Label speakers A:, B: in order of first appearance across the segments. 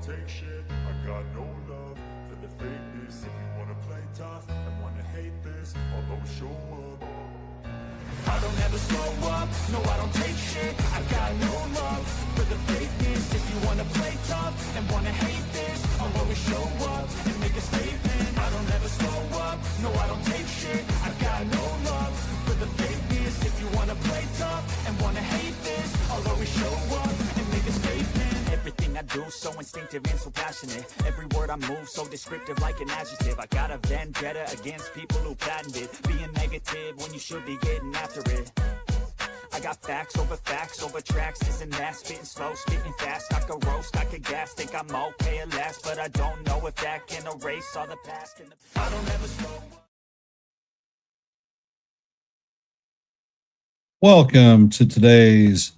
A: take shit. I got no love for the fakeness. If you wanna play tough and wanna hate this, I'll always show up. I don't ever slow up, no I don't take shit. I got no love for the fakeness. If you wanna play tough and wanna hate this, I'll always show up and make a statement. I don't ever slow up, no I don't take shit. I got no love for the fakeness. If you wanna play tough and wanna hate this, I'll always show up and make a statement. Everything I do so instinctive and so passionate. Every word I move so descriptive like an adjective. I got a vendetta against people who patented being negative when you should be getting after it. I got facts over tracks, this and that. Spitting slow, spitting fast. I could roast, I could gas. Think I'm okay at last, but I don't know if that can erase all the past. I don't ever slow up.
B: Welcome to today's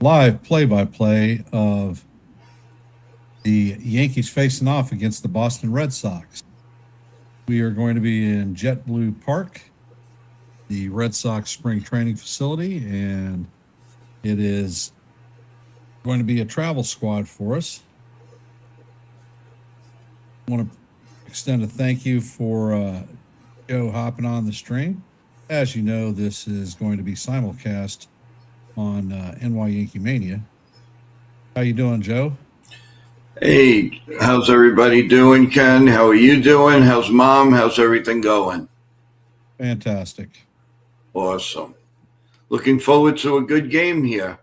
B: live play-by-play of the Yankees facing off against the Boston Red Sox. We are going to be in JetBlue Park, the Red Sox spring training facility, and it is going to be a travel squad for us. I want to extend a thank you for Joe hopping on the stream. As you know, this is going to be simulcast on YankeeMania. How you doing, Joe?
C: Hey, how's everybody doing, Ken? How are you doing? How's Mom? How's everything going?
B: Fantastic.
C: Awesome. Looking forward to a good game here.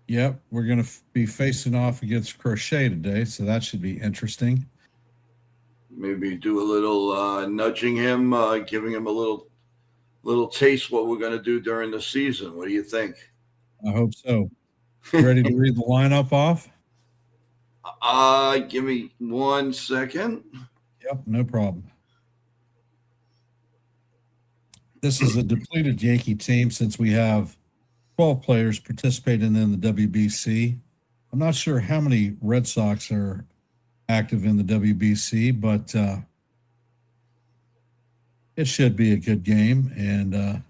B: Yep, we're going to be facing off against Crochet today, so that should be interesting.
C: Maybe do a little nudging him, giving him a little taste what we're going to do during the season. What do you think?
B: I hope so. Ready to read the lineup off?
C: Give me 1 second.
B: Yep, no problem. This is a depleted Yankee team since we have 12 players participating in the WBC. I'm not sure how many Red Sox are active in the WBC, but it should be a good game, and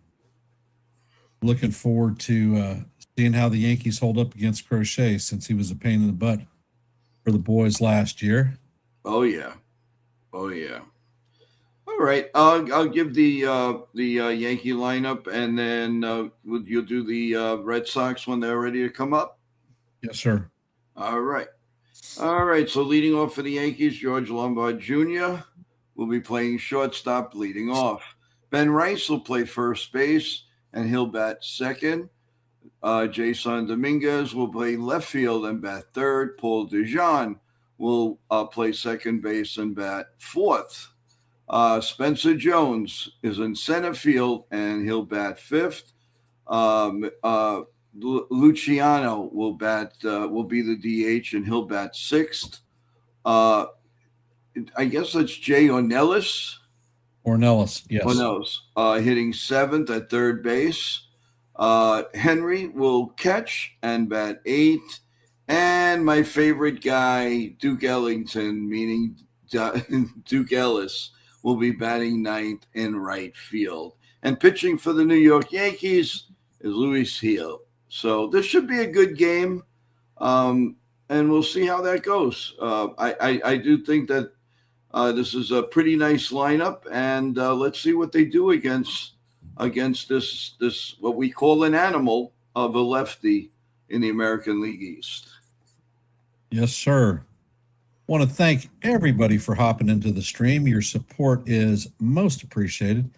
B: looking forward to seeing how the Yankees hold up against Crochet since he was a pain in the butt for the boys last year.
C: Oh yeah. All right, I'll give the Yankee lineup, and then you'll do the Red Sox when they're ready to come up.
B: Yes, sir.
C: All right. So leading off for the Yankees, George Lombard Jr. will be playing shortstop, leading off. Ben Rice will play first base, and he'll bat second. Jason Dominguez will play left field and bat third. Paul DeJean will play second base and bat fourth. Spencer Jones is in center field, and he'll bat fifth. Luciano will be the DH, and he'll bat sixth. I guess that's Jay Ornelas.
B: Ornelas, yes.
C: Ornelas, hitting seventh at third base. Henry will catch and bat eighth. And my favorite guy, Duke Ellington, meaning Duke Ellis, will be batting ninth in right field. And pitching for the New York Yankees is Luis Gil. So this should be a good game, and we'll see how that goes. I do think that this is a pretty nice lineup, and let's see what they do against this what we call an animal of a lefty in the American League East.
B: Yes, sir. Want to thank everybody for hopping into the stream. Your support is most appreciated.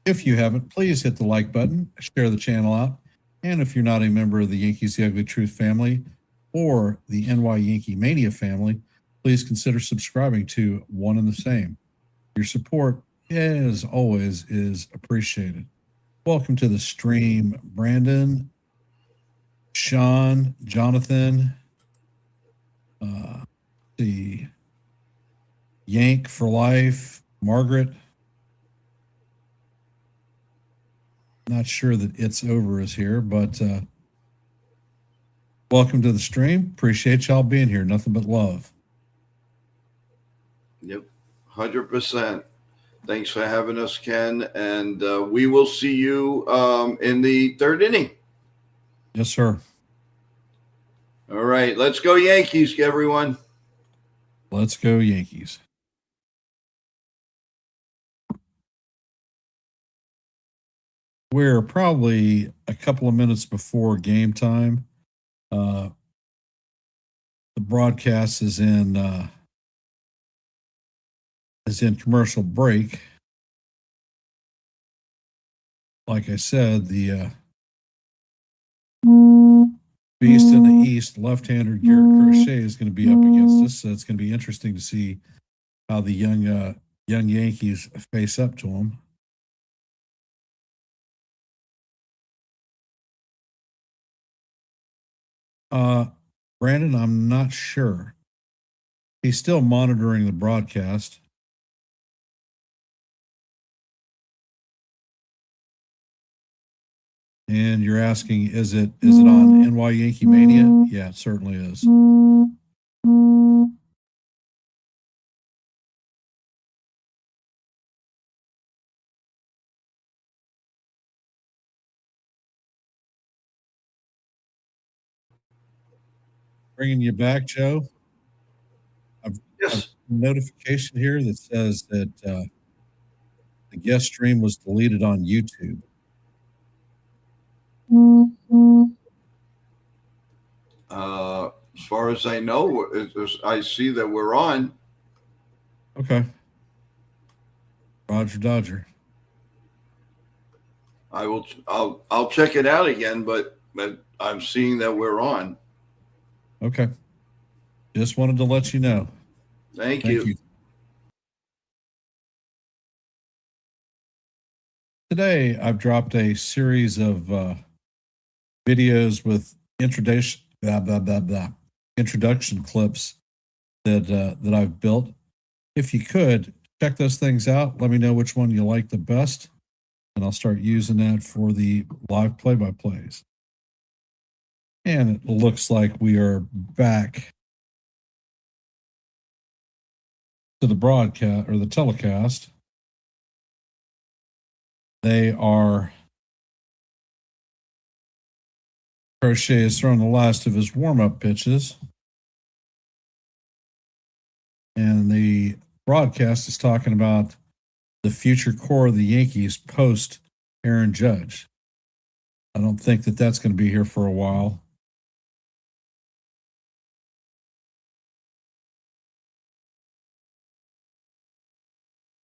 B: If you haven't, please hit the like button, share the channel out. And if you're not a member of the Yankees The Ugly Truth family or the YankeeMania family, please consider subscribing to one and the same. Your support, as always, is appreciated. Welcome to the stream, Brandon, Sean, Jonathan, the Yank for life, Margaret. Not sure that It's Over is here, but welcome to the stream. Appreciate y'all being here. Nothing but love.
C: Yep, 100%. Thanks for having us, Ken. And we will see you in the third inning.
B: Yes, sir.
C: All right, let's go Yankees, everyone.
B: Let's go Yankees. We're probably a couple of minutes before game time. The broadcast is in commercial break. Like I said, the beast in the East, left-hander Garrett Crochet, is going to be up against us. So it's going to be interesting to see how the young Yankees face up to him. Brandon, I'm not sure. He's still monitoring the broadcast. And you're asking, is it on NYYankeeMania? Yeah, it certainly is. Bringing you back, Joe.
C: Yes.
B: A notification here that says that the guest stream was deleted on YouTube.
C: As far as I know, I see that we're on.
B: Okay. Roger Dodger.
C: I'll check it out again, but I'm seeing that we're on.
B: Okay. Just wanted to let you know.
C: Thank you.
B: Today, I've dropped a series of videos with introduction clips that I've built. If you could check those things out, let me know which one you like the best, and I'll start using that for the live play-by-plays. And it looks like we are back to the broadcast or the telecast. They are. Crochet has thrown the last of his warm-up pitches. And the broadcast is talking about the future core of the Yankees post Aaron Judge. I don't think that that's going to be here for a while.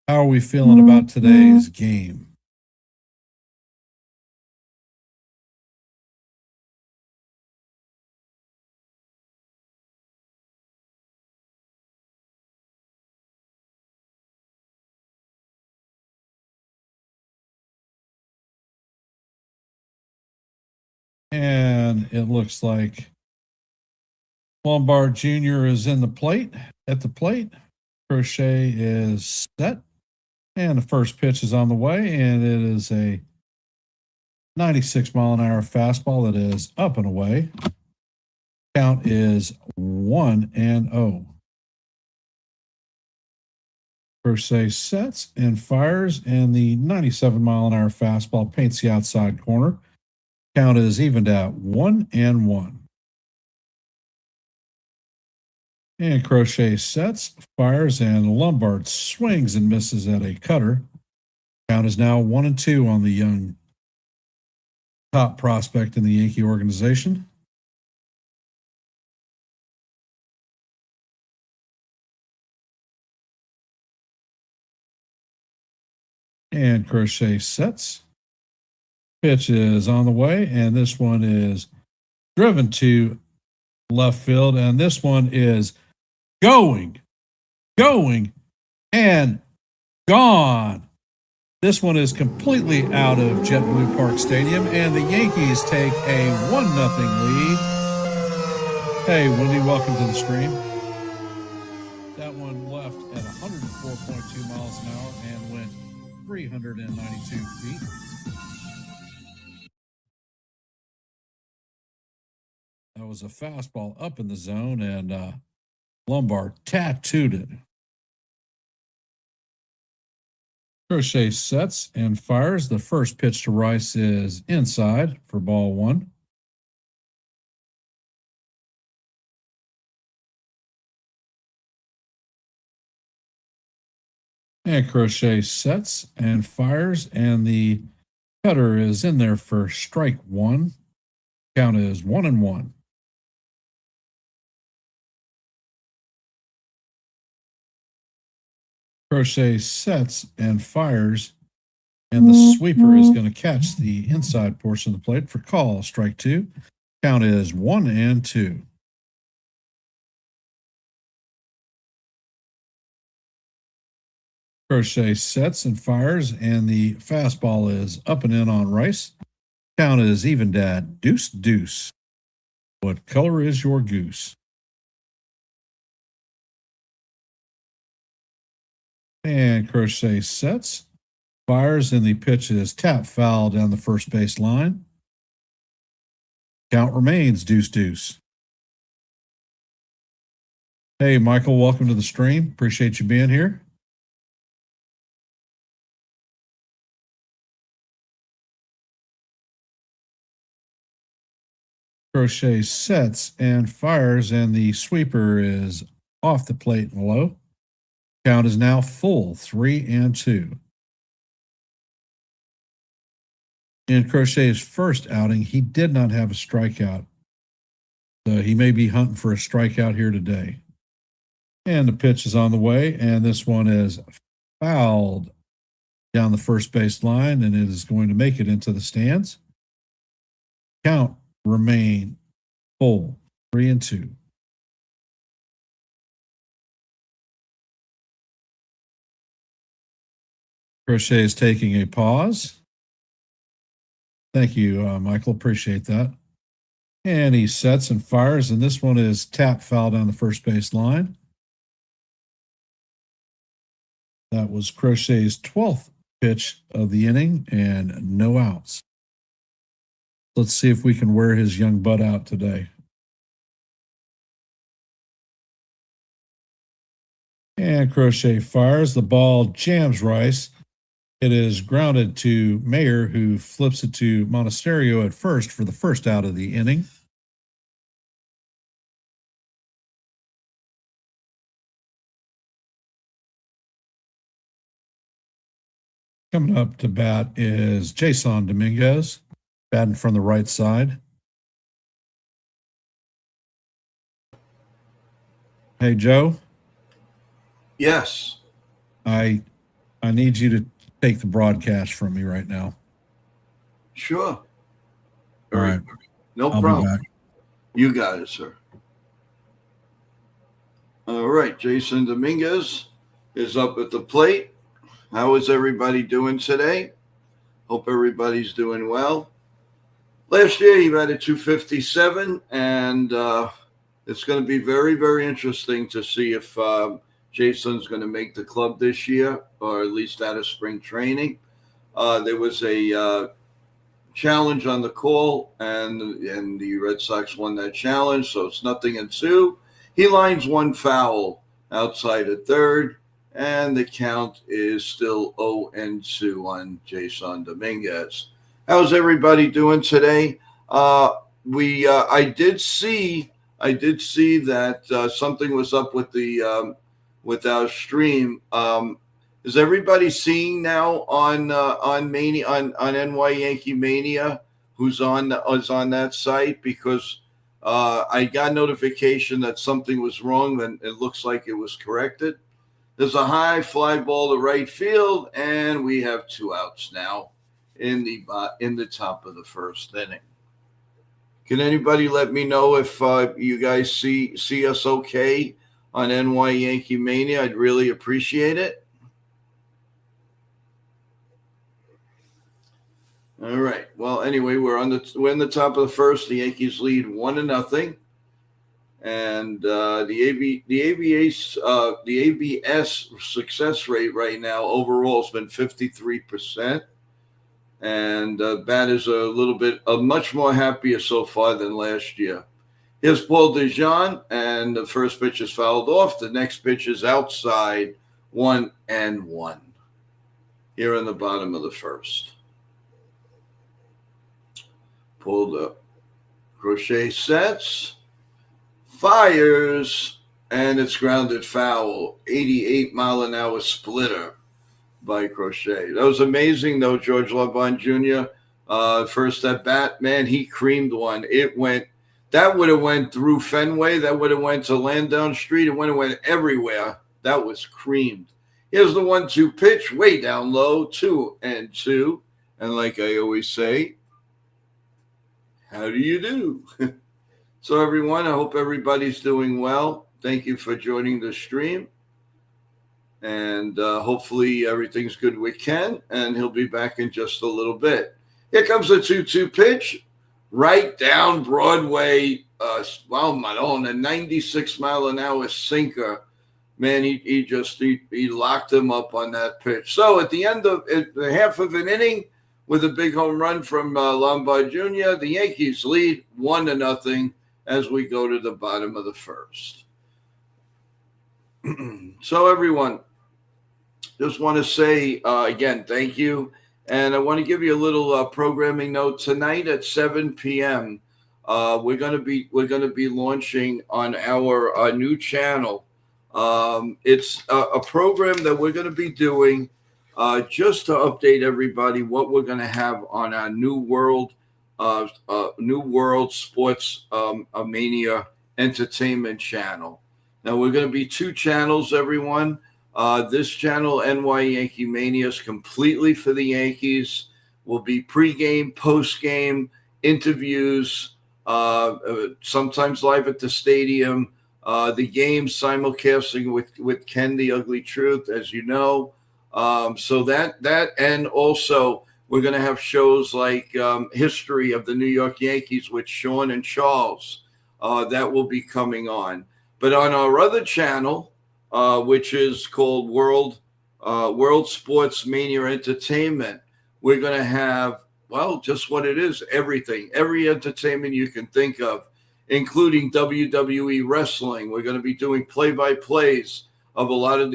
B: How are we feeling about today's game? And it looks like Lombard Jr. is at the plate. Crochet is set. And the first pitch is on the way, and it is a 96-mile-an-hour fastball that is up and away. Count is 1-0. Crochet sets and fires, and the 97-mile-an-hour fastball paints the outside corner. Count is evened at 1-1. And Crochet sets, fires, and Lombard swings and misses at a cutter. Count is now 1-2 on the young top prospect in the Yankee organization. And Crochet sets. Pitch is on the way, and this one is driven to left field, and this one is going, and gone. This one is completely out of JetBlue Park Stadium, and the Yankees take a 1-0 lead. Hey, Wendy, welcome to the stream. That one left at 104.2 miles an hour and went 392 feet. That was a fastball up in the zone, and Lombard tattooed it. Crochet sets and fires. The first pitch to Rice is inside for ball one. And Crochet sets and fires, and the cutter is in there for strike one. Count is 1-1. Crochet sets and fires, and the sweeper is going to catch the inside portion of the plate for call. Strike two. Count is 1-2. Crochet sets and fires, and the fastball is up and in on Rice. Count is even, Dad. Deuce, deuce. What color is your goose? And Crochet sets, fires, and the pitch is tap foul down the first base line. Count remains deuce, deuce. Hey, Michael, welcome to the stream. Appreciate you being here. Crochet sets and fires, and the sweeper is off the plate and low. Count is now full, 3-2. In Crochet's first outing, he did not have a strikeout. So he may be hunting for a strikeout here today. And the pitch is on the way, and this one is fouled down the first base line, and it is going to make it into the stands. Count remain full, 3-2. Crochet is taking a pause. Thank you, Michael. Appreciate that. And he sets and fires, and this one is tap foul down the first base line. That was Crochet's 12th pitch of the inning, and no outs. Let's see if we can wear his young butt out today. And Crochet fires. The ball jams Rice. It is grounded to Mayer, who flips it to Monasterio at first for the first out of the inning. Coming up to bat is Jason Dominguez, batting from the right side. Hey, Joe.
C: Yes.
B: I need you to take the broadcast from me right now.
C: Sure.
B: All right.
C: No
B: I'll
C: problem.
B: be back.
C: You got it, sir. All right. Jason Dominguez is up at the plate. How is everybody doing today? Hope everybody's doing well. Last year, he batted 257, and it's going to be very, very interesting to see if Jason's going to make the club this year, or at least out of spring training. There was a challenge on the call, and the Red Sox won that challenge, so it's 0-2. He lines one foul outside at third, and the count is still 0-2 on Jason Dominguez. How's everybody doing today? I did see that something was up with the with our stream. Is everybody seeing now on Mania on NYYankeeMania who's on that site? Because I got notification that something was wrong, and it looks like it was corrected. There's a high fly ball to right field, and we have 2 outs now in the top of the first inning. Can anybody let me know if you guys see us okay on NYYankeeMania? I'd really appreciate it. All right. Well, anyway, we're in the top of the first. The Yankees lead 1-0, and the ABS success rate right now overall has been 53%, and bat is much more happier so far than last year. Here's Paul DeJean, and the first pitch is fouled off. The next pitch is outside, 1-1. Here in the bottom of the first. Pulled up. Crochet sets, fires, and it's grounded foul. 88-mile-an-hour splitter by Crochet. That was amazing, though, George LeBron Jr. First at bat, man, he creamed one. That would have went through Fenway. That would have went to Lansdowne Street. It would have went everywhere. That was creamed. Here's the 1-2 pitch, way down low, 2-2. And like I always say, how do you do? So, everyone, I hope everybody's doing well. Thank you for joining the stream. And hopefully everything's good with Ken, and he'll be back in just a little bit. Here comes the 2-2 pitch, right down Broadway. A 96-mile-an-hour sinker. Man, he locked him up on that pitch. So at the end of the half of an inning, with a big home run from Lombard Jr., the Yankees lead 1-0 as we go to the bottom of the first. So, everyone, just want to say again, thank you. And I want to give you a little programming note. Tonight at 7 p.m., we're going to be launching on our new channel. It's a program that we're going to be doing just to update everybody what we're going to have on our New World Sports Mania Entertainment channel. Now, we're going to be 2 channels, everyone. This channel, YankeeMania, is completely for the Yankees. Will be pregame, postgame, interviews, sometimes live at the stadium, the games simulcasting with Ken, the Ugly Truth, as you know. So that and also we're going to have shows like History of the New York Yankees with Sean and Charles. That will be coming on. But on our other channel, which is called World Sports Mania Entertainment, we're going to have, well, just what it is, everything, every entertainment you can think of, including WWE wrestling. We're going to be doing play-by-plays of a lot of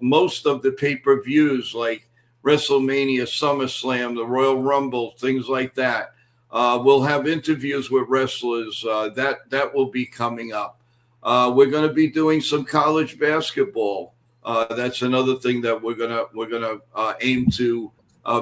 C: most of the pay-per-views like WrestleMania, SummerSlam, the Royal Rumble, things like that. We'll have interviews with wrestlers. That will be coming up. We're going to be doing some college basketball. That's another thing that we're gonna aim to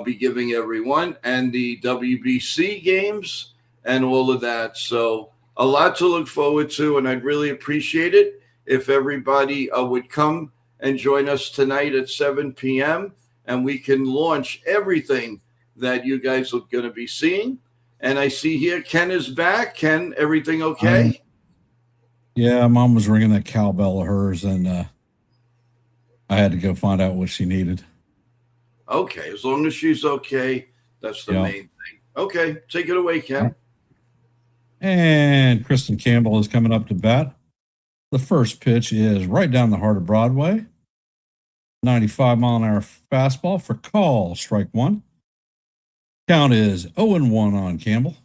C: be giving everyone, and the WBC games and all of that. So a lot to look forward to, and I'd really appreciate it if everybody would come and join us tonight at 7 p.m. and we can launch everything that you guys are going to be seeing. And I see here Ken is back. Ken, everything okay?
B: Yeah, Mom was ringing that cowbell of hers, and I had to go find out what she needed.
C: Okay, as long as she's okay, that's the main thing. Okay, take it away, Ken.
B: And Kristen Campbell is coming up to bat. The first pitch is right down the heart of Broadway. 95-mile-an-hour fastball for call, strike 1. Count is 0-1 on Campbell.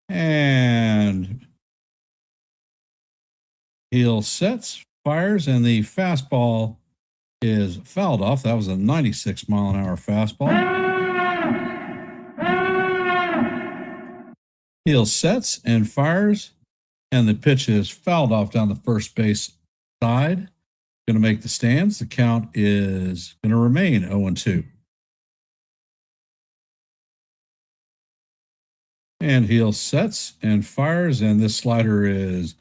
B: And heel sets, fires, and the fastball is fouled off. That was a 96-mile-an-hour fastball. Heel sets and fires, and the pitch is fouled off down the first base side. Going to make the stands. The count is going to remain 0-2. And heel sets and fires, and this slider is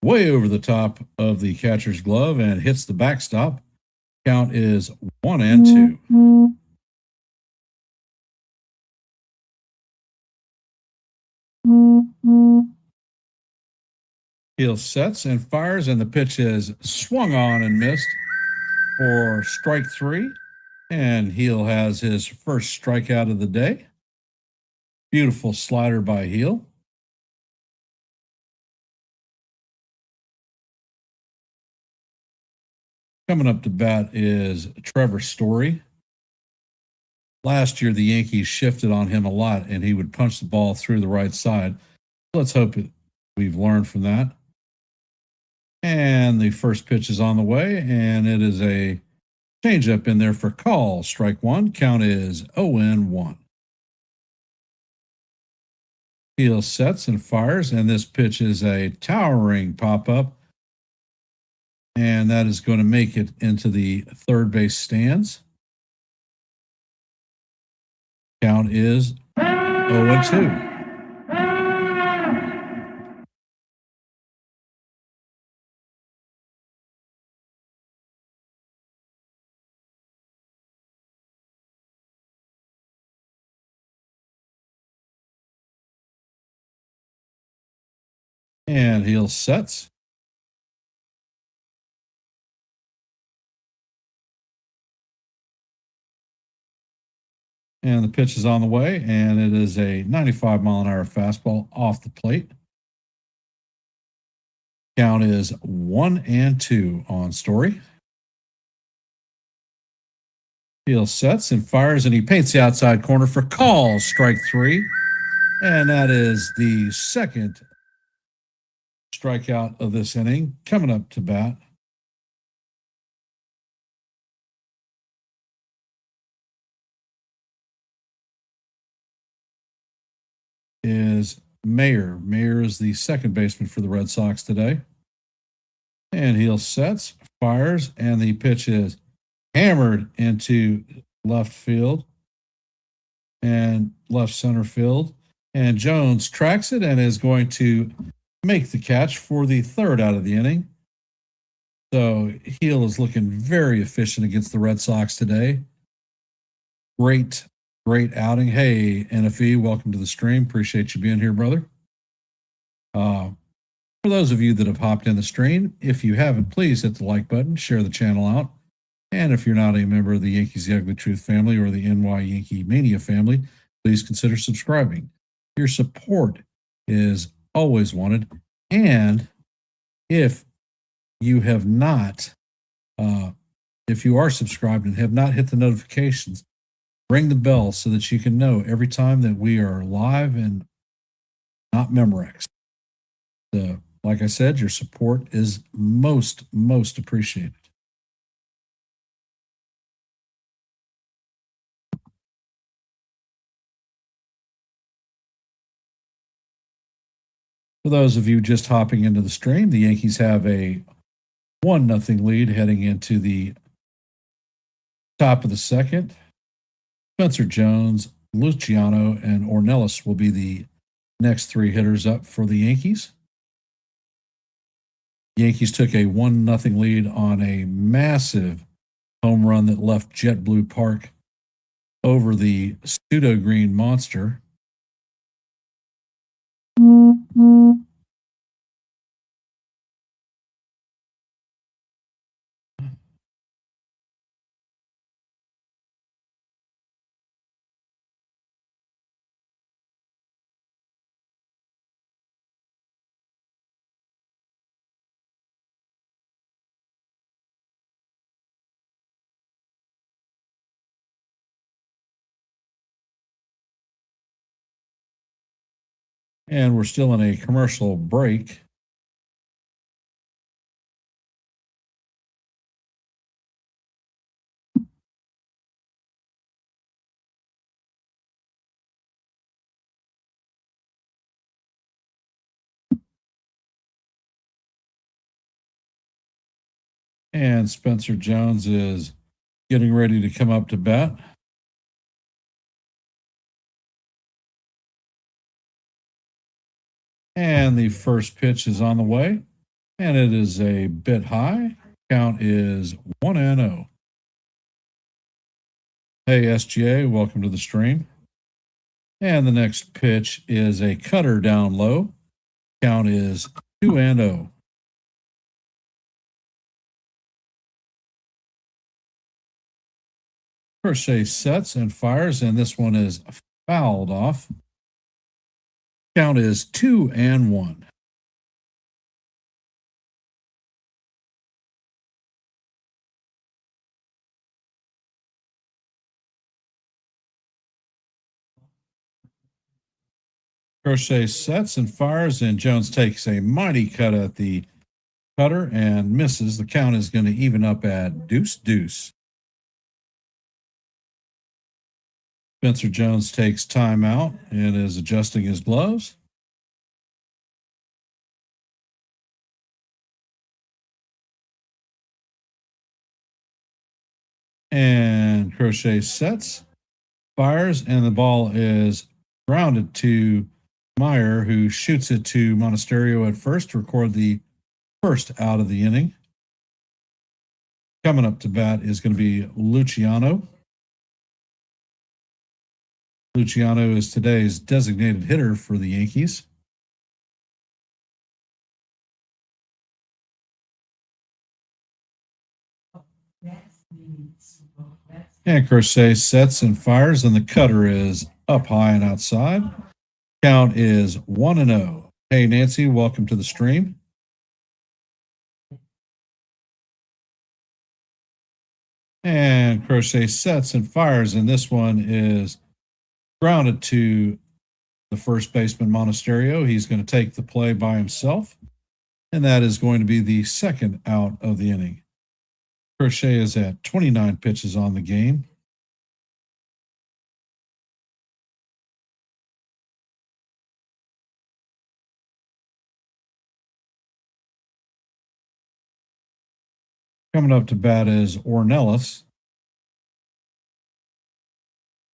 B: way over the top of the catcher's glove and hits the backstop. Count is 1-2. Heel sets and fires, and the pitch is swung on and missed for strike 3. And Heel has his first strikeout of the day. Beautiful slider by Heel. Coming up to bat is Trevor Story. Last year, the Yankees shifted on him a lot, and he would punch the ball through the right side. Let's hope we've learned from that. And the first pitch is on the way, and it is a changeup in there for call. Strike 1. Count is 0-1. Heel sets and fires, and this pitch is a towering pop-up. And that is going to make it into the third base stands. Count is 0-2. And heel sets. And the pitch is on the way, and it is a 95-mile-an-hour fastball off the plate. Count is 1-2 on Story. Heel sets and fires, and he paints the outside corner for call, strike 3. And that is the second strikeout of this inning. Coming up to bat is Mayer. Mayer is the second baseman for the Red Sox today. And heel sets, fires, and the pitch is hammered into left field and left center field. And Jones tracks it and is going to make the catch for the third out of the inning. So Heel is looking very efficient against the Red Sox today. Great outing. Hey, NFE, welcome to the stream. Appreciate you being here, brother. For those of you that have hopped in the stream, if you haven't, please hit the like button, share the channel out. And if you're not a member of the Yankees The Ugly Truth family or the YankeeMania family, please consider subscribing. Your support is always wanted. And if you have not, if you are subscribed and have not hit the notifications, ring the bell so that you can know every time that we are live and not Memorex. Like I said, your support is most appreciated. For those of you just hopping into the stream, the Yankees have a 1-0 lead heading into the top of the second. Spencer Jones, Luciano, and Ornelas will be the next three hitters up for the Yankees. Yankees took a 1-0 lead on a massive home run that left JetBlue Park over the pseudo green monster. And we're still in a commercial break. And Spencer Jones is getting ready to come up to bat. And the first pitch is on the way. And it is a bit high. Count is 1-0. Hey, SGA, welcome to the stream. And the next pitch is a cutter down low. Count is 2-0. Crochet sets and fires, and this one is fouled off. Count is 2-1. Crochet sets and fires, and Jones takes a mighty cut at the cutter and misses. The count is going to even up at 2-2. Spencer Jones takes timeout and is adjusting his gloves. And Crochet sets, fires, and the ball is grounded to Meyer, who shoots it to Monasterio at first to record the first out of the inning. Coming up to bat is going to be Luciano. Luciano is today's designated hitter for the Yankees. And Crochet sets and fires, and the cutter is up high and outside. Count is 1-0. Hey, Nancy, welcome to the stream. And Crochet sets and fires, and this one is grounded to the first baseman, Monasterio. He's going to take the play by himself, and that is going to be the second out of the inning. Crochet is at 29 pitches on the game. Coming up to bat is Ornelas.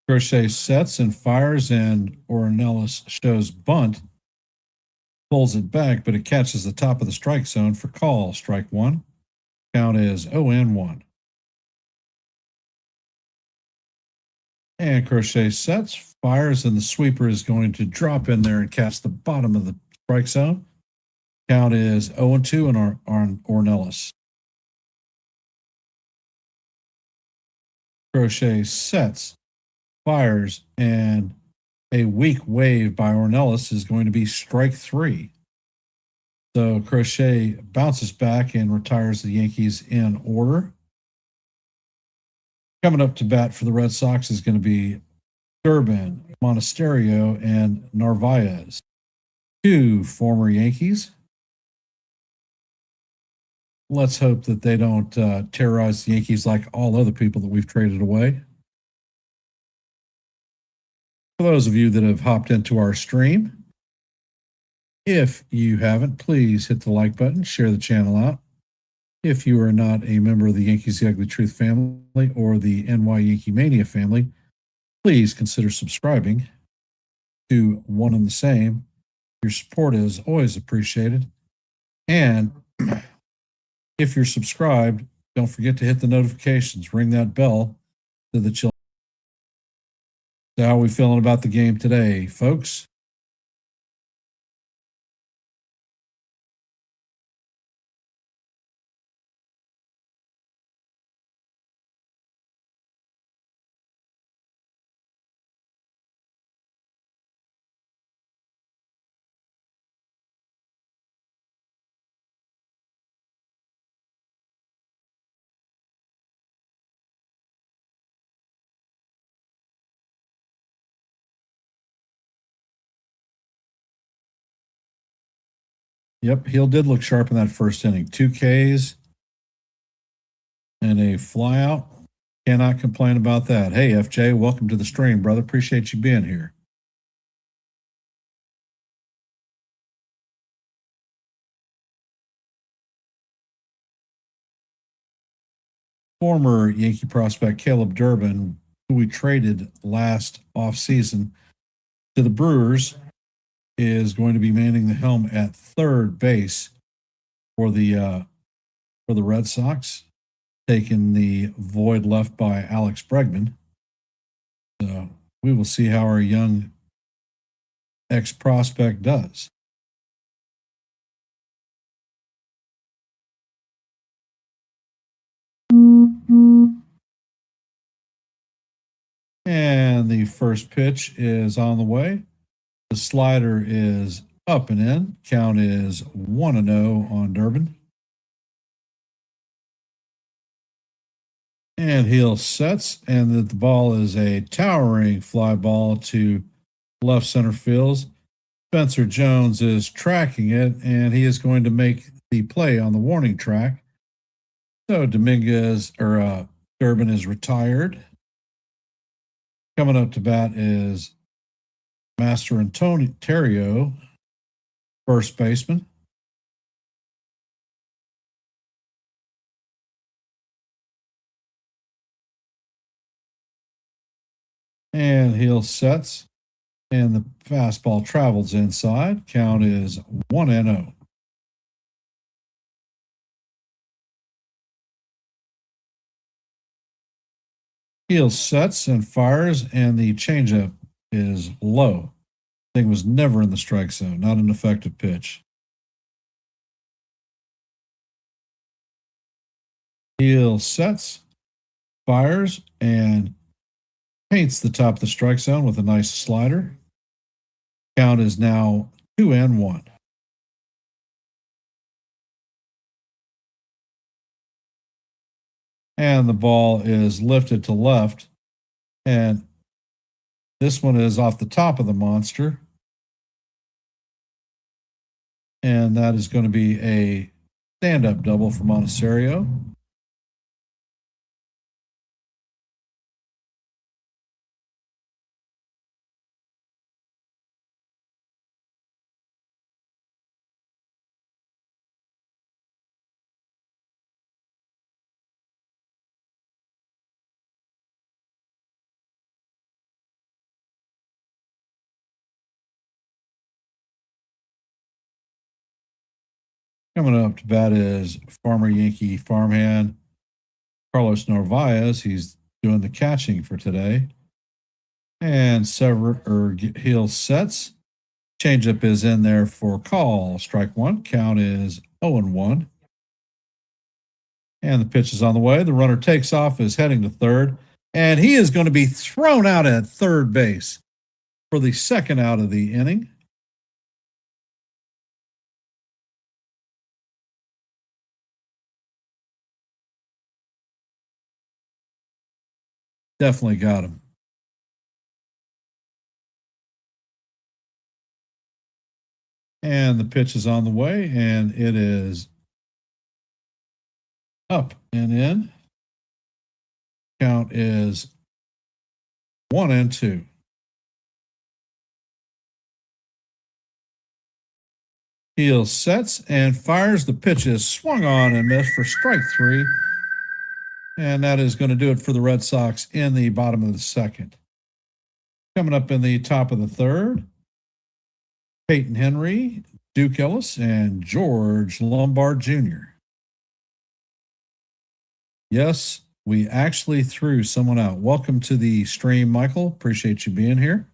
B: Crochet sets and fires, and Ornelas shows bunt. Pulls it back, but it catches the top of the strike zone for call. Strike one. Count is 0-1. And Crochet sets, fires, and the sweeper is going to drop in there and catch the bottom of the strike zone. Count is 0-2 on Ornelas. Crochet sets, fires, and a weak wave by Ornelas is going to be strike three. So Crochet bounces back and retires the Yankees in order. Coming up to bat for the Red Sox is going to be Durbin, Monasterio, and Narvaez, two former Yankees. Let's hope that they don't terrorize the Yankees like all other people that we've traded away. For those of you that have hopped into our stream, if you haven't, please hit the like button, share the channel out. If you are not a member of the Yankees The Ugly Truth family or the YankeeMania family, please consider subscribing to one and the same. Your support is always appreciated. And if you're subscribed, don't forget to hit the notifications, ring that bell so that you'll. So how are we feeling about the game today, folks? Yep, Hill did look sharp in that first inning. 2 Ks and a flyout. Cannot complain about that. Hey, FJ, welcome to the stream, brother. Appreciate you being here. Former Yankee prospect Caleb Durbin, who we traded last offseason to the Brewers, is going to be manning the helm at third base for the Red Sox, taking the void left by Alex Bregman. So we will see how our young ex-prospect does. And the first pitch is on the way. The slider is up and in. Count is 1-0 on Durbin. And Hill sets, and the ball is a towering fly ball to left center field. Spencer Jones is tracking it, and he is going to make the play on the warning track. So Durbin is retired. Coming up to bat is Master Antonio, first baseman. And heel sets. And the fastball travels inside. Count is 1-0. Heel sets and fires, and the changeup is low. Thing was never in the strike zone, not an effective pitch. Heel sets, fires, and paints the top of the strike zone with a nice slider. Count is now 2-1. And the ball is lifted to left. And this one is off the top of the monster. And that is going to be a stand-up double for Monasterio. Coming up to bat is former Yankee farmhand Carlos Narvaez. He's doing the catching for today. And heel sets. Changeup is in there for call. Strike one. Count is 0-1. And the pitch is on the way. The runner takes off, is heading to third. And he is going to be thrown out at third base for the second out of the inning. Definitely got him. And the pitch is on the way, and it is up and in. Count is 1-2. Heel sets and fires. The pitch is swung on and missed for strike three. And that is going to do it for the Red Sox in the bottom of the second. Coming up in the top of the third, Peyton Henry, Duke Ellis, and George Lombard Jr. Yes, we actually threw someone out. Welcome to the stream, Michael. Appreciate you being here.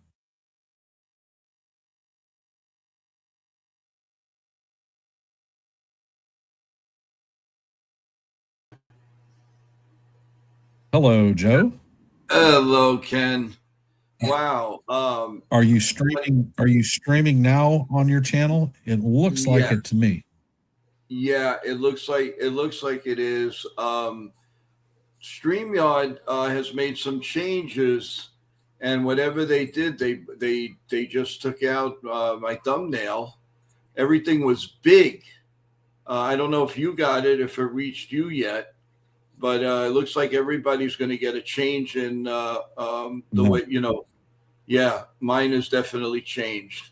B: Hello, Joe.
C: Hello, Ken. Wow.
B: Are you streaming? Are you streaming now on your channel? It looks like it to me.
C: Yeah, it looks like it is. StreamYard has made some changes, and whatever they did, they just took out my thumbnail. Everything was big. I don't know if you got it, if it reached you yet, but it looks like everybody's going to get a change in the way, Yeah, mine is definitely changed.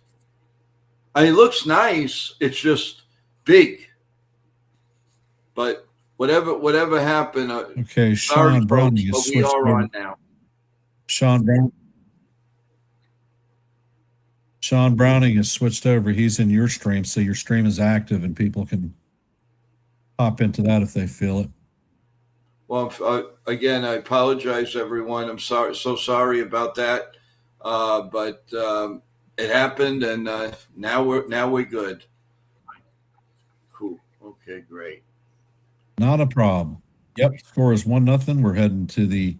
C: It looks nice. It's just big. But whatever happened.
B: Okay, Sean Browning is switched
C: on now.
B: Sean Browning is switched over. He's in your stream, so your stream is active, and people can hop into that if they feel it.
C: Well, again, I apologize, everyone. I'm so sorry about that, but it happened, and now we're good. Cool. Okay, great.
B: Not a problem. Yep, score is 1-0. We're heading to the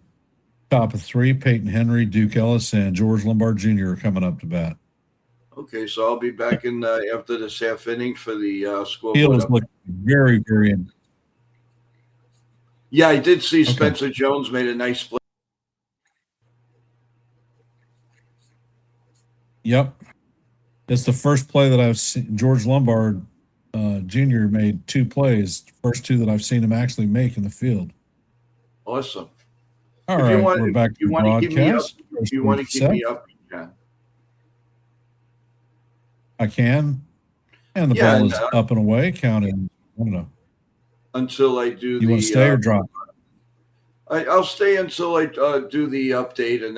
B: top of three. Peyton Henry, Duke Ellis, and George Lombard Jr. are coming up to bat.
C: Okay, so I'll be back in after this half inning for the scoreboard.
B: Field is looking very, very interesting.
C: Yeah, I did see Spencer Jones made a nice play.
B: Yep. It's the first play that I've seen. George Lombard Jr. made two plays, first two that I've seen him actually make in the field.
C: Awesome.
B: All right, we're back to the broadcast.
C: If you want to keep me up, you can.
B: I can. And the ball is up and away, counting, I don't know.
C: Until I do
B: you want to stay or drop?
C: I'll stay until I do the update, and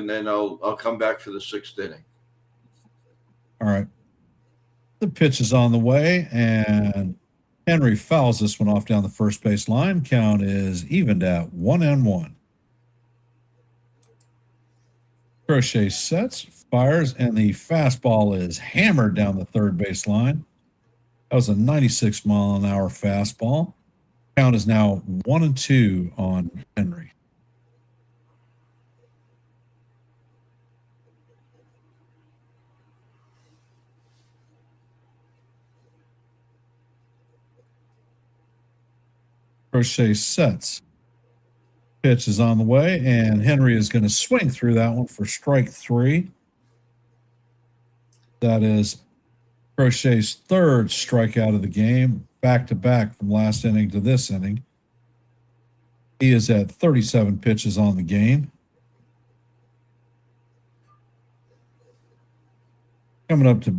C: then I'll come back for the 6th inning.
B: All right. The pitch is on the way, and Henry fouls this one off down the first base line. Count is evened at 1-1. Crochet sets, fires, and the fastball is hammered down the third base line. That was a 96-mile-an-hour fastball. Count is now 1-2 on Henry. Crochet sets. Pitch is on the way, and Henry is going to swing through that one for strike 3. That is Crochet's third strikeout of the game, back-to-back from last inning to this inning. He is at 37 pitches on the game. Coming up to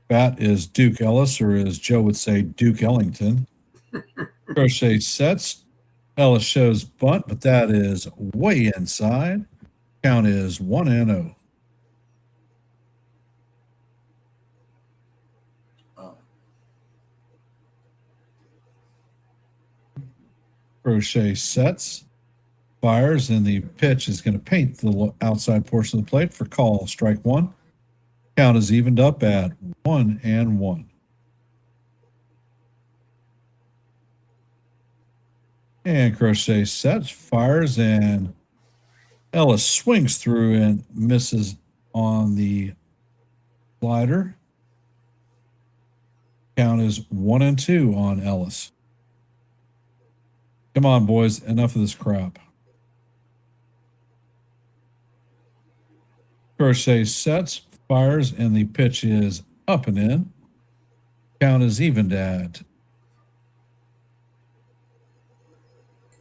B: bat is Duke Ellis, or as Joe would say, Duke Ellington. Crochet sets. Ellis shows bunt, but that is way inside. Count is 1-0. Crochet sets, fires, and the pitch is going to paint the outside portion of the plate for call. Strike 1. Count is evened up at 1-1. And Crochet sets, fires, and Ellis swings through and misses on the slider. Count is 1-2 on Ellis. Come on, boys. Enough of this crap. Crochet sets, fires, and the pitch is up and in. Count is evened at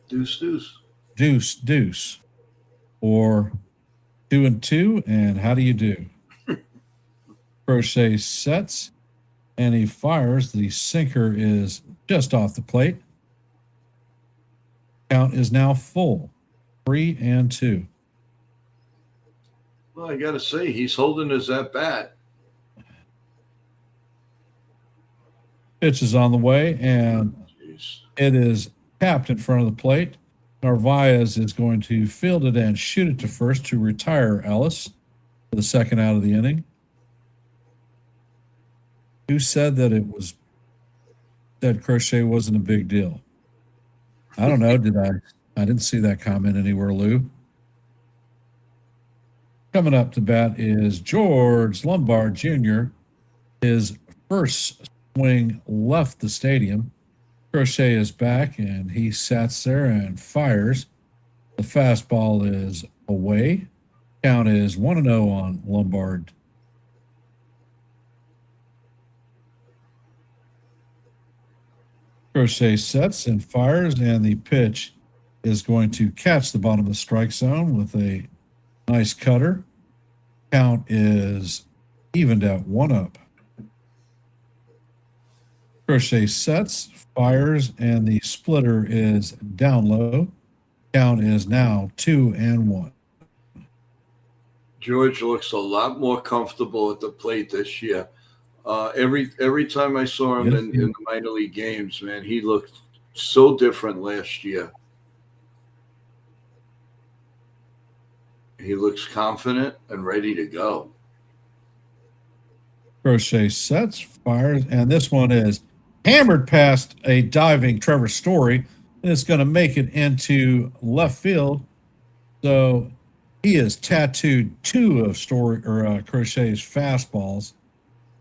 B: deuce, or 2-2. And how do you do? Crochet sets, and he fires. The sinker is just off the plate. Count is now full, 3-2.
C: Well, I got to say, he's holding his at bat.
B: Pitch is on the way, and it is tapped in front of the plate. Narvaez is going to field it and shoot it to first to retire Ellis for the second out of the inning. Who said that Crochet wasn't a big deal? I don't know. Did I? I didn't see that comment anywhere, Lou. Coming up to bat is George Lombard Jr. His first swing left the stadium. Crochet is back, and he sats there and fires. The fastball is away. Count is 1-0 on Lombard. Crochet sets and fires, and the pitch is going to catch the bottom of the strike zone with a nice cutter. Count is evened at 1-up. Crochet sets, fires, and the splitter is down low. Count is now 2-1.
C: George looks a lot more comfortable at the plate this year. Every time I saw him in the minor league games, man, he looked so different last year. He looks confident and ready to go.
B: Crochet sets, fires, and this one is hammered past a diving Trevor Story, and it's going to make it into left field. So he has tattooed 2 of Crochet's fastballs.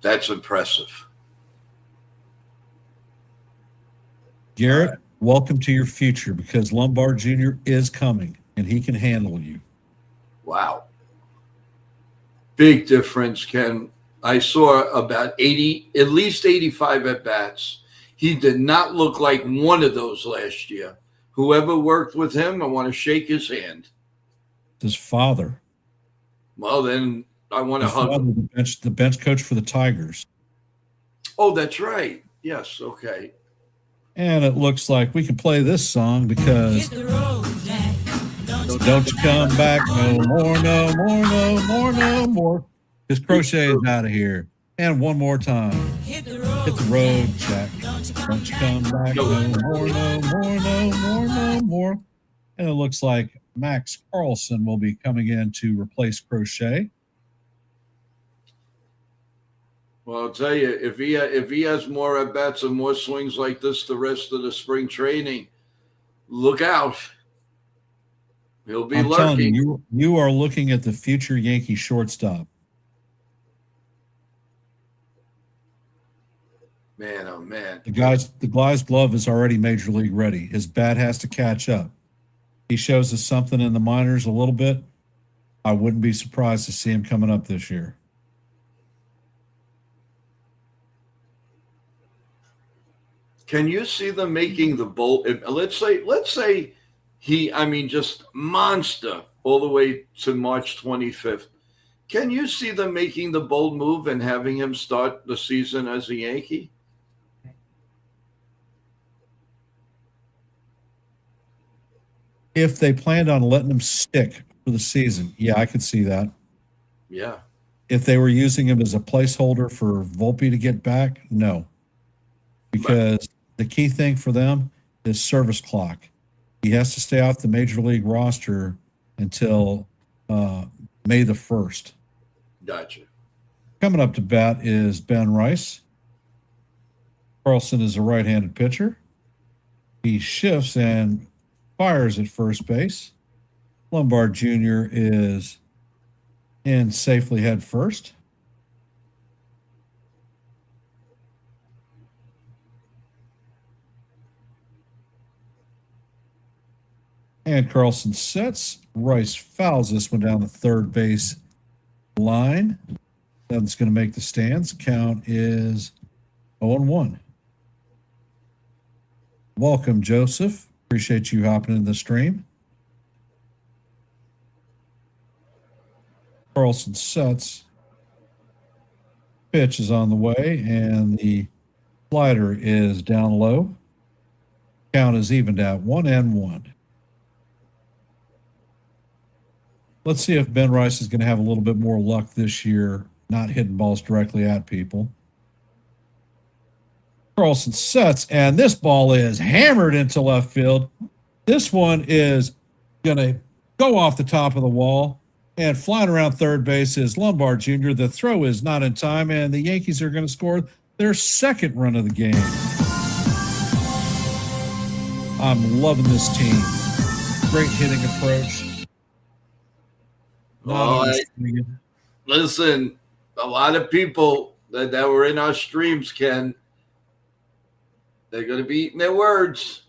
C: That's impressive.
B: Garrett, welcome to your future, because Lombard Jr. is coming, and he can handle you.
C: Wow. Big difference, Ken. I saw about 80, at least 85 at-bats. He did not look like one of those last year. Whoever worked with him, I want to shake his hand.
B: His father.
C: Well, then I want to hug him.
B: The bench coach for the Tigers.
C: Oh, that's right. Yes, okay.
B: And it looks like we can play this song because don't you come back no more, no more, no more, no more. Because Crochet is out of here. And one more time. Hit the road, Jack. Don't you come back no more, no more, no more, no more. And it looks like Max Carlson will be coming in to replace Crochet.
C: Well, I'll tell you, if he has more at bats and more swings like this the rest of the spring training, look out. He'll be lurking.
B: Telling you are looking at the future Yankee shortstop.
C: Man, oh man.
B: The guy's glove is already major league ready. His bat has to catch up. He shows us something in the minors a little bit. I wouldn't be surprised to see him coming up this year.
C: Can you see them making the bowl? Let's say just monster all the way to March 25th. Can you see them making the bold move and having him start the season as a Yankee?
B: If they planned on letting him stick for the season, yeah, I could see that.
C: Yeah.
B: If they were using him as a placeholder for Volpe to get back, no. Because the key thing for them is service clock. He has to stay off the major league roster until May the 1st.
C: Gotcha.
B: Coming up to bat is Ben Rice. Carlson is a right-handed pitcher. He shifts and fires at first base. Lombard Jr. is in safely head first. And Carlson sets. Rice fouls this one down the third base line. That's going to make the stands. Count is 0-1. Welcome, Joseph. Appreciate you hopping in the stream. Carlson sets. Pitch is on the way, and the slider is down low. Count is evened out 1-1. Let's see if Ben Rice is going to have a little bit more luck this year, not hitting balls directly at people. Carlson sets, and this ball is hammered into left field. This one is going to go off the top of the wall, and flying around third base is Lombard Jr. The throw is not in time, and the Yankees are going to score their second run of the game. I'm loving this team. Great hitting approach.
C: Listen, a lot of people that were in our streams, Ken, they're going to be eating their words.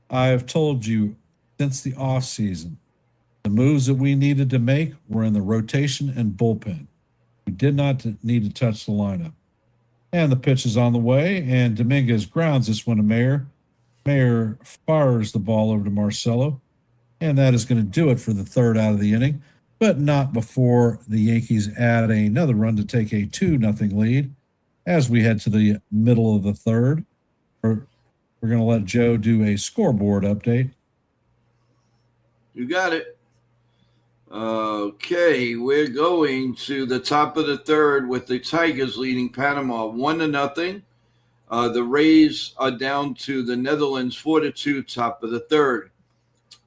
B: I have told you since the offseason, the moves that we needed to make were in the rotation and bullpen. We did not need to touch the lineup. And the pitch is on the way, and Dominguez grounds this one to Mayer. Mayer fires the ball over to Marcelo, and that is going to do it for the third out of the inning, but not before the Yankees add another run to take a 2-0 lead as we head to the middle of the third. We're going to let Joe do a scoreboard update.
C: You got it. Okay, we're going to the top of the third with the Tigers leading Panama 1-0. The Rays are down to the Netherlands 4-2, top of the third.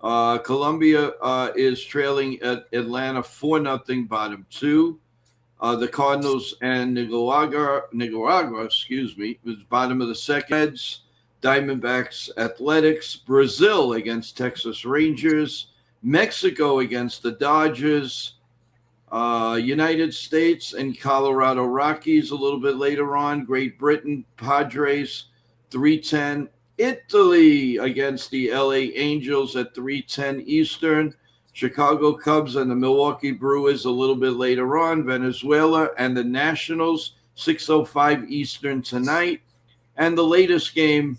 C: Colombia is trailing at Atlanta 4-0, bottom two. The Cardinals and Nicaragua, is bottom of the second. Reds, Diamondbacks, Athletics, Brazil against Texas Rangers, Mexico against the Dodgers, United States and Colorado Rockies a little bit later on. Great Britain, Padres, 3:10. Italy against the LA Angels at 3:10 Eastern. Chicago Cubs and the Milwaukee Brewers a little bit later on. Venezuela and the Nationals, 6:05 Eastern tonight. And the latest game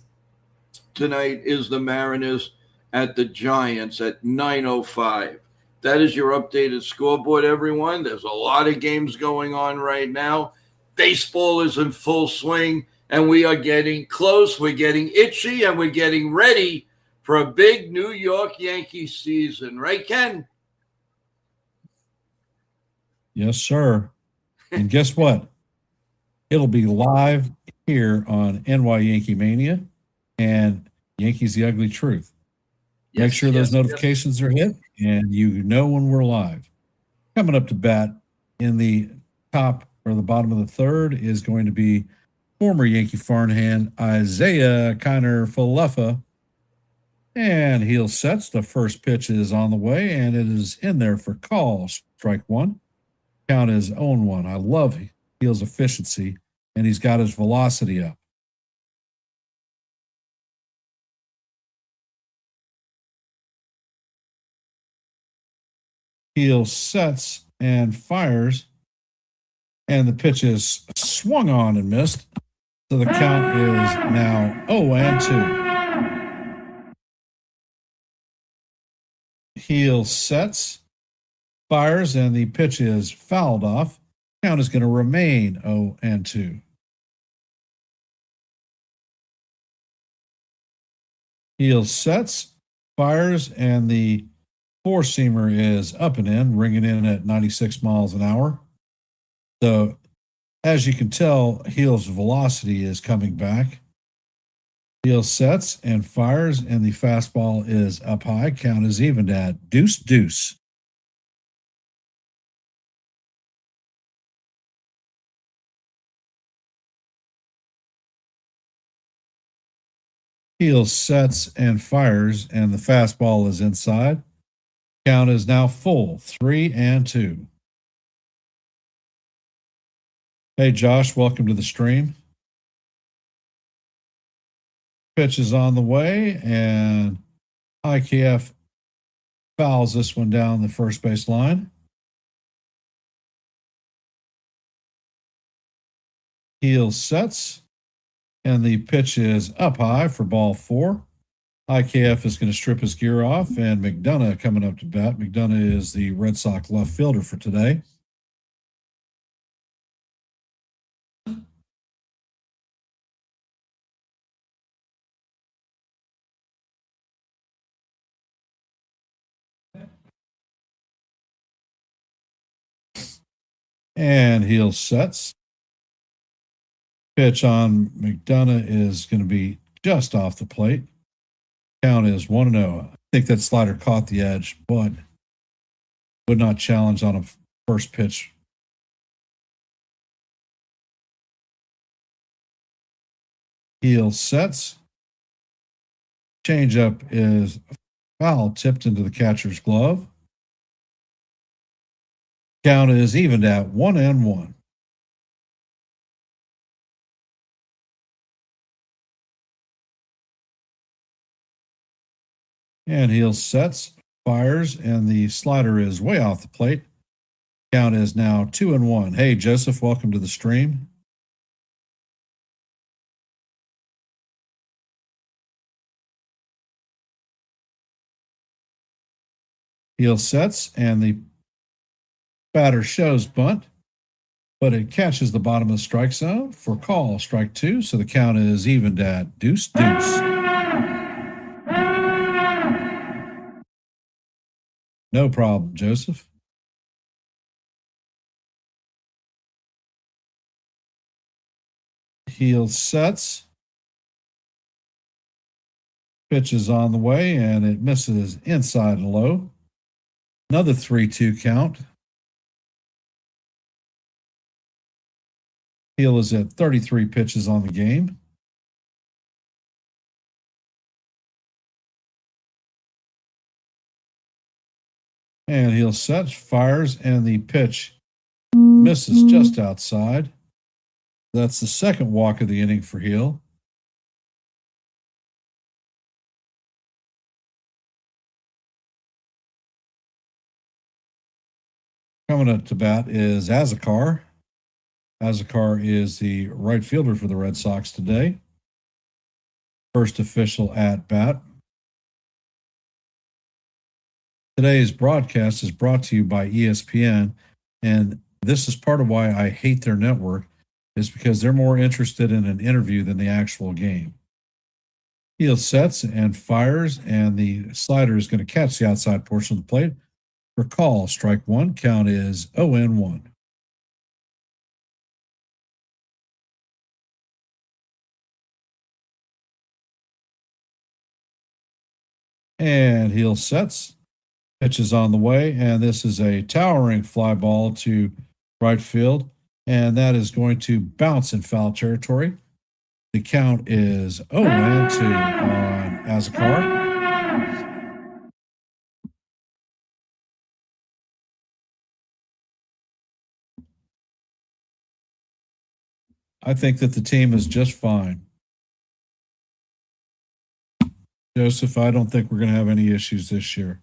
C: tonight is the Mariners at the Giants at 9:05. That is your updated scoreboard, everyone. There's a lot of games going on right now. Baseball is in full swing. and we are getting close. We're getting itchy, and we're getting ready for a big New York Yankees season. Right, Ken?
B: Yes, sir. And guess what? It'll be live here on YankeeMania and Yankees The Ugly Truth. Make sure those notifications are hit, and you know when we're live. Coming up to bat in the top or the bottom of the third is going to be former Yankee farmhand Isaiah Kiner-Falefa. And heel sets. The first pitch is on the way, and it is in there for call. Strike one. Count is 0-1. I love Heel's efficiency, and he's got his velocity up. Heel sets and fires, and the pitch is swung on and missed. So the count is now 0-2. Heel sets, fires, and the pitch is fouled off. Count is going to remain 0-2. Heel sets, fires, and the four-seamer is up and in, ringing in at 96 miles an hour. So, as you can tell, Heel's velocity is coming back. Heel sets and fires, and the fastball is up high. Count is evened at 2-2. Heel sets and fires, and the fastball is inside. Count is now full, 3-2. Hey, Josh, welcome to the stream. Pitch is on the way, and IKF fouls this one down the first base line. Heel sets, and the pitch is up high for ball 4. IKF is going to strip his gear off, and McDonough coming up to bat. McDonough is the Red Sox left fielder for today. And heel sets. Pitch on McDonough is going to be just off the plate. Count is 1-0. I think that slider caught the edge, but would not challenge on a first pitch. Heel sets. Changeup is foul, tipped into the catcher's glove. Count is evened at 1-1. And heel sets, fires, and the slider is way off the plate. Count is now 2-1. Hey, Joseph, welcome to the stream. Heel sets, and the batter shows bunt, but it catches the bottom of the strike zone for call, strike 2. So the count is evened at 2-2. No problem, Joseph. Heel sets. Pitch is on the way, and it misses inside and low. Another 3-2 count. Heel is at 33 pitches on the game. And heel sets, fires, and the pitch misses just outside. That's the second walk of the inning for Heel. Coming up to bat is Azakar. Azakar is the right fielder for the Red Sox today. First official at bat. Today's broadcast is brought to you by ESPN, and this is part of why I hate their network, is because they're more interested in an interview than the actual game. Heel sets and fires, and the slider is going to catch the outside portion of the plate. For call, strike one, count is 0-1. And heel sets. Pitch is on the way, and this is a towering fly ball to right field, and that is going to bounce in foul territory. The count is 0-2 on Azakar. I think that the team is just fine. Joseph, I don't think we're going to have any issues this year.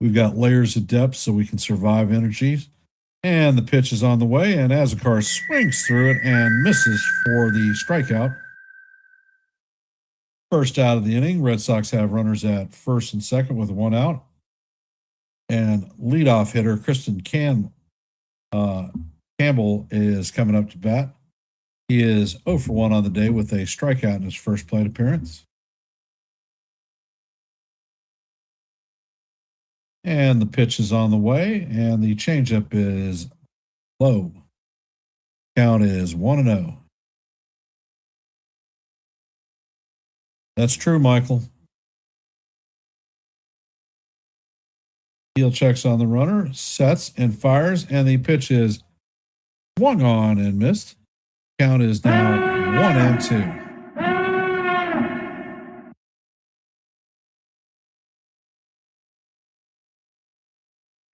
B: We've got layers of depth so we can survive energies. And the pitch is on the way, and Azakar swings through it and misses for the strikeout. First out of the inning, Red Sox have runners at first and second with one out. And leadoff hitter Kristen Campbell is coming up to bat. He is 0 for 1 on the day with a strikeout in his first plate appearance. And the pitch is on the way, and the changeup is low. Count is 1-0. That's true, Michael. Heel checks on the runner, sets and fires, and the pitch is swung on and missed. Count is now 1-2.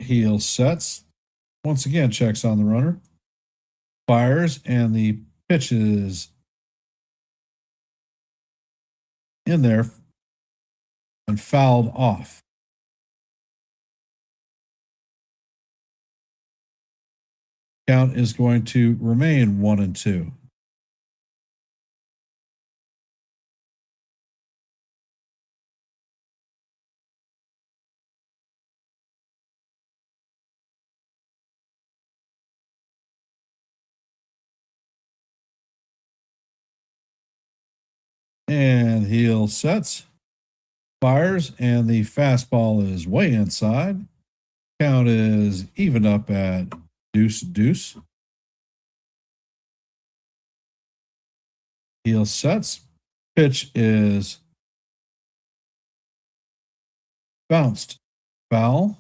B: Heel sets, once again checks on the runner, fires, and the pitch is in there and fouled off. Count is going to remain 1-2. And heel sets, fires, and the fastball is way inside. Count is even up at 2-2. Heel sets, pitch is bounced foul.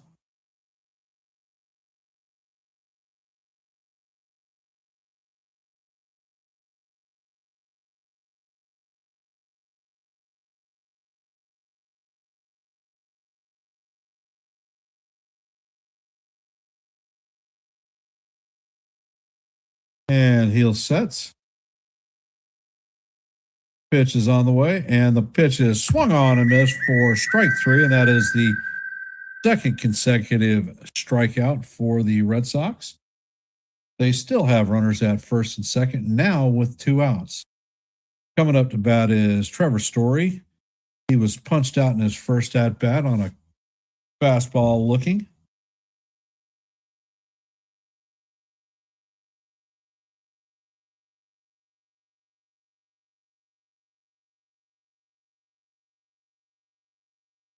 B: And heel sets. Pitch is on the way, and the pitch is swung on and missed for strike three, and that is the second consecutive strikeout for the Red Sox. They still have runners at first and second, now with two outs. Coming up to bat is Trevor Story. He was punched out in his first at bat on a fastball looking.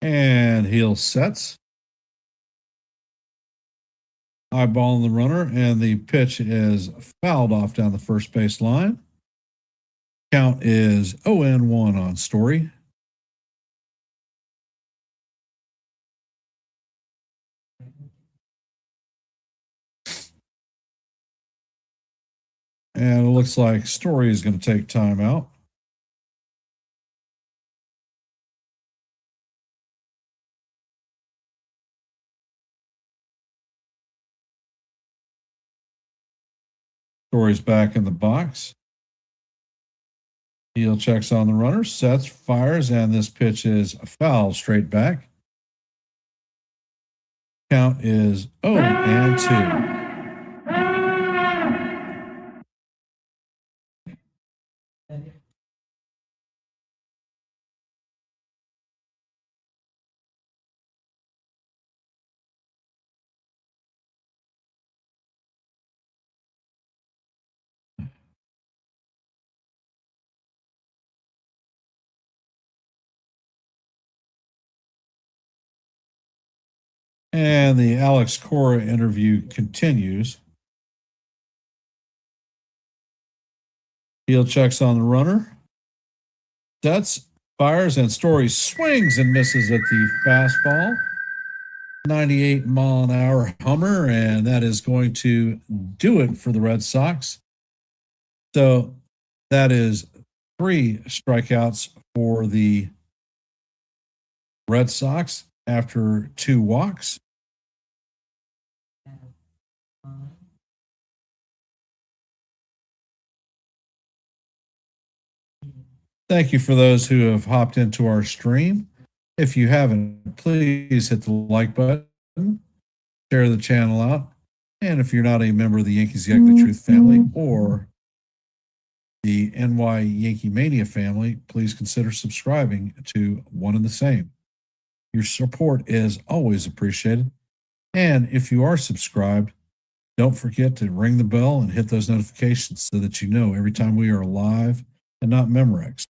B: And heel sets. Eyeballing the runner, and the pitch is fouled off down the first base line. Count is 0-1 on Story. And it looks like Story is going to take time out. Story's back in the box. Heel checks on the runner, sets, fires, and this pitch is fouled straight back. Count is 0-2. And the Alex Cora interview continues. Heel checks on the runner. Sets, fires, and Story swings and misses at the fastball. 98-mile-an-hour hummer, and that is going to do it for the Red Sox. So that is 3 strikeouts for the Red Sox after 2 walks. Thank you for those who have hopped into our stream. If you haven't, please hit the like button, share the channel out, and if you're not a member of the Yankees The Ugly Truth family or the NY YankeeMania family, please consider subscribing to one and the same. Your support is always appreciated. And if you are subscribed, don't forget to ring the bell and hit those notifications so that you know every time we are live and not Memorex.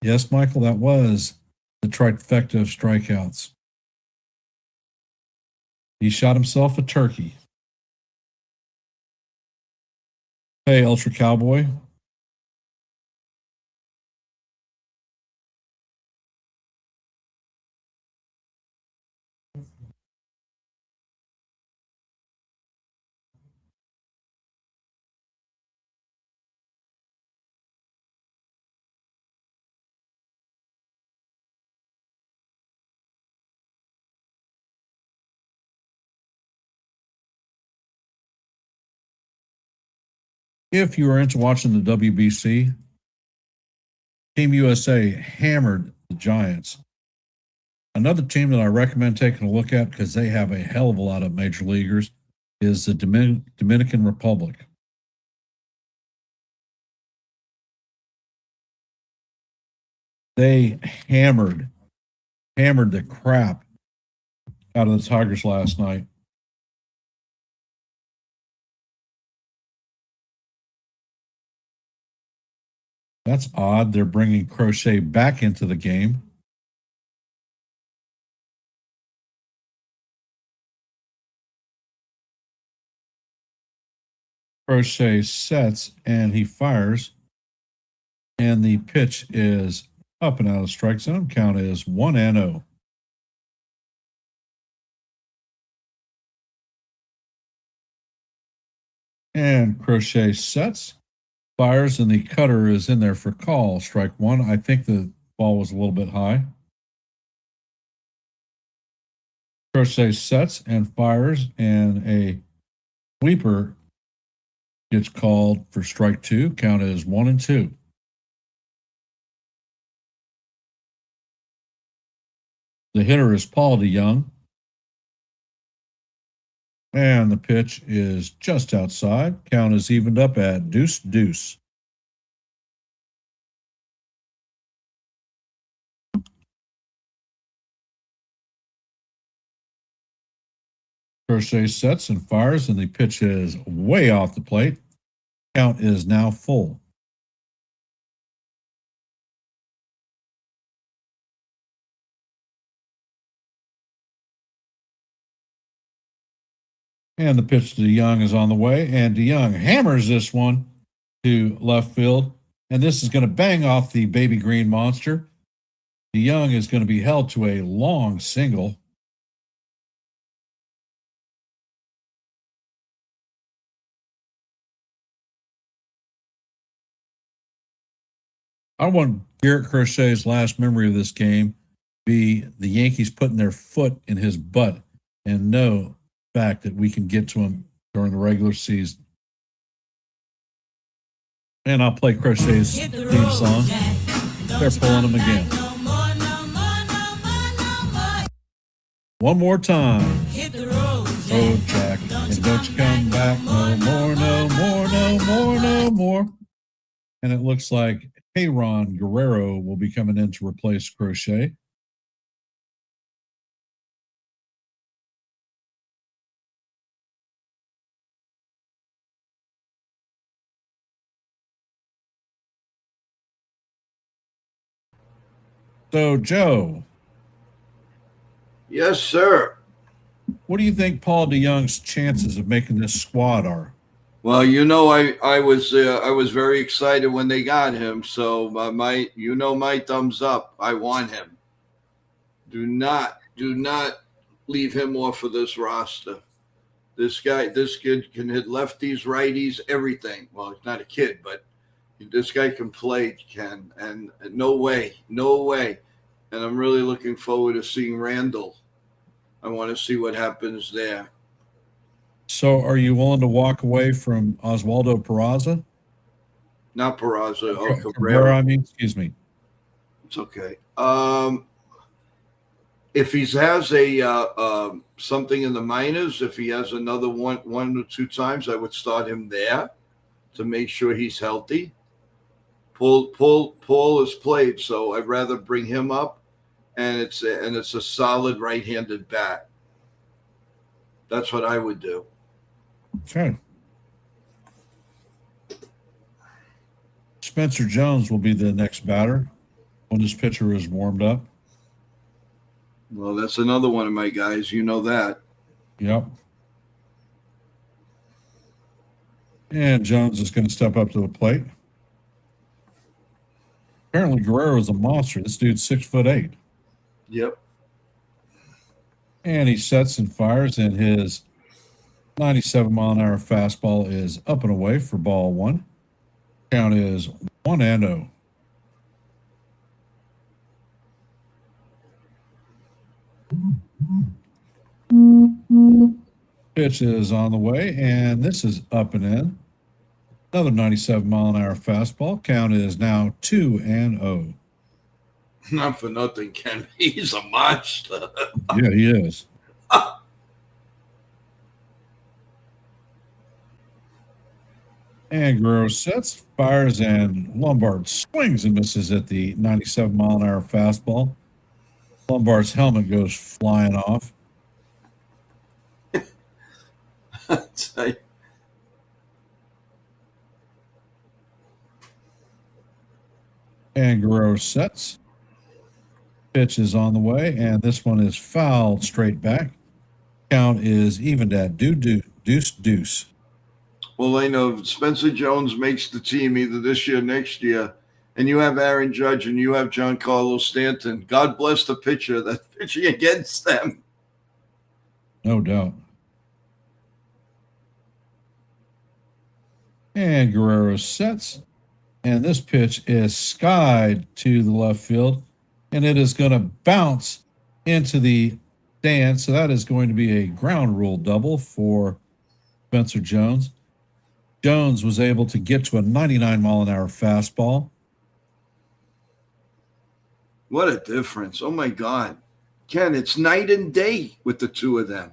B: Yes, Michael, that was the trifecta of strikeouts. He shot himself a turkey. Hey, Ultra Cowboy. If you are into watching the WBC, Team USA hammered the Giants. Another team that I recommend taking a look at because they have a hell of a lot of major leaguers is the Dominican Republic. They hammered the crap out of the Tigers last night. That's odd. They're bringing Crochet back into the game. Crochet sets and he fires. And the pitch is up and out of strike zone. Count is 1-0. And Crochet sets, fires, and the cutter is in there for call. Strike 1. I think the ball was a little bit high. Crochet sets and fires, and a sweeper gets called for strike 2. Count is 1-2. The hitter is Paul DeYoung. And the pitch is just outside. Count is evened up at 2-2. Crochet sets and fires, and the pitch is way off the plate. Count is now full. And the pitch to DeYoung is on the way, and DeYoung hammers this one to left field, and this is going to bang off the baby green monster. DeYoung is going to be held to a long single. I want Garrett Crochet's last memory of this game be the Yankees putting their foot in his butt and know the fact that we can get to him during the regular season. And I'll play Crochet's theme song. They're pulling him again. One more time. Oh, Jack, and don't you come back no more, no more, no more, no more. And it looks like Ron Guerrero will be coming in to replace Crochet. So, Joe,
C: Yes, sir.
B: what do you think Paul DeYoung's chances of making this squad are?
C: Well, I was very excited when they got him. So my thumbs up. I want him. Do not leave him off of this roster. This kid can hit lefties, righties, everything. Well, he's not a kid, but this guy can play, Ken. And no way. And I'm really looking forward to seeing Randall. I want to see what happens there.
B: So, are you willing to walk away from Oswaldo Peraza?
C: Not Peraza. Oh,
B: Cabrera, I mean, excuse me.
C: It's okay. If he has a something in the minors, if he has another one or two times, I would start him there to make sure he's healthy. Paul has played, so I'd rather bring him up, and it's a solid right-handed bat. That's what I would do.
B: Okay. Spencer Jones will be the next batter when this pitcher is warmed up.
C: Well, that's another one of my guys. You know that.
B: Yep. And Jones is going to step up to the plate. Apparently, Guerrero is a monster. This dude's 6'8".
C: Yep.
B: And he sets and fires, and his 97-mile-an-hour fastball is up and away for ball one. Count is 1-0. Pitch is on the way, and this is up and in. Another 97-mile-an-hour fastball. Count is now 2-0.
C: Not for nothing, Ken. He's a monster.
B: Yeah, he is. And Guerrero sets, fires, and Lombard swings and misses at the 97-mile-an-hour fastball. Lombard's helmet goes flying off. And Guerrero sets. Pitch is on the way, and this one is fouled straight back. Count is evened at deuce.
C: Well, I know if Spencer Jones makes the team either this year or next year, and you have Aaron Judge and you have Giancarlo Stanton, God bless the pitcher that's pitching against them.
B: No doubt. And Guerrero sets, and this pitch is skied to the left field, and it is going to bounce into the stand. So that is going to be a ground rule double for Spencer Jones. Jones was able to get to a 99-mile-an-hour fastball.
C: What a difference. Oh, my God. Ken, it's night and day with the two of them.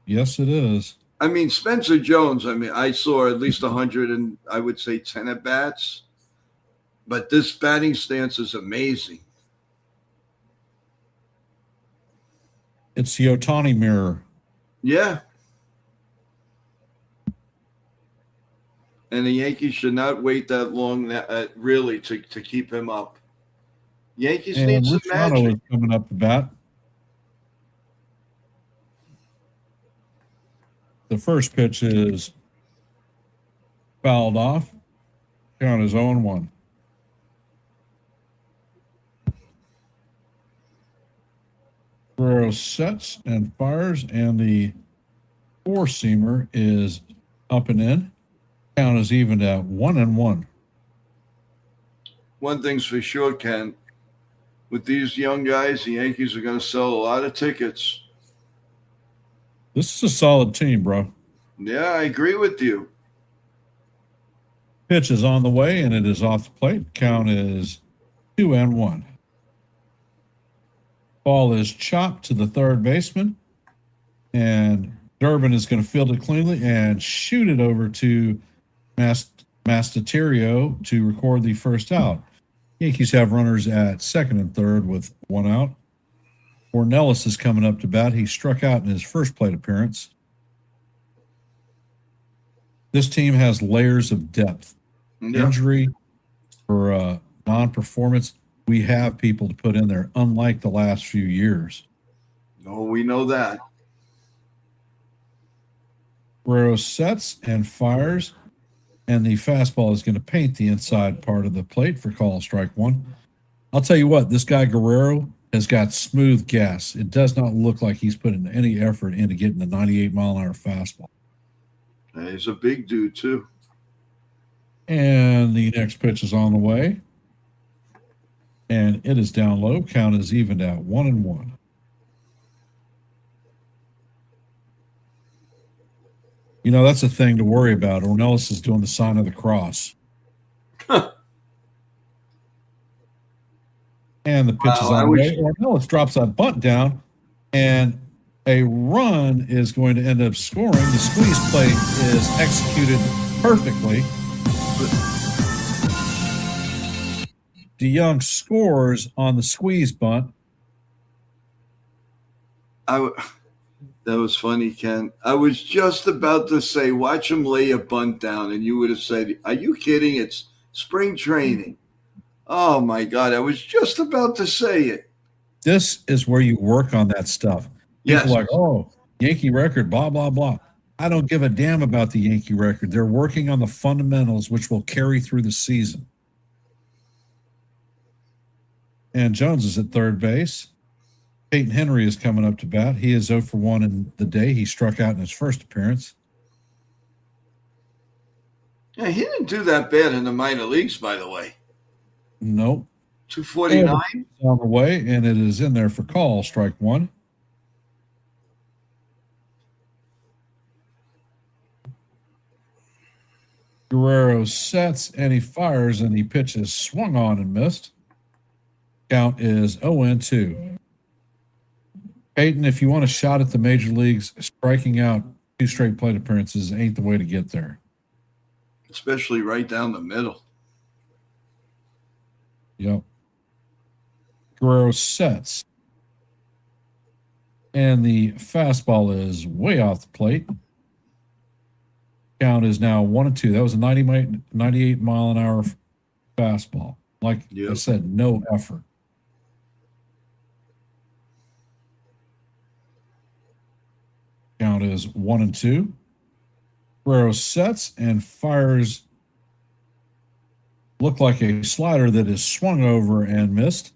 B: Yes, it is.
C: I mean, Spencer Jones, I saw at least 100 and I would say 10 at-bats. But this batting stance is amazing.
B: It's the Ohtani mirror.
C: Yeah. And the Yankees should not wait that long, really, to keep him up. Yankees need some magic.
B: Is coming up to bat. The first pitch is fouled off. Count is 0-1. Guerrero sets and fires, and the four-seamer is up and in. Count is evened at 1-1.
C: One thing's for sure, Ken. With these young guys, the Yankees are going to sell a lot of tickets.
B: This is a solid team, bro.
C: Yeah, I agree with you.
B: Pitch is on the way, and it is off the plate. Count is 2-1. Ball is chopped to the third baseman, and Durbin is going to field it cleanly and shoot it over to Mastaterio to record the first out. Yankees have runners at second and third with one out. Ornelas is coming up to bat. He struck out in his first plate appearance. This team has layers of depth.
C: Yeah.
B: Injury or non-performance. we have people to put in there, unlike the last few years.
C: Oh, we know that.
B: Guerrero sets and fires, and the fastball is going to paint the inside part of the plate for call strike one. I'll tell you what, this guy Guerrero has got smooth gas. It does not look like he's putting any effort into getting the 98-mile-an-hour fastball.
C: He's a big dude, too.
B: And the next pitch is on the way. And it is down low. Count is evened out 1-1. You know, that's a thing to worry about. Ornelas is doing the sign of the cross. And the pitch is on the way. Ornelas drops that bunt down, and a run is going to end up scoring. The squeeze play is executed perfectly. DeYoung scores on the squeeze bunt.
C: That was funny, Ken. I was just about to say, watch him lay a bunt down, and you would have said, are you kidding? It's spring training. Oh, my God. I was just about to say it.
B: This is where you work on that stuff. People like, oh, Yankee record, blah, blah, blah. I don't give a damn about the Yankee record. They're working on the fundamentals, which will carry through the season. And Jones is at third base. Peyton Henry is coming up to bat. He is 0 for 1 in the day. He struck out in his first appearance.
C: Yeah, he didn't do that bad in the minor leagues, by the way.
B: Nope.
C: 249?
B: On the way, and it is in there for call, strike one. Guerrero sets, and he fires, and the pitch is swung on and missed. Count is 0-2. Peyton, if you want a shot at the major leagues, striking out 2 straight plate appearances ain't the way to get there.
C: Especially right down the middle.
B: Yep. Guerrero sets. And the fastball is way off the plate. Count is now 1-2. That was a 98-mile-an-hour fastball. Like I said, no effort. Count is 1-2. Guerrero sets and fires. Looked like a slider that is swung over and missed.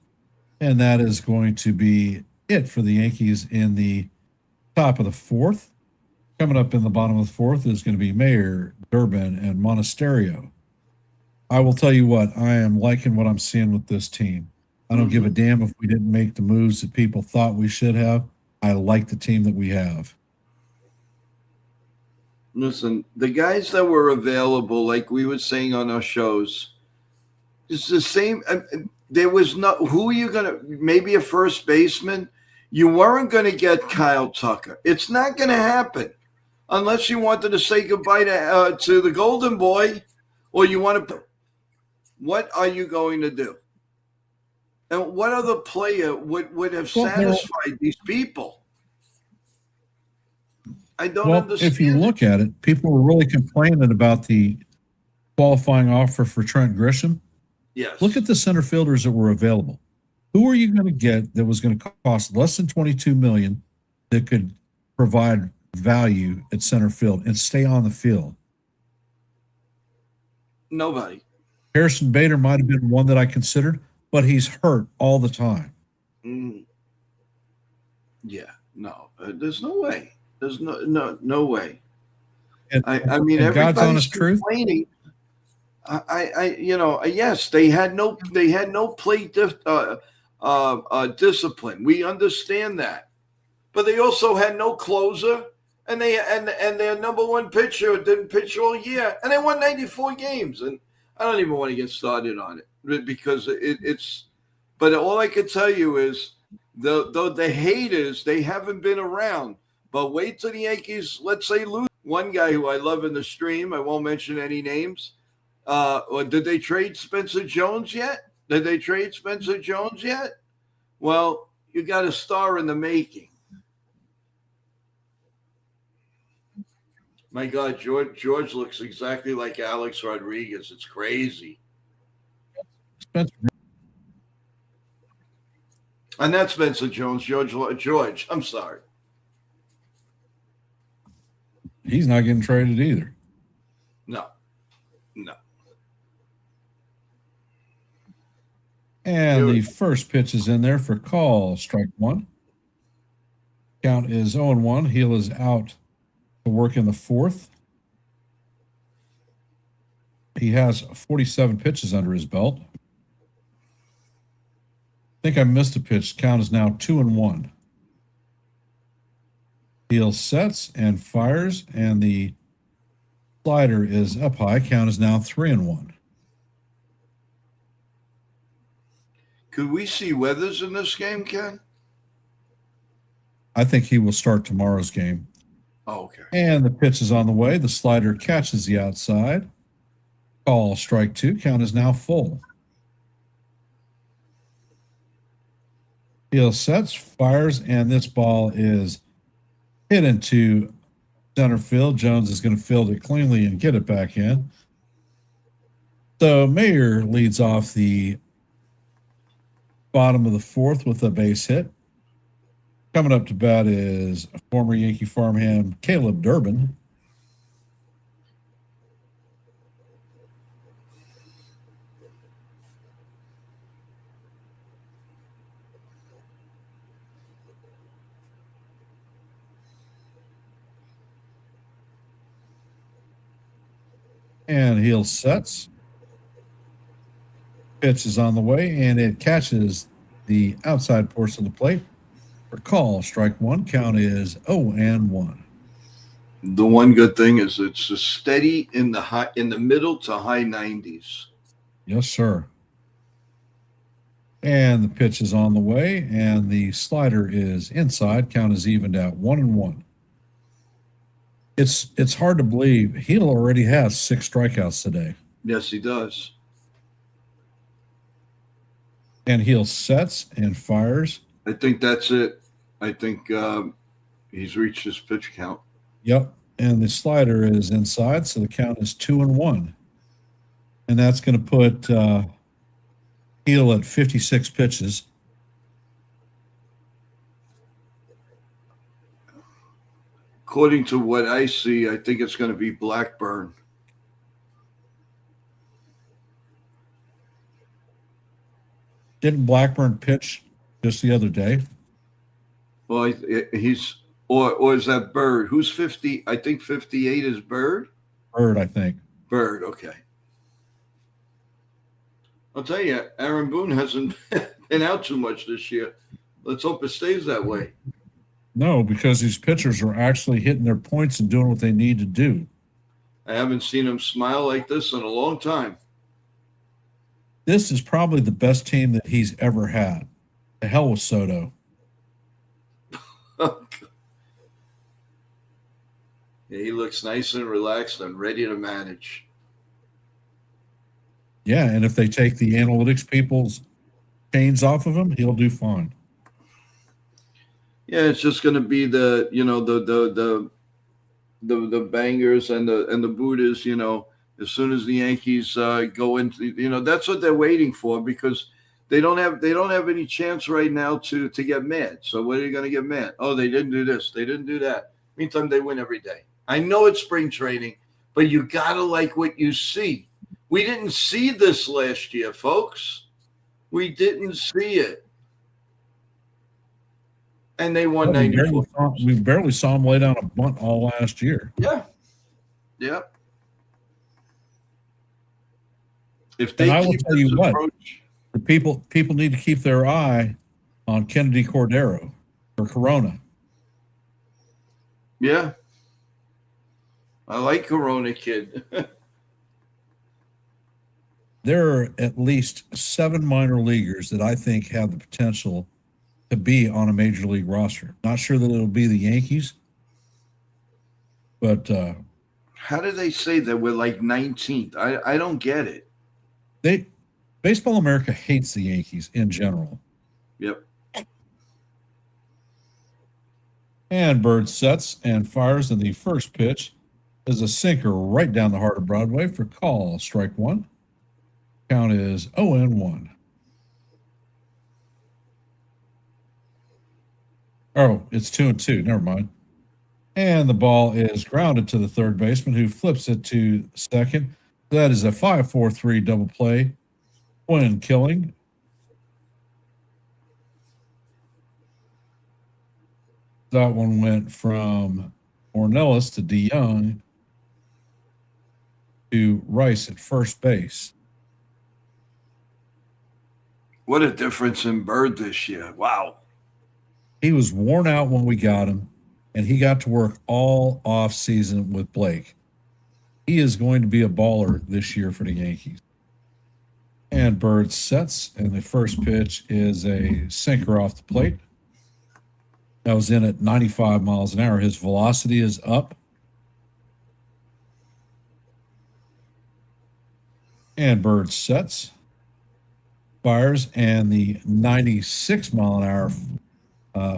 B: And that is going to be it for the Yankees in the top of the fourth. Coming up in the bottom of the fourth is going to be Mayer, Durbin, and Monasterio. I will tell you what, I am liking what I'm seeing with this team. I don't give a damn if we didn't make the moves that people thought we should have. I like the team that we have.
C: Listen, the guys that were available, like we were saying on our shows, it's the same. There was not, who are you going to, maybe a first baseman? You weren't going to get Kyle Tucker. It's not going to happen unless you wanted to say goodbye to the Golden Boy, or you want to. What are you going to do? And what other player would have satisfied these people? I don't understand.
B: If you look at it, people were really complaining about the qualifying offer for Trent Grisham.
C: Yes.
B: Look at the center fielders that were available. Who are you going to get that was going to cost less than $22 million that could provide value at center field and stay on the field?
C: Nobody.
B: Harrison Bader might have been one that I considered, but he's hurt all the time.
C: Yeah, no, there's no way. There's no way.
B: And,
C: I mean,
B: and God's honest
C: truth. Yes, they had no plate discipline. We understand that, but they also had no closer, and their number one pitcher didn't pitch all year, and they won 94 games. And I don't even want to get started on it because it's. But all I can tell you is the haters, they haven't been around. But wait till the Yankees, let's say, lose. One guy who I love in the stream, I won't mention any names. Or did they trade Spencer Jones yet? Well, you got a star in the making. My God, George looks exactly like Alex Rodriguez. It's crazy.
B: Spencer,
C: And that's Spencer Jones, George. I'm sorry.
B: He's not getting traded either.
C: No.
B: And the first pitch is in there for call, strike one. Count is 0-1. Heel is out to work in the fourth. He has 47 pitches under his belt. I think I missed a pitch. Count is now 2-1. Heel sets and fires, and the slider is up high. Count is now 3-1.
C: Could we see Weathers in this game, Ken?
B: I think he will start tomorrow's game.
C: Oh, okay.
B: And the pitch is on the way. The slider catches the outside. Call, strike two. Count is now full. Heel sets, fires, and this ball is hit into center field. Jones is going to field it cleanly and get it back in. So Mayer leads off the bottom of the fourth with a base hit. Coming up to bat is former Yankee farmhand Caleb Durbin. And heel sets. Pitch is on the way, and it catches the outside portion of the plate. For call, strike one. Count is 0-1.
C: The one good thing is it's a steady in the middle to high 90s.
B: Yes, sir. And the pitch is on the way, and the slider is inside. Count is evened out 1-1. It's hard to believe he already has 6 strikeouts today.
C: Yes, he does.
B: And heel sets and fires.
C: I think that's it. I think he's reached his pitch count.
B: Yep. And the slider is inside, so the count is 2-1. And that's going to put Heel at 56 pitches.
C: According to what I see, I think it's going to be Blackburn.
B: Didn't Blackburn pitch just the other day?
C: Well, he's or is that Bird? Who's 50? I think 58 is Bird.
B: Bird, I think.
C: Bird, okay. I'll tell you, Aaron Boone hasn't been out too much this year. Let's hope it stays that way.
B: No, because these pitchers are actually hitting their points and doing what they need to do.
C: I haven't seen him smile like this in a long time.
B: This is probably the best team that he's ever had. The hell with Soto.
C: Yeah, he looks nice and relaxed and ready to manage.
B: Yeah, and if they take the analytics people's chains off of him, he'll do fine.
C: Yeah, it's just going to be the bangers and the Buddhas. As soon as the Yankees go into, that's what they're waiting for, because they don't have any chance right now to get mad. So what are you going to get mad? Oh, they didn't do this, they didn't do that. Meantime, they win every day. I know it's spring training, but you gotta like what you see. We didn't see this last year, folks. We didn't see it. And they won 94.
B: We barely saw them lay down a bunt all last year.
C: Yeah. Yeah. If they
B: and I will
C: keep
B: tell you what,
C: approach,
B: the people need to keep their eye on Kennedy Cordero or Corona.
C: Yeah. I like Corona, kid.
B: There are at least 7 minor leaguers that I think have the potential to be on a major league roster. Not sure that it'll be the Yankees, but
C: how do they say that we're like 19th? I don't get it.
B: Baseball America hates the Yankees in general.
C: Yep.
B: And Bird sets and fires, in the first pitch is a sinker right down the heart of Broadway for call, strike one. Count is 0-1. Oh, it's 2-2. Never mind. And the ball is grounded to the third baseman, who flips it to second. That is a 5-4-3 double play. When killing. That one went from Ornelas to DeYoung to Rice at first base.
C: What a difference in Bird this year. Wow.
B: He was worn out when we got him, and he got to work all off season with Blake. He is going to be a baller this year for the Yankees. And Bird sets, and the first pitch is a sinker off the plate. That was in at 95 miles an hour. His velocity is up. And Bird sets, fires, and the 96 mile an hour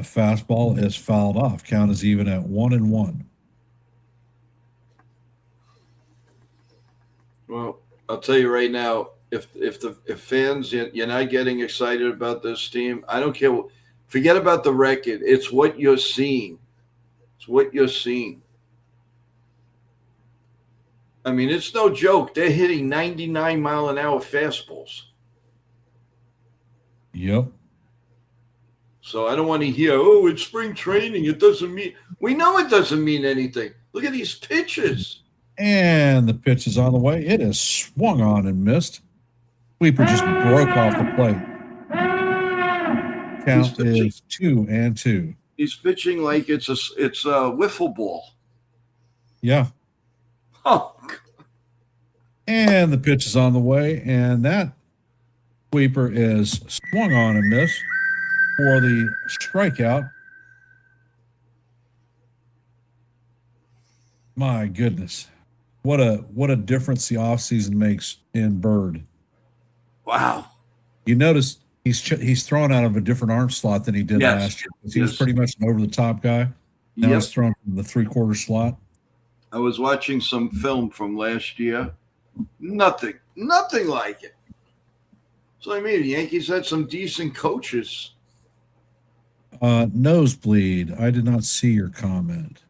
B: fastball is fouled off. Count is even at 1-1.
C: Well, I'll tell you right now, if fans, you're not getting excited about this team, I don't care. Forget about the record. It's what you're seeing. It's what you're seeing. I mean, it's no joke. They're hitting 99 mile an hour fastballs.
B: Yep.
C: So I don't want to hear, oh, it's spring training. It doesn't mean. We know it doesn't mean anything. Look at these pitches.
B: And the pitch is on the way. It is swung on and missed. Sweeper just broke off the plate. Count is 2-2.
C: He's pitching like it's a wiffle ball.
B: Yeah.
C: Oh.
B: And the pitch is on the way, and that sweeper is swung on and missed for the strikeout. My goodness. What a difference the offseason makes in Bird.
C: Wow.
B: You notice he's thrown out of a different arm slot than he did last year. He was pretty much an over-the-top guy. Now he's thrown from the three-quarter slot.
C: I was watching some film from last year. Nothing like it. So, I mean, the Yankees had some decent coaches.
B: Nosebleed. I did not see your comment.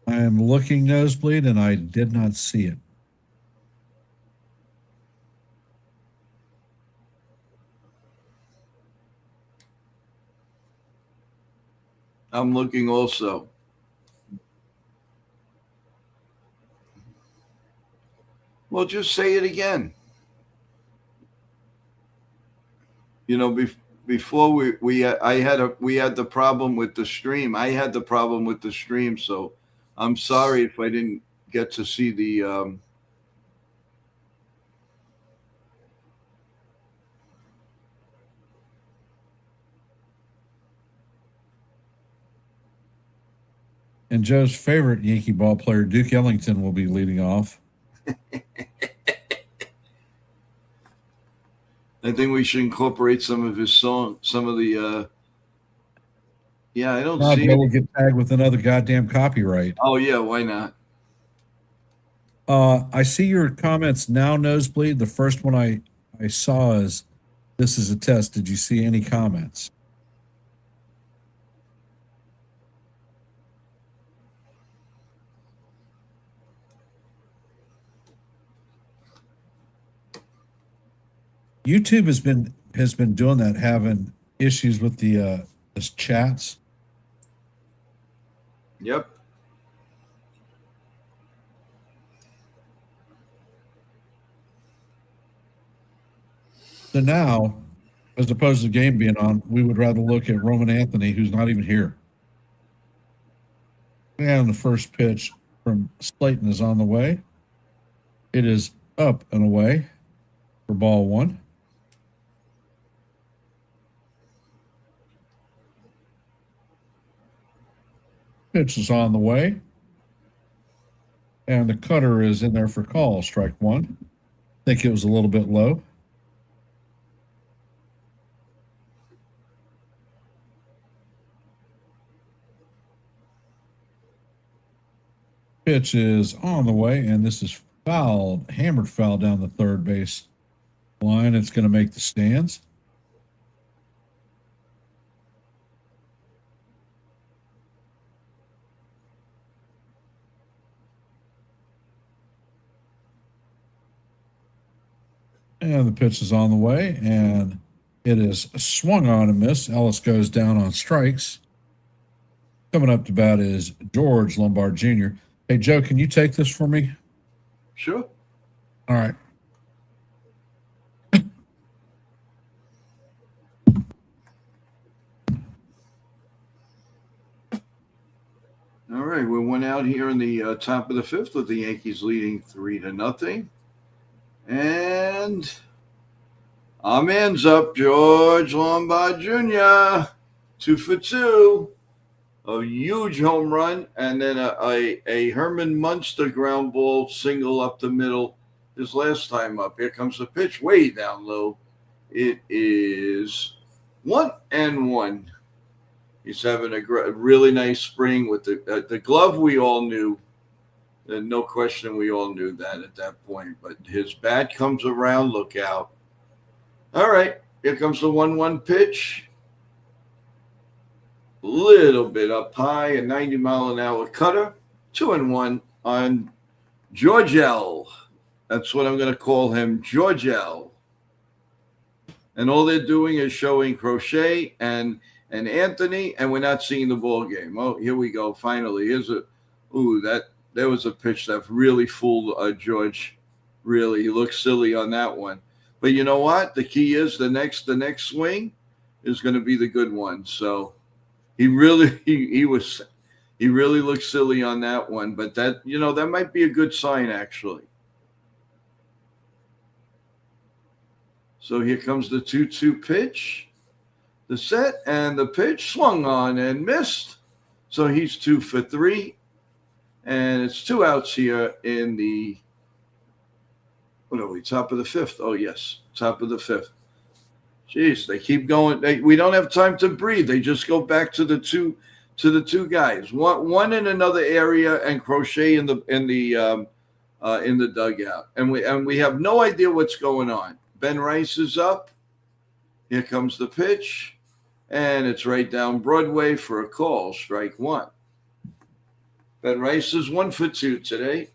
B: I am looking, Nosebleed, and I did not see it.
C: I'm looking also. Well, just say it again. You know, before we had the problem with the stream. I had the problem with the stream, so I'm sorry if I didn't get to see the
B: And Joe's favorite Yankee ball player, Duke Ellington, will be leading off.
C: I think we should incorporate some of his songs, some of the yeah, I don't see
B: We'll get tagged with another goddamn copyright.
C: Oh yeah, why not?
B: I see your comments now, Nosebleed. The first one I saw is, this is a test. Did you see any comments? YouTube has been doing that, having issues with the chats.
C: Yep.
B: So now, as opposed to the game being on, we would rather look at Roman Anthony, who's not even here. And the first pitch from Slayton is on the way. It is up and away for ball one. Pitch is on the way. And the cutter is in there for call, strike one. I think it was a little bit low. pitch is on the way, and this is fouled, hammered foul down the third base line. It's going to make the stands. And the pitch is on the way, and it is swung on and missed. Ellis goes down on strikes. Coming up to bat is George Lombard Jr. Hey, Joe, can you take this for me?
C: Sure.
B: All right.
C: All right, we went out here in the top of the fifth with the Yankees leading 3-0. And our man's up, George Lombard Jr., 2 for 2. A huge home run, and then a Herman Munster ground ball single up the middle his last time up. Here comes the pitch way down low. It is 1-1. He's having a really nice spring with the glove. We all knew, and no question, we all knew that at that point. But his bat comes around. Look out! All right, here comes the 1-1 pitch. Little bit up high, a 90-mile-an-hour cutter. 2-1 on Georgel. That's what I'm going to call him, Georgel. And all they're doing is showing Crochet and Anthony, and we're not seeing the ball game. Oh, here we go. Finally, there was a pitch that really fooled George. Really, he looked silly on that one. But you know what? The key is the next swing is going to be the good one. So he really looked silly on that one. But that might be a good sign actually. So here comes the 2-2 pitch. The set and the pitch swung on and missed. So he's 2 for 3. And it's 2 outs here in the, top of the fifth. Oh, yes, top of the fifth. Jeez, they keep going. We don't have time to breathe. They just go back to the two guys. One in another area and Crochet in the dugout. And we have no idea what's going on. Ben Rice is up. Here comes the pitch. And it's right down Broadway for a call, strike 1. Ben Rice is 1 for 2 today.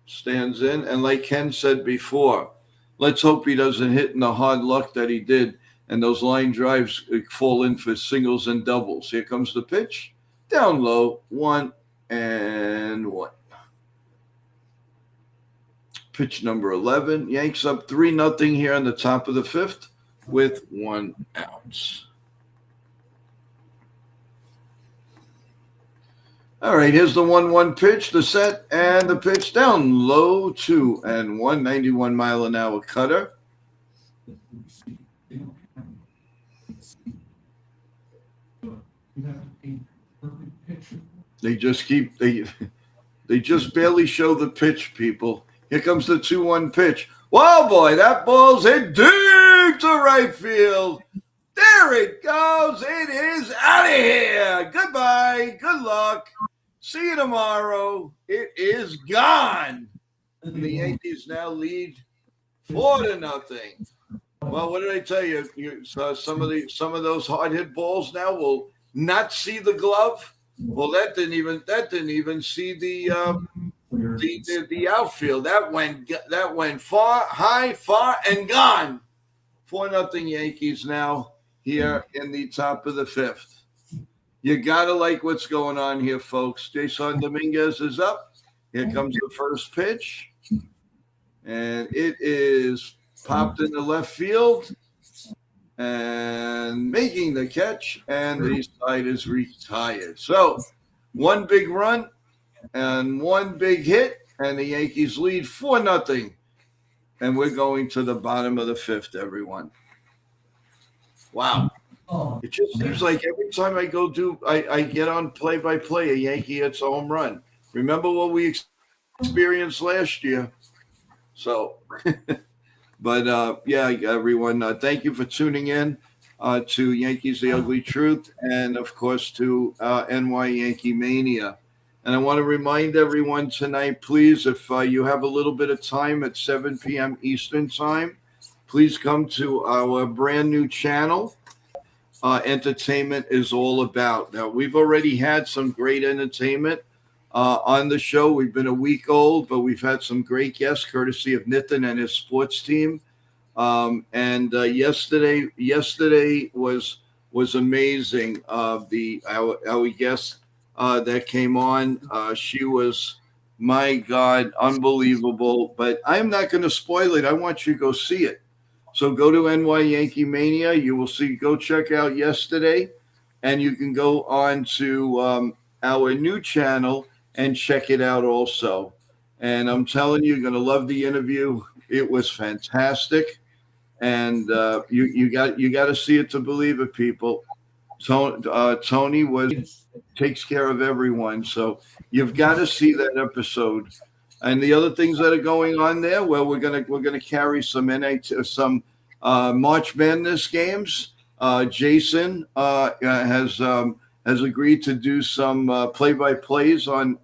C: Stands in. And like Ken said before, let's hope he doesn't hit in the hard luck that he did and those line drives fall in for singles and doubles. Here comes the pitch. Down low, 1-1. Pitch number 11. Yanks up 3-0 here on the top of the fifth with 1 out. All right, here's the 1-1 pitch, the set, and the pitch down low, 2-1, 91-mile-an-hour cutter. They just barely show the pitch, people. Here comes the 2-1 pitch. Whoa, boy, that ball's hit deep to right field. There it goes. It is out of here. Goodbye. Good luck. See you tomorrow. It is gone. And the Yankees now lead 4-0. Well, what did I tell you? Some of those hard hit balls now will not see the glove. Well, that didn't even see the outfield. That went far, high, far, and gone. 4-0 Yankees now here in the top of the fifth. You gotta like what's going on here, folks. Jason Dominguez is up. Here comes the first pitch, and it is popped in the left field and making the catch, and the side is retired. So 1 big run and 1 big hit, and the Yankees lead 4-0. And we're going to the bottom of the fifth, everyone. Wow. It just seems like every time I get on play-by-play, a Yankee hits a home run. Remember what we experienced last year? So, but yeah, everyone, thank you for tuning in to Yankees, The Ugly Truth, and of course to NY Yankee Mania. And I want to remind everyone tonight, please, if you have a little bit of time at 7 p.m. Eastern time, please come to our brand new channel. Entertainment is all about. Now, we've already had some great entertainment on the show. We've been a week old, but we've had some great guests courtesy of Nitin and his sports team. Yesterday was amazing. Our guest that came on, she was, my God, unbelievable. But I'm not going to spoil it. I want you to go see it. So go to YankeeMania. You will see. Go check out yesterday, and you can go on to our new channel and check it out also. And I'm telling you, you're going to love the interview. It was fantastic, and you got to see it to believe it, people. Tony takes care of everyone, so you've got to see that episode. And the other things that are going on there, well, we're gonna carry some March Madness games. Jason has agreed to do some play-by-plays on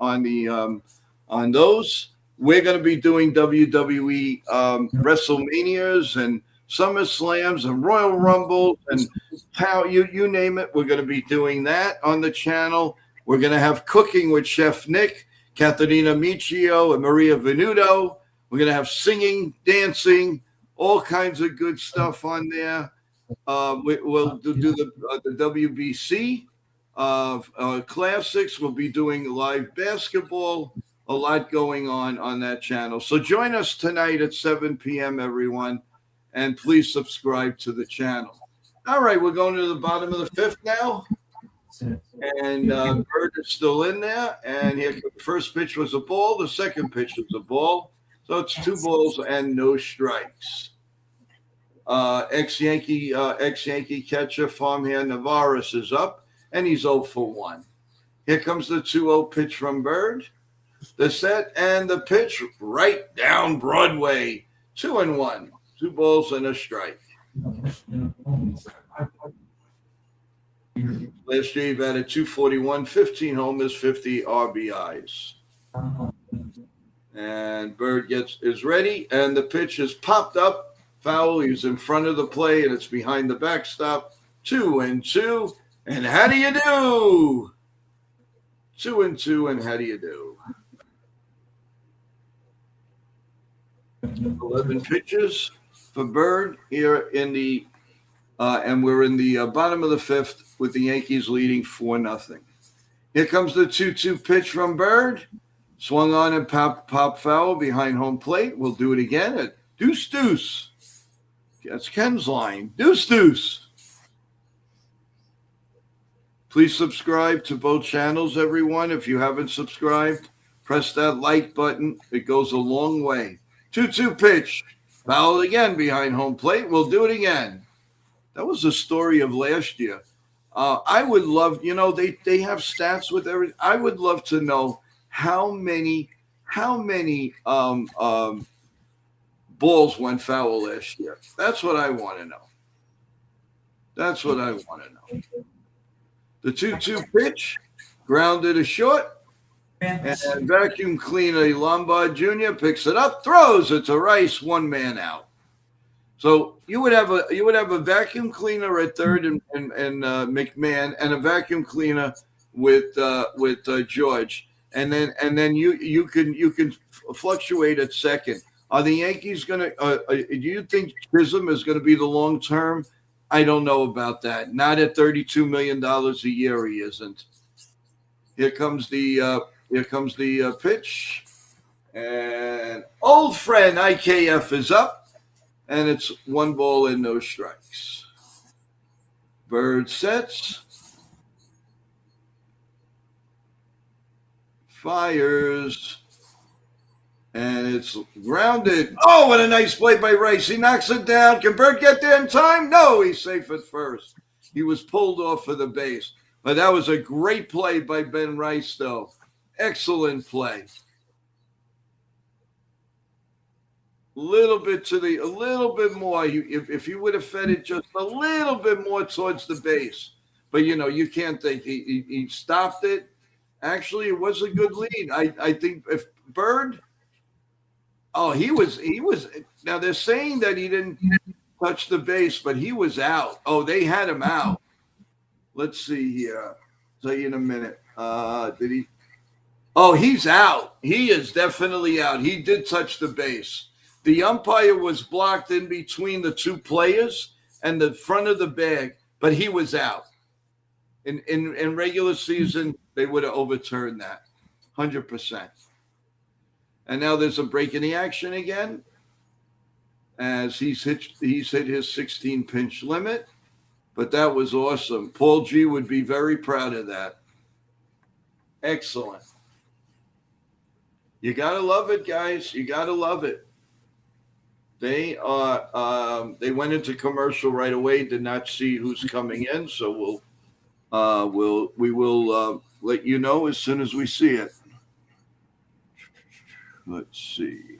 C: those. We're going to be doing WWE WrestleManias and SummerSlams and Royal Rumbles and how you name it. We're going to be doing that on the channel. We're going to have cooking with Chef Nick, Caterina Michio, and Maria Venuto. We're going to have singing, dancing, all kinds of good stuff on there. We'll do the WBC classics. We'll be doing live basketball. A lot going on that channel. So join us tonight at 7 p.m., everyone, and please subscribe to the channel. All right, we're going to the bottom of the fifth now. And Bird is still in there. And here, the first pitch was a ball. The second pitch was a ball. So it's 2 balls and no strikes. Ex-Yankee catcher farmhand Navarez is up, and he's 0 for 1. Here comes the 2-0 pitch from Bird. The set and the pitch right down Broadway. 2-1. 2 balls and a strike. Last year he batted 241, 15 homers, 50 RBIs. And Bird is ready, and the pitch is popped up. Foul. He's in front of the play, and it's behind the backstop. 2-2. And how do you do? 2-2, and how do you do? 11 pitches for Bird here in the and we're in the bottom of the fifth with the Yankees leading 4-0. Here comes the 2-2 pitch from Bird. Swung on and pop foul behind home plate. We'll do it again at deuce. That's Ken's line. Deuce. Please subscribe to both channels, everyone. If you haven't subscribed, press that like button. It goes a long way. 2-2 pitch. Foul again behind home plate. We'll do it again. That was the story of last year. I would love, they have stats with everything. I would love to know how many balls went foul last year. That's what I want to know. The 2-2 pitch, grounded a short, and vacuum cleaner Lombard Jr. picks it up, throws it to Rice, 1 man out. So you would have a vacuum cleaner at third and McMahon, and a vacuum cleaner with George, and then you can fluctuate at second. Are the Yankees gonna? Do you think Chisholm is going to be the long term? I don't know about that. Not at $32 million a year, he isn't. Here comes the pitch, and old friend IKF is up, and it's 1 ball and no strikes. Bird sets, fires, and it's grounded. Oh, what a nice play by Rice. He knocks it down. Can Bird get there in time? No, he's safe at first. He was pulled off for the base. But that was a great play by Ben Rice, though. Excellent play. A little bit more. If he would have fed it just a little bit more towards the base. But, you can't think. He stopped it. Actually, it was a good lead. I think if Bird, oh, he was. Now they're saying that he didn't touch the base, but he was out. Oh, they had him out. Let's see here. Tell you in a minute. Did he? Oh, he's out. He is definitely out. He did touch the base. The umpire was blocked in between the two players and the front of the bag, but he was out. In regular season, they would have overturned that, 100%. And now there's a break in the action again, as he's hit his 16 pinch limit. But that was awesome. Paul G would be very proud of that. Excellent. You gotta love it, guys. You gotta love it. They went into commercial right away. Did not see who's coming in, so we will let you know as soon as we see it. Let's see.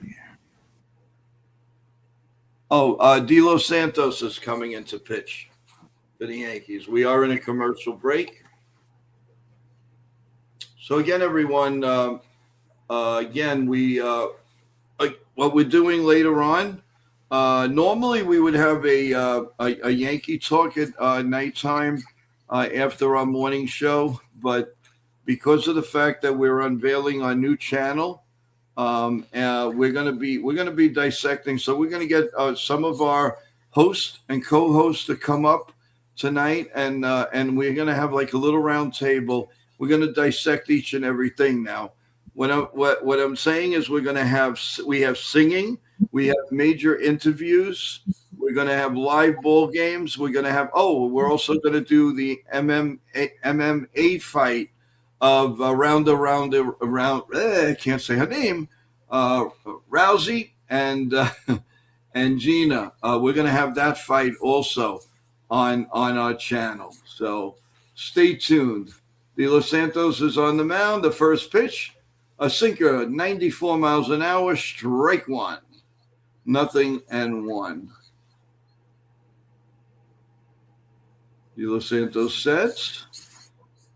C: Oh, De Los Santos is coming into pitch for the Yankees. We are in a commercial break. So again, everyone, what we're doing later on, normally we would have a Yankee talk at nighttime after our morning show, but because of the fact that we're unveiling our new channel, we're going to be dissecting. So we're going to get some of our hosts and co-hosts to come up tonight, and we're going to have like a little round table. We're going to dissect each and everything now. What I'm saying is we have singing, we have major interviews, we're going to have live ball games, we're going to have we're also going to do the MMA fight of I can't say her name, Rousey and Gina. We're going to have that fight also on our channel. So stay tuned. De Los Santos is on the mound. The first pitch, a sinker, 94 miles an hour, strike one. 0-1. De Los Santos sets.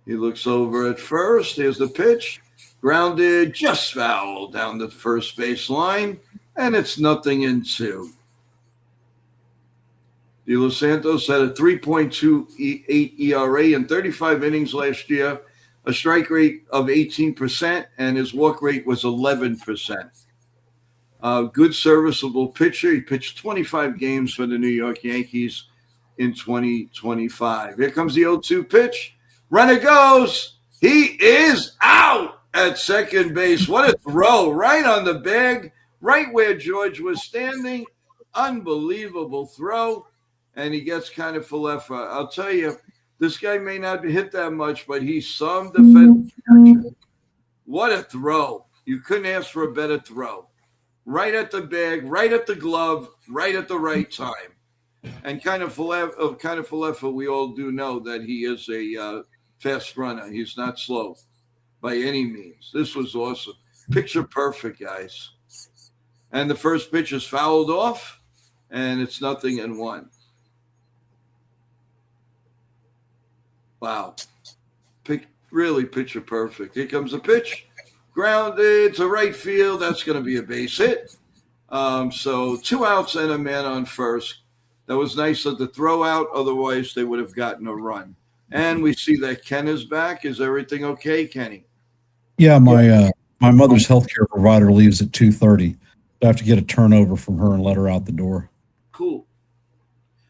C: He looks over at first. Here's the pitch. Grounded, just foul down the first base line, and it's 0-2. De Los Santos had a 3.28 ERA in 35 innings last year, a strike rate of 18%, and his walk rate was 11%. Good serviceable pitcher. He pitched 25 games for the New York Yankees in 2025. Here comes the 0-2 pitch. Runner goes. He is out at second base. What a throw. Right on the bag, right where George was standing. Unbelievable throw. And he gets kind of Falefa. I'll tell you, this guy may not hit that much, but he's some defensive catcher. What a throw. You couldn't ask for a better throw. Right at the bag, right at the glove, right at the right time. And kind of Falefa, we all do know that he is a fast runner. He's not slow by any means. This was awesome. Picture perfect, guys. And the first pitch is fouled off, and it's 0-1. Wow. Really picture perfect. Here comes the pitch. Grounded to right field. That's going to be a base hit. So 2 outs and a man on first. That was nice of the throw out. Otherwise, they would have gotten a run. And we see that Ken is back. Is everything okay, Kenny?
B: Yeah, my mother's healthcare provider leaves at 2:30. I have to get a turnover from her and let her out the door.
C: Cool.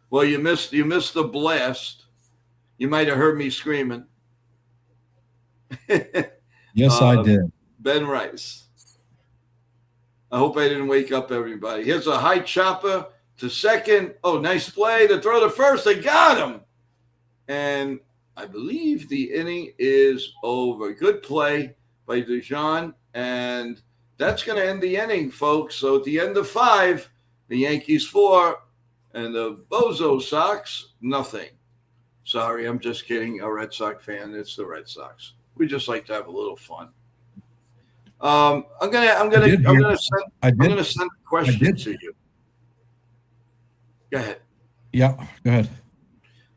C: Well, you missed the blast. You might have heard me screaming.
B: Yes, I did.
C: Ben Rice. I hope I didn't wake up everybody. Here's a high chopper to second. Oh, nice play to throw to first. They got him. And I believe the inning is over. Good play by Dijon. And that's going to end the inning, folks. So at the end of 5, the Yankees 4 and the Bozo Sox, nothing. Sorry, I'm just kidding. A Red Sox fan. It's the Red Sox. We just like to have a little fun. I'm gonna send a question to you. Go ahead.
B: Yeah, go ahead.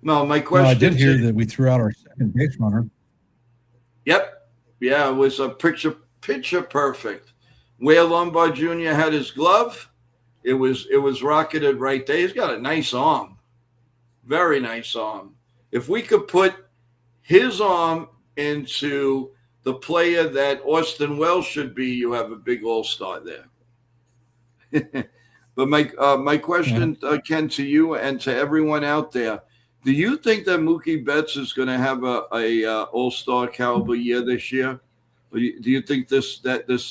C: No, my question.
B: I did hear that we threw out our second base runner.
C: Yep. Yeah, it was a picture perfect. Where Lombard Jr. had his glove, it was rocketed right there. He's got a nice arm, very nice arm. If we could put his arm into the player that Austin Wells should be, you have a big all-star there. But my question, Ken, to you and to everyone out there, do you think that Mookie Betts is going to have a all-star caliber year this year? Or do you think this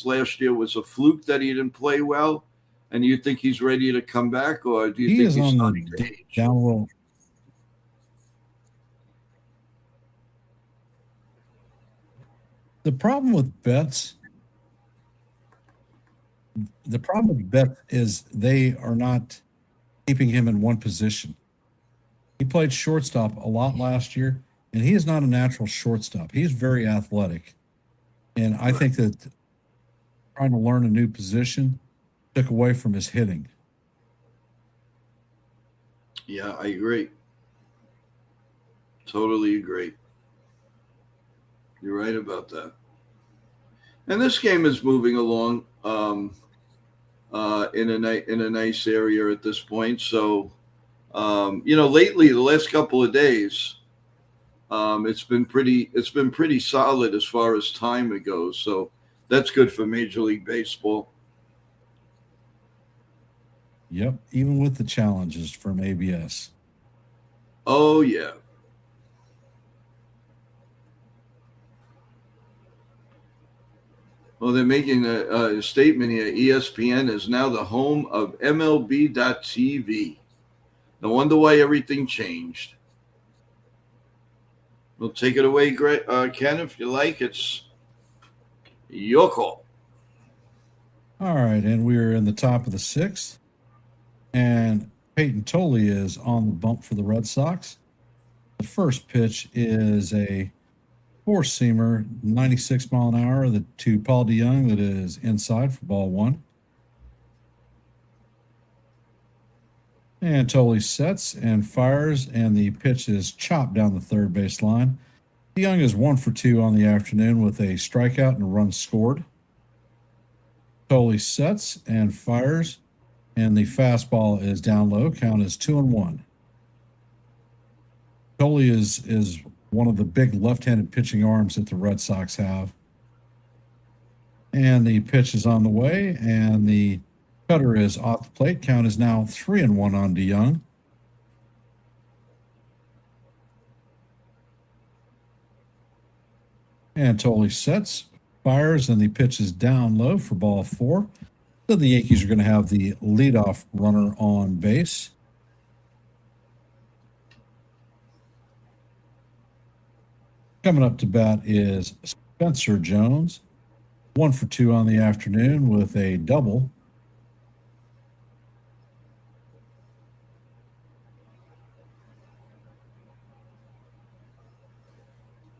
C: last year was a fluke that he didn't play well, and do you think he's ready to come back, or do you
B: He
C: think
B: is
C: he's
B: on
C: starting
B: the
C: to age?
B: down roll. The problem with Betts is they are not keeping him in one position. He played shortstop a lot last year, and he is not a natural shortstop. He's very athletic. And I think that trying to learn a new position took away from his hitting.
C: Yeah, I agree. Totally agree. You're right about that. And this game is moving along in a nice area at this point. So, lately the last couple of days, it's been pretty solid as far as time goes. So that's good for Major League Baseball.
B: Yep, even with the challenges from ABS.
C: Oh yeah. Well, they're making a statement here. ESPN is now the home of MLB.TV. No wonder why everything changed. We'll take it away, Ken, if you like. It's your call.
B: All right, and we're in the top of the sixth. And Peyton Tolley is on the bump for the Red Sox. The first pitch is a four-seamer, 96 mile an hour to Paul DeYoung that is inside for ball one. And Tolley sets and fires, and the pitch is chopped down the third base line. DeYoung is 1 for 2 on the afternoon with a strikeout and a run scored. Tolley sets and fires, and the fastball is down low. Count is 2-1. Tolley is one of the big left-handed pitching arms that the Red Sox have. And the pitch is on the way, and the cutter is off the plate. Count is now 3-1 on DeYoung. And Tolley sets, fires, and the pitch is down low for ball 4. So the Yankees are going to have the leadoff runner on base. Coming up to bat is Spencer Jones, 1 for 2 on the afternoon with a double.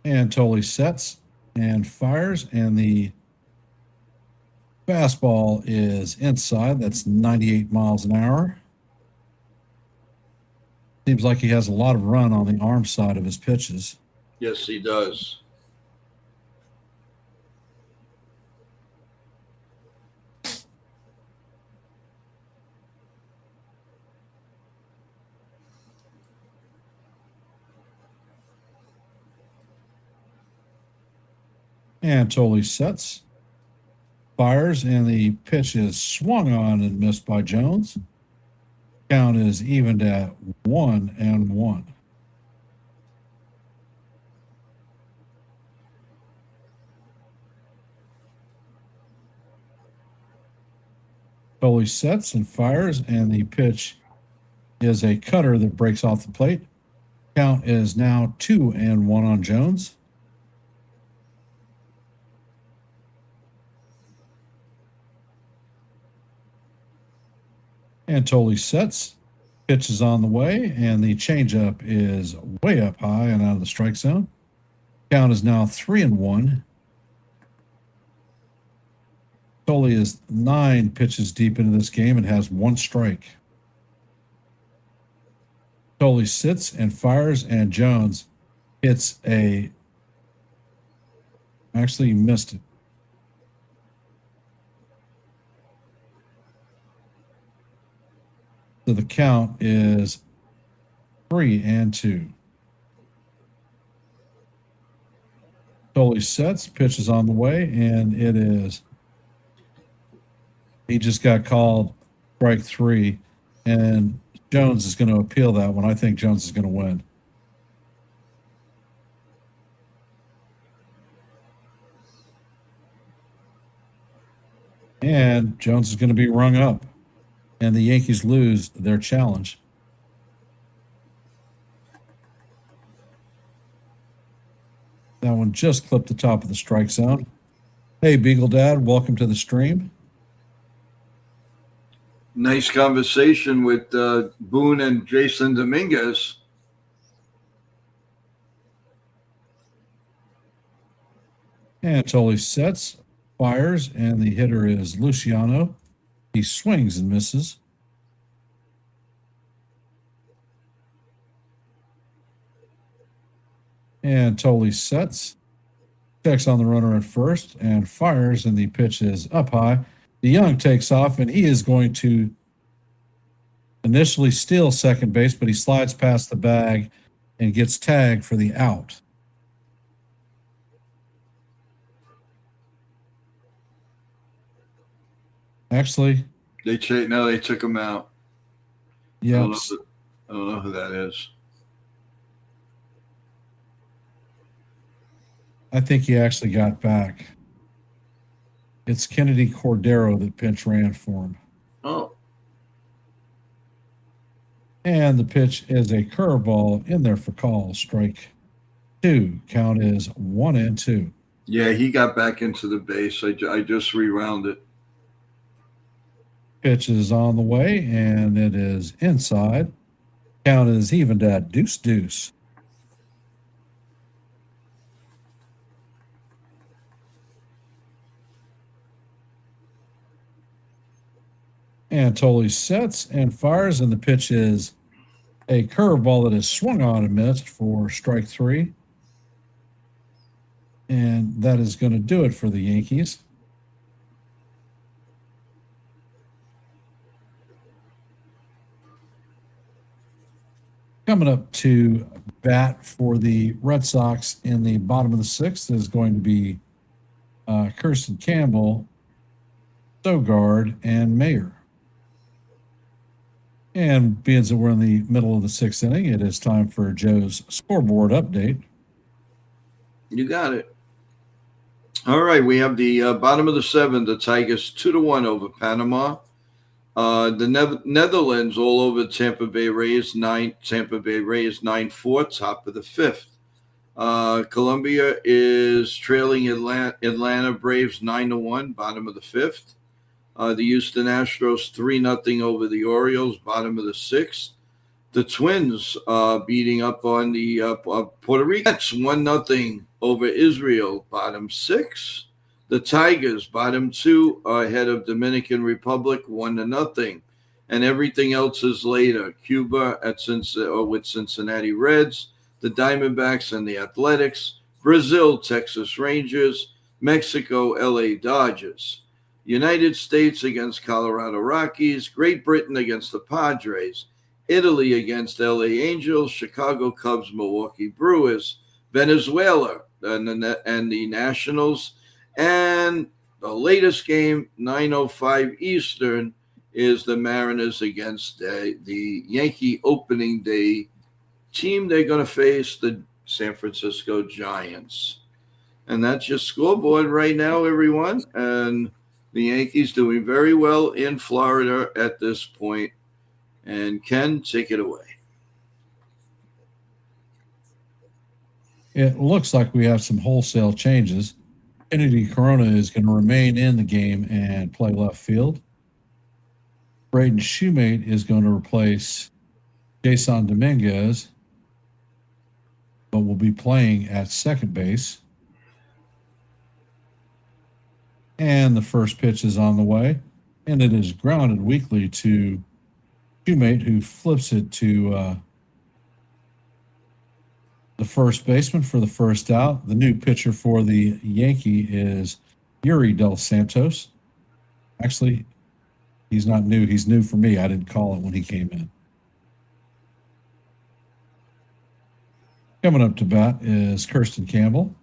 B: And Tolley sets and fires, and the fastball is inside. That's 98 miles an hour. Seems like he has a lot of run on the arm side of his pitches.
C: Yes, he does.
B: And Tolley sets, fires, and the pitch is swung on and missed by Jones. Count is evened at 1-1. Tolley sets and fires, and the pitch is a cutter that breaks off the plate. Count is now 2-1 on Jones. And Tolley sets, pitch is on the way, and the changeup is way up high and out of the strike zone. Count is now 3-1. Tolley is 9 pitches deep into this game and has 1 strike. Tolley sits and fires, and Jones hits a Actually, he missed it. So the count is 3-2. Totally sets, pitch is on the way, and it is. He just got called strike 3, and Jones is going to appeal that one. I think Jones is going to win. And Jones is going to be rung up, and the Yankees lose their challenge. That one just clipped the top of the strike zone. Hey, Beagle Dad, welcome to the stream.
C: Nice conversation with Boone and Jason Dominguez.
B: And totally sets, fires, and the hitter is Luciano. He swings and misses. And totally sets, checks on the runner at first, and fires, and the pitch is up high. DeYoung takes off, and he is going to initially steal second base, but he slides past the bag and gets tagged for the out. Actually,
C: they took him out.
B: Yeah,
C: I don't know who that is.
B: I think he actually got back. It's Kennedy Cordero that pinch ran for him.
C: Oh.
B: And the pitch is a curveball in there for call. Strike 2. Count is 1-2.
C: Yeah, he got back into the base. I just rewound it.
B: Pitch is on the way, and it is inside. Count is evened at 2-2. And Tolley sets and fires, and the pitch is a curveball that is swung on and missed for strike 3. And that is going to do it for the Yankees. Coming up to bat for the Red Sox in the bottom of the 6th is going to be Kirsten Campbell, Sogard, and Mayer. And being that we're in the middle of the 6th inning, it is time for Joe's scoreboard update.
C: You got it. All right, we have the bottom of the 7th, the Tigers 2-1 over Panama. The Netherlands all over Tampa Bay Rays 9-4, top of the 5th. Colombia is trailing Atlanta Braves 9-1, bottom of the 5th. The Houston Astros 3-0 over the Orioles, bottom of the 6th. The Twins beating up on the Puerto Ricans 1-0 over Israel, bottom 6. The Tigers, bottom 2, ahead of Dominican Republic, 1-0. And everything else is later. Cuba with Cincinnati Reds, the Diamondbacks and the Athletics, Brazil, Texas Rangers, Mexico, LA Dodgers, United States against Colorado Rockies, Great Britain against the Padres, Italy against LA Angels, Chicago Cubs, Milwaukee Brewers, Venezuela and the Nationals. And the latest game, 9:05 Eastern, is the Mariners against the Yankee opening day team. They're going to face the San Francisco Giants. And that's your scoreboard right now, everyone. And the Yankees doing very well in Florida at this point. And Ken, take it away.
B: It looks like we have some wholesale changes. Kennedy Corona is going to remain in the game and play left field. Braden Shoemate is going to replace Jason Dominguez, but will be playing at second base. And the first pitch is on the way, and it is grounded weakly to Shoemate, who flips it to The first baseman for the first out. The new pitcher for the Yankee is Yuri Del Santos. Actually, he's not new. He's new for me. I didn't call it when he came in. Coming up to bat is Kirsten Campbell.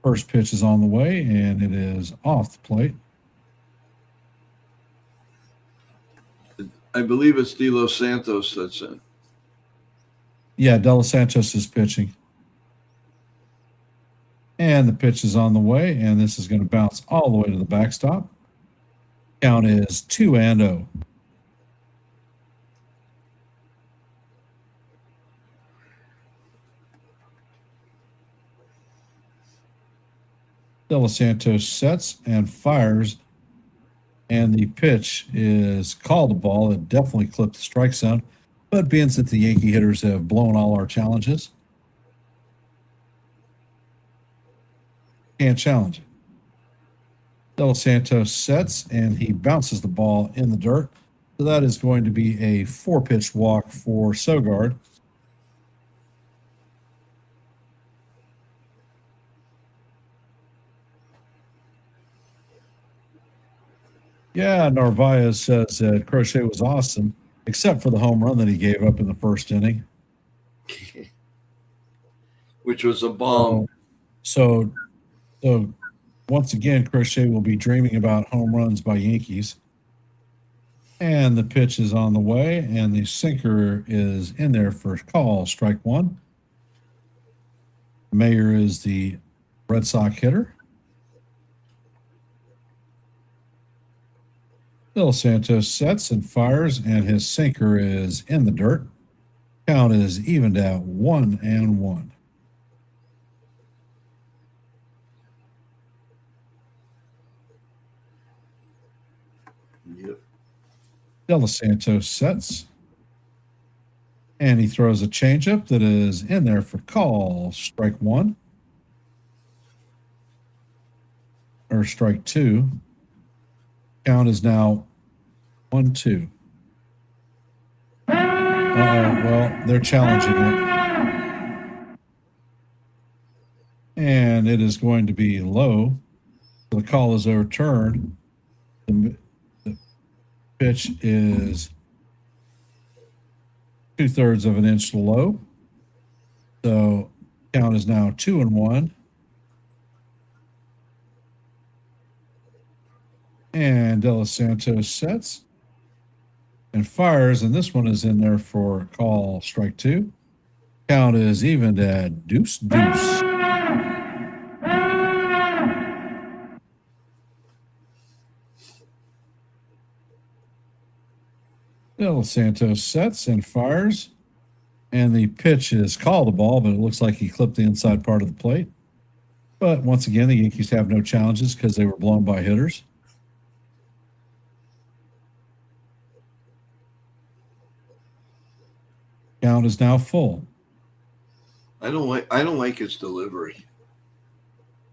B: First pitch is on the way, and it is off the plate.
C: I believe it's De Los Santos that's in.
B: Yeah, De Los Santos is pitching. And the pitch is on the way, and this is going to bounce all the way to the backstop. Count is 2-0. De Los Santos sets and fires, and the pitch is called a ball. It definitely clipped the strike zone, but being that the Yankee hitters have blown all our challenges, can't challenge it. De Los Santos sets, and he bounces the ball in the dirt. So that is going to be a 4-pitch walk for Sogard. Yeah, Narvaez says that Crochet was awesome, except for the home run that he gave up in the first inning.
C: Which was a bomb.
B: So once again, Crochet will be dreaming about home runs by Yankees. And the pitch is on the way, and the sinker is in there for call, strike one. Mayer is the Red Sox hitter. De Los Santos sets and fires, and his sinker is in the dirt. Count is evened at 1-1.
C: Yep.
B: De Los Santos sets, and he throws a changeup that is in there for call, strike one, or strike two. Count is now 1-2. Well, they're challenging it. And it is going to be low. The call is overturned. The pitch is 2/3 of an inch low. So count is now 2-1. And De Los Santos sets and fires, and this one is in there for call, strike two. Count is evened at 2-2. De Los Santos sets and fires, and the pitch is called a ball, but it looks like he clipped the inside part of the plate. But once again, the Yankees have no challenges because they were blown by hitters. Count is now full.
C: I don't like his delivery.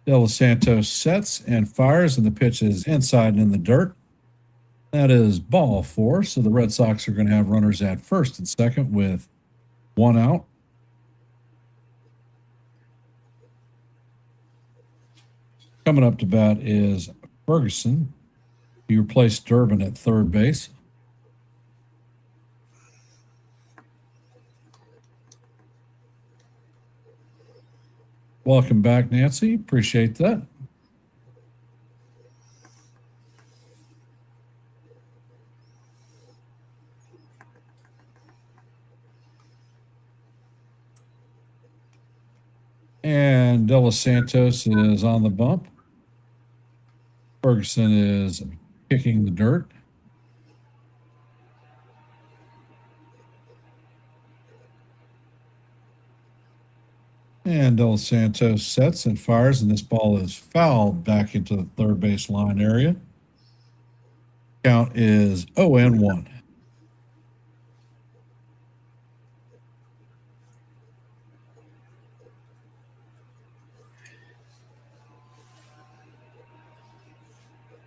B: De Los Santos sets and fires, and the pitch is inside and in the dirt. That is ball four. So the Red Sox are going to have runners at first and second with one out. Coming up to bat is Ferguson. He replaced Durbin at third base. Welcome back, Nancy. Appreciate that. And De Los Santos is on the bump. Ferguson is kicking the dirt. And De Los Santos sets and fires, and this ball is fouled back into the third base line area. Count is 0-1.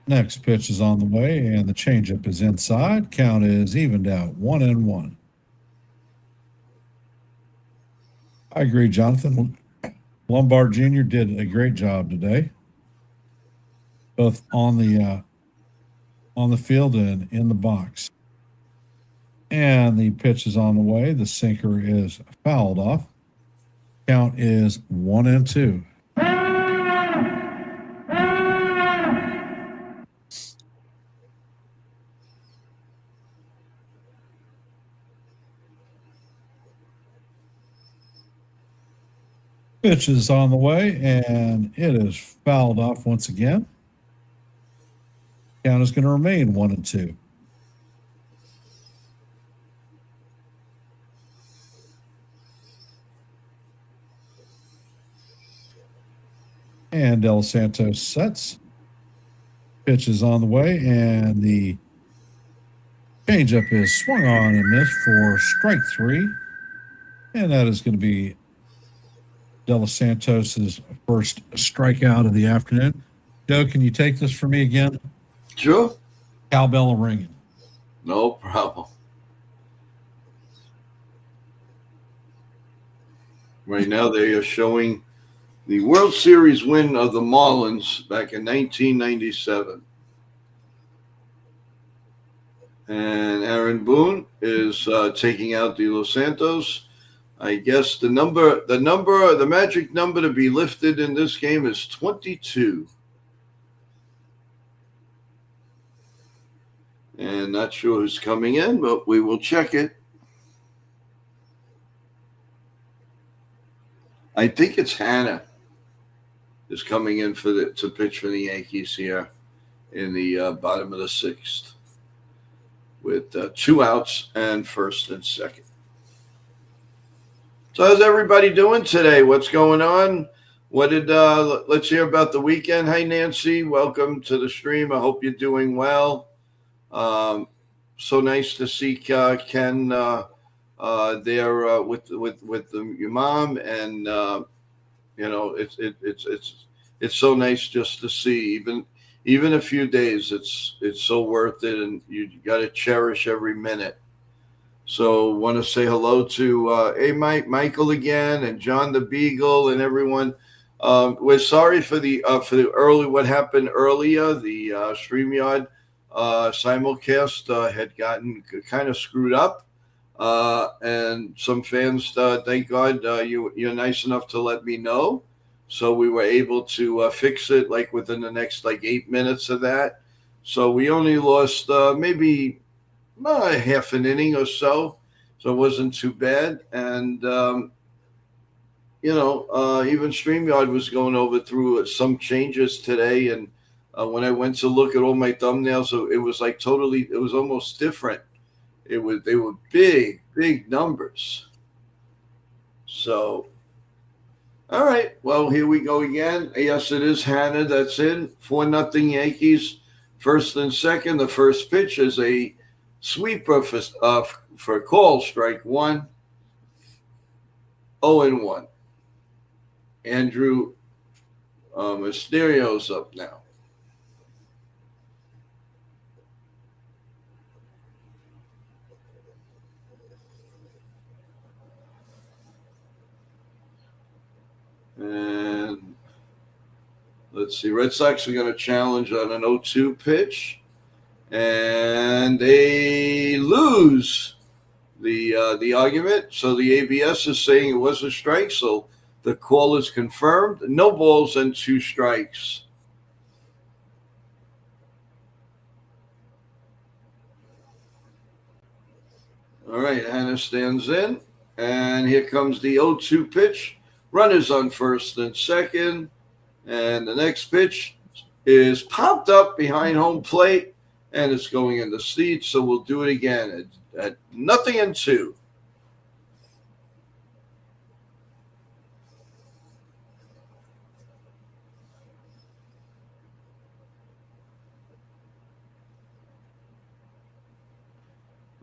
B: Next pitch is on the way, and the changeup is inside. Count is evened out 1-1. I agree, Jonathan. Lombard Jr. did a great job today, both on the field and in the box. And the pitch is on the way. The sinker is fouled off. Count is 1-2. Pitch is on the way, and it is fouled off once again. Count is going to remain 1-2. And Del Santos sets. Pitch is on the way, and the changeup is swung on and missed for strike 3. And that is going to be Del Santos's first strikeout of the afternoon. Joe, can you take this for me again?
C: Sure.
B: Cowbell ringing.
C: No problem. Right now they are showing the World Series win of the Marlins back in 1997. And Aaron Boone is taking out De Los Santos. I guess the magic number to be lifted in this game is 22. And not sure who's coming in, but we will check it. I think it's Hannah is coming in to pitch for the Yankees here in the bottom of the 6th with 2 outs and first and second. So how's everybody doing today? What's going on? Let's hear about the weekend. Hi, Nancy. Welcome to the stream. I hope you're doing well. So nice to see Ken there with your mom, and it's so nice just to see. Even a few days, it's so worth it, and you got to cherish every minute. So want to say hello to Michael again, and John the Beagle, and everyone. We're sorry for the early what happened earlier. The StreamYard simulcast had gotten kind of screwed up, and some fans, thank God, you're nice enough to let me know. So we were able to fix it like within the next 8 minutes of that. So we only lost maybe half an inning or so. So it wasn't too bad. And, even StreamYard was going through some changes today. And when I went to look at all my thumbnails, it was it was almost different. They were big numbers. So, all right. Well, here we go again. Yes, it is Hannah that's in. 4-0 Yankees. First and second. The first pitch is a sweeper for call, strike 1. 0-1. Andrew Mysterio's up now. And let's see, Red Sox are going to challenge on an 0-2 pitch, and they lose the argument. So the ABS is saying it was a strike. So the call is confirmed. No balls and 2 strikes. All right, Hannah stands in, and here comes the 0-2 pitch. Runners on first and second, and the next pitch is popped up behind home plate, and it's going in the seats. So we'll do it again at 0-2.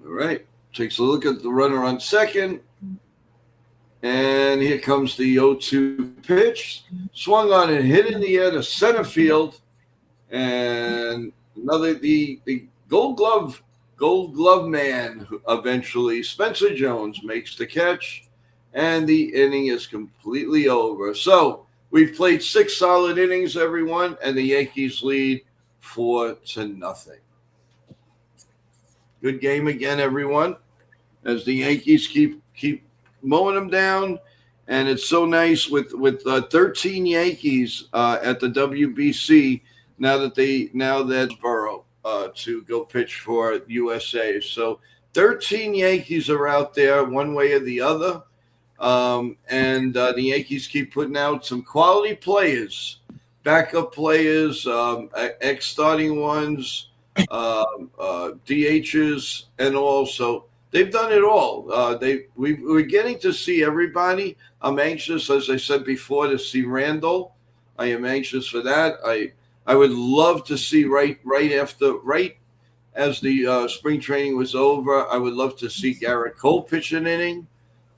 C: All right, takes a look at the runner on second. And here comes the 0-2 pitch. Swung on and hit in the air to center field. And the gold glove man eventually, Spencer Jones, makes the catch. and the inning is completely over. So we've played 6 solid innings, everyone, and the Yankees lead 4-0. Good game again, everyone, as the Yankees keep mowing them down. And it's so nice with 13 Yankees at the WBC now that Burrow to go pitch for USA. So 13 Yankees are out there one way or the other. And the Yankees keep putting out some quality players, backup players, ex-starting ones, DHs, and also they've done it all. We're getting to see everybody. I'm anxious, as I said before, to see Randall. I am anxious for that. I would love to see right as the spring training was over. I would love to see Garrett Cole pitch an inning.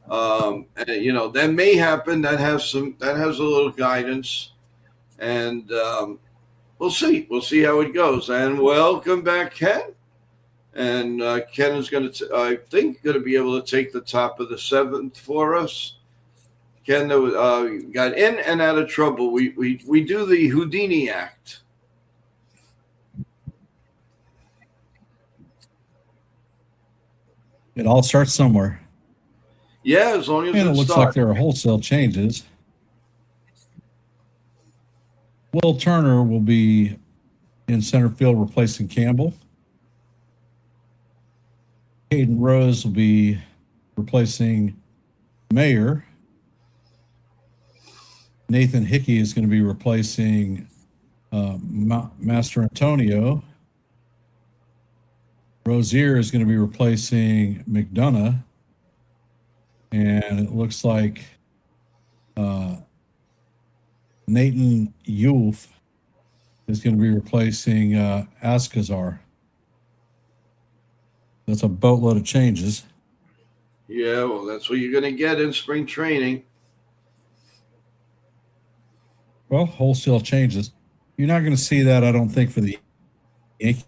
C: And, that may happen. That has a little guidance, and we'll see. We'll see how it goes. And welcome back, Ken. And Ken is going to be able to take the top of the 7th for us. Ken got in and out of trouble. We do the Houdini act.
B: It all starts somewhere.
C: Yeah, as long as
B: it looks like there are wholesale changes. Will Turner will be in center field replacing Campbell. Hayden Rose will be replacing Mayer. Nathan Hickey is going to be replacing Master Antonio. Rozier is going to be replacing McDonough. And it looks like Nathan Yulf is going to be replacing Askazar. That's a boatload of changes.
C: Yeah, well, that's what you're going to get in spring training.
B: Well, wholesale changes. You're not going to see that, I don't think, for the Yankees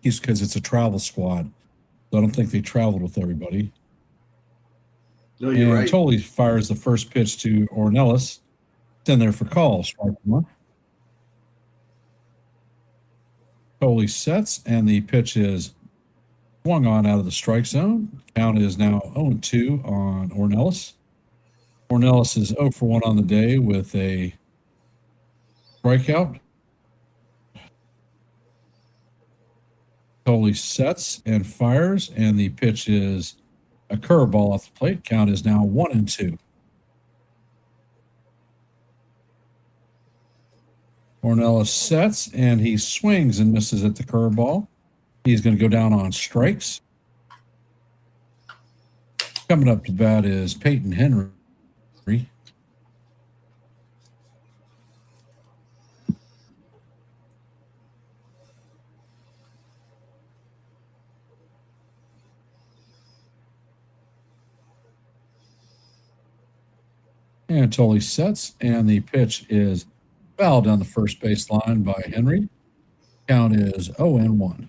B: because it's a travel squad. So I don't think they traveled with everybody.
C: No, you're right.
B: Tolley fires the first pitch to Ornelas. It's in there for call. Strike one. Tolley sets, and the pitch is swung on out of the strike zone. Count is now 0-2 on Ornelas. Ornelas is 0 for 1 on the day with a strikeout. Tolley sets and fires, and the pitch is a curveball off the plate. Count is now 1-2. Ornelas sets, and he swings and misses at the curveball. He's going to go down on strikes. Coming up to bat is Peyton Henry. And Tolley sets, and the pitch is fouled down the first base line by Henry. Count is 0-1.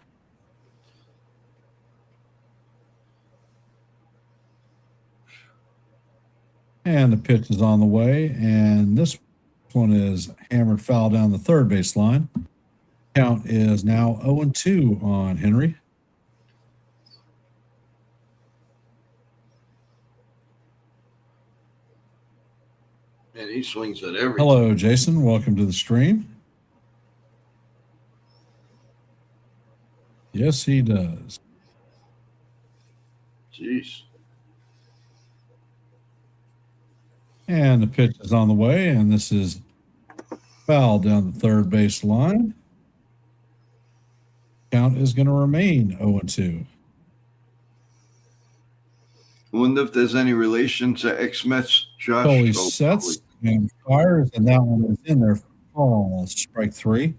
B: And the pitch is on the way, and this one is hammered foul down the third base line. Count is now 0-2 on Henry.
C: And he swings at everything.
B: Hello, Jason. Welcome to the stream. Yes, he does.
C: Jeez.
B: And the pitch is on the way, and this is foul down the third base line. Count is going to remain 0-2.
C: I wonder if there's any relation to ex-Mets Josh.
B: Tolley sets and fires, and that one is in there for ball. Strike three.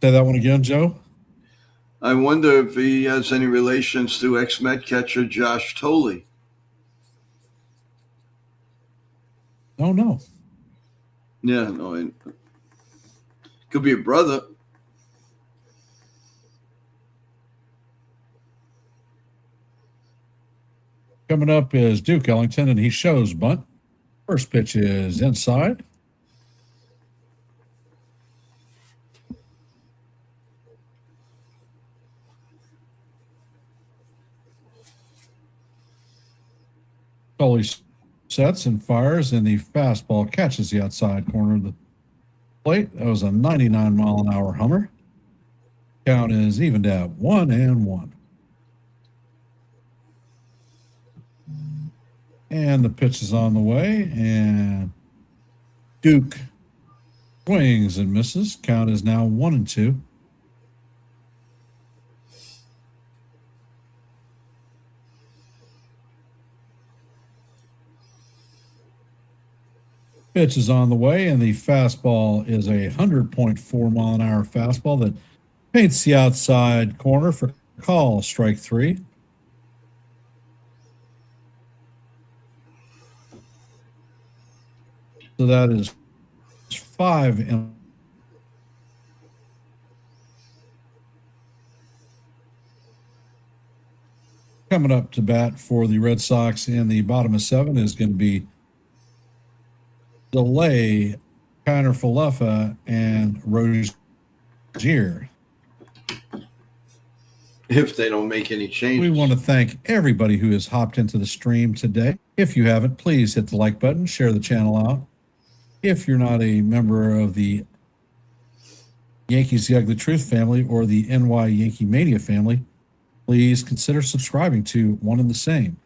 B: Say that one again, Joe.
C: I wonder if he has any relations to ex-Met catcher Josh Tolley.
B: Oh, no.
C: Yeah, no. Could be a brother.
B: Coming up is Duke Ellington, and he shows bunt. First pitch is inside. Foley sets and fires, and the fastball catches the outside corner of the plate. That was a 99-mile-an-hour hummer. Count is evened at 1-1. And the pitch is on the way, and Duke swings and misses. Count is now 1-2. Pitch is on the way, and the fastball is a 100.4-mile-an-hour fastball that paints the outside corner for call, strike 3. So that is 5 in. Coming up to bat for the Red Sox in the bottom of 7 is going to be Delay, Kiner Falefa, and Rozier.
C: If they don't make any changes.
B: We want to thank everybody who has hopped into the stream today. If you haven't, please hit the like button, share the channel out. If you're not a member of the Yankees The Ugly Truth family or the YankeeMania family, please consider subscribing to one and the same.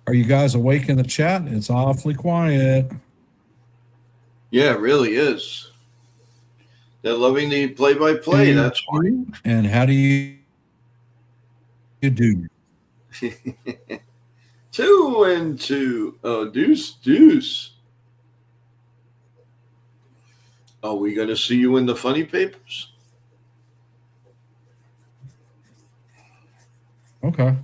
B: Are you guys awake in the chat? It's awfully quiet.
C: Yeah, it really is. They're loving the play-by-play. That's why.
B: And how do you do?
C: 2-2. Oh, deuce. Are we going to see you in the funny papers?
B: Okay.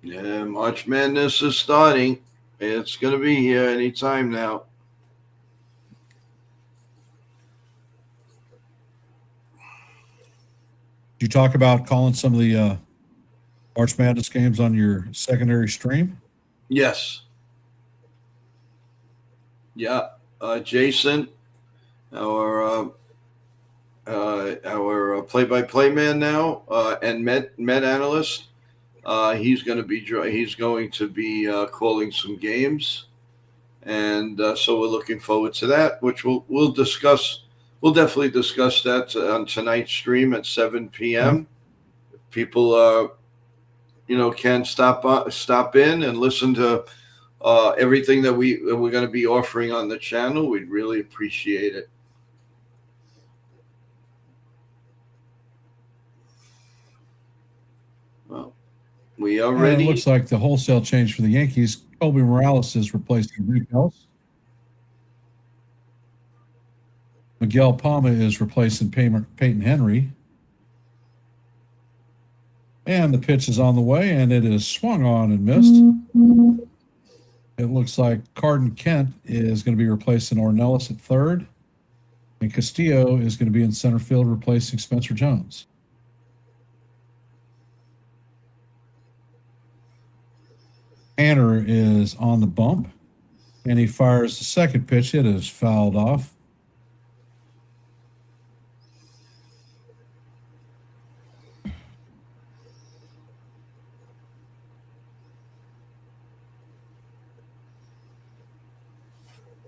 C: Yeah, March Madness is starting. It's going to be here anytime now.
B: Did you talk about calling some of the March Madness games on your secondary stream?
C: Yes. Yeah. Jason, our play-by-play man now, and Met analyst. He's going to be calling some games, and so we're looking forward to that, which we'll discuss. We'll definitely discuss that on tonight's stream at 7 p.m. People, can stop in and listen to everything that we're going to be offering on the channel. We'd really appreciate it. Well, we are ready.
B: It looks like the wholesale change for the Yankees. Colby Morales is replacing Reed Ellis. Miguel Palma is replacing Peyton Henry. And the pitch is on the way, and it is swung on and missed. It looks like Carden Kent is going to be replacing Ornelas at third. And Castillo is going to be in center field replacing Spencer Jones. Hanner is on the bump, and he fires the second pitch. It is fouled off.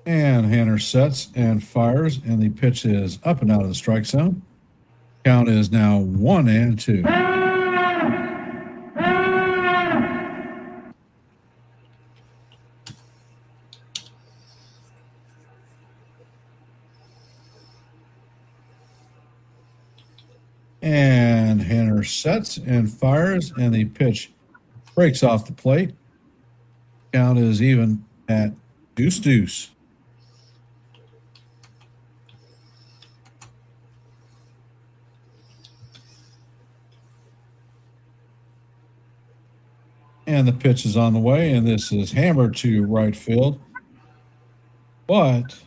B: And Hanner sets and fires, and the pitch is up and out of the strike zone. Count is now 1-2. And Hanner sets and fires, and the pitch breaks off the plate. Count is even at 2-2. And the pitch is on the way, and this is hammered to right field. But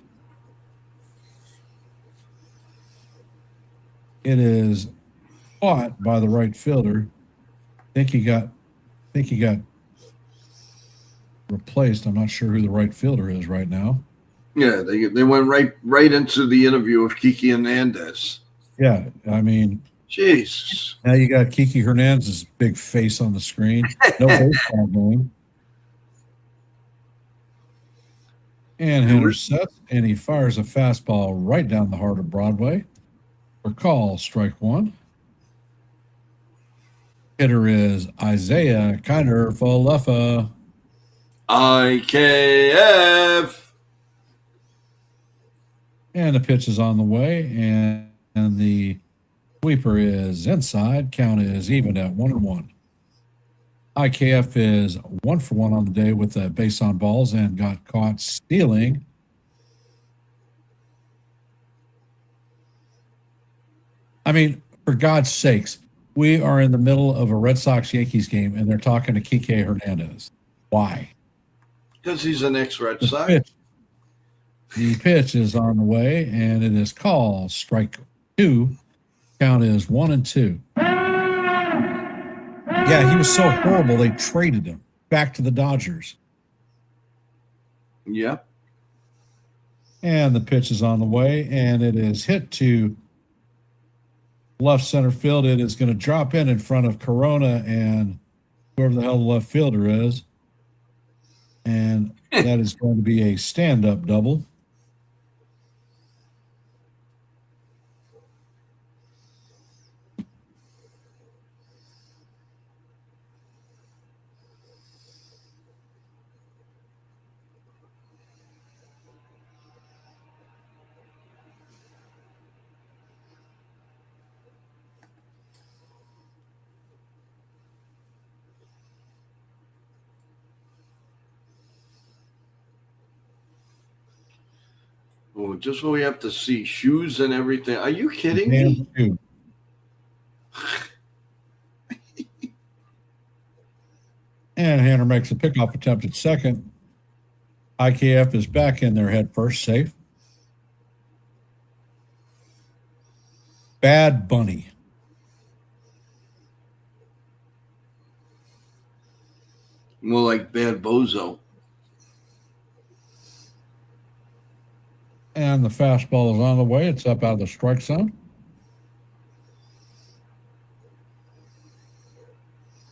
B: It is caught by the right fielder. I think he got replaced. I'm not sure who the right fielder is right now.
C: Yeah, they went right into the interview of Kiki Hernandez.
B: Yeah, I mean,
C: Jesus.
B: now you got Kiki Hernandez's big face on the screen. No baseball game. And Henner sets, and he fires a fastball right down the heart of Broadway. For call, strike one. Hitter is Isaiah Kiner Falefa.
C: IKF.
B: And the pitch is on the way, and the sweeper is inside. Count is even at 1-1. IKF is 1 for 1 on the day with a base on balls and got caught stealing. I mean, for God's sakes, we are in the middle of a Red Sox-Yankees game, and they're talking to Kike Hernandez. Why?
C: Because he's an ex-Red Sox.
B: The pitch is on the way, and it is called strike two. Count is 1-2. Yeah, he was so horrible, they traded him back to the Dodgers.
C: Yeah.
B: And the pitch is on the way, and it is hit to left center field. It is going to drop in front of Corona and whoever the hell the left fielder is. And that is going to be a stand-up double.
C: Oh, just what we have to see. Shoes and everything. Are you kidding
B: me?
C: Shoe.
B: And Hanner makes a pickoff attempt at second. IKF is back in there head first, safe. Bad Bunny.
C: More like Bad Bozo.
B: And the fastball is on the way. It's up out of the strike zone.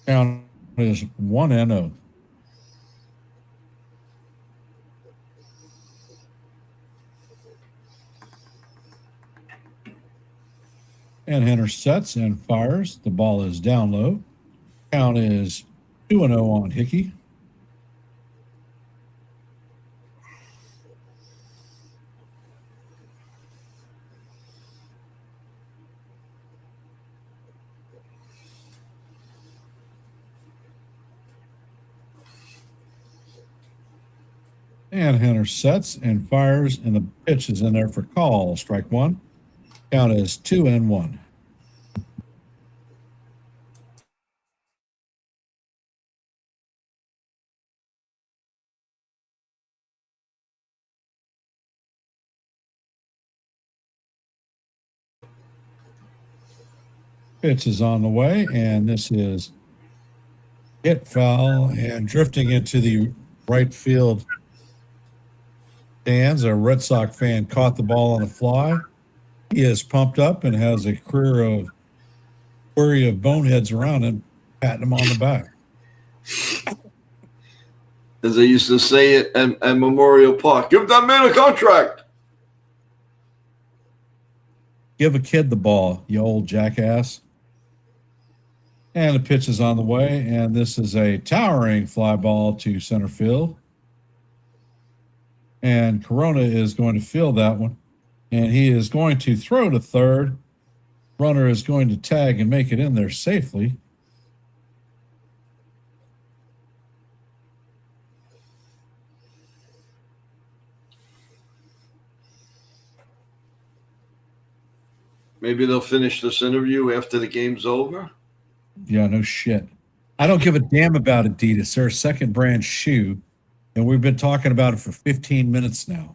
B: Count is 1-0. And Henner sets and fires. The ball is down low. Count is 2-0 on Hickey. And Henner sets and fires, and the pitch is in there for call. Strike one. Count is 2-1. Pitch is on the way, and this is hit foul and drifting into the right field stands. A Red Sox fan caught the ball on the fly. He is pumped up and has a query of boneheads around him, patting him on the back.
C: As they used to say it at Memorial Park, give that man a contract.
B: Give a kid the ball, you old jackass. And the pitch is on the way, and this is a towering fly ball to center field. And Corona is going to field that one, and he is going to throw to third. Runner is going to tag and make it in there safely.
C: Maybe they'll finish this interview after the game's over.
B: Yeah, no shit. I don't give a damn about Adidas. They're a second brand shoe, and we've been talking about it for 15 minutes now.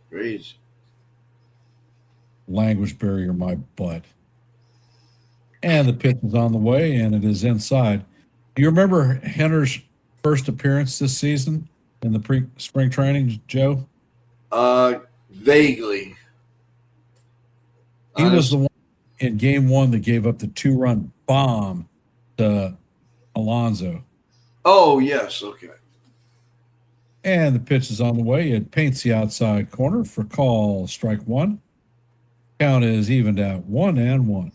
C: Crazy.
B: Language barrier, my butt. And the pitch is on the way, and it is inside. Do you remember Hender's first appearance this season in the spring training, Joe?
C: Vaguely.
B: He was the one in game 1 that gave up the 2-run bomb to Alonso.
C: Oh, yes. Okay.
B: And the pitch is on the way. It paints the outside corner for call strike 1. Count is evened at 1-1.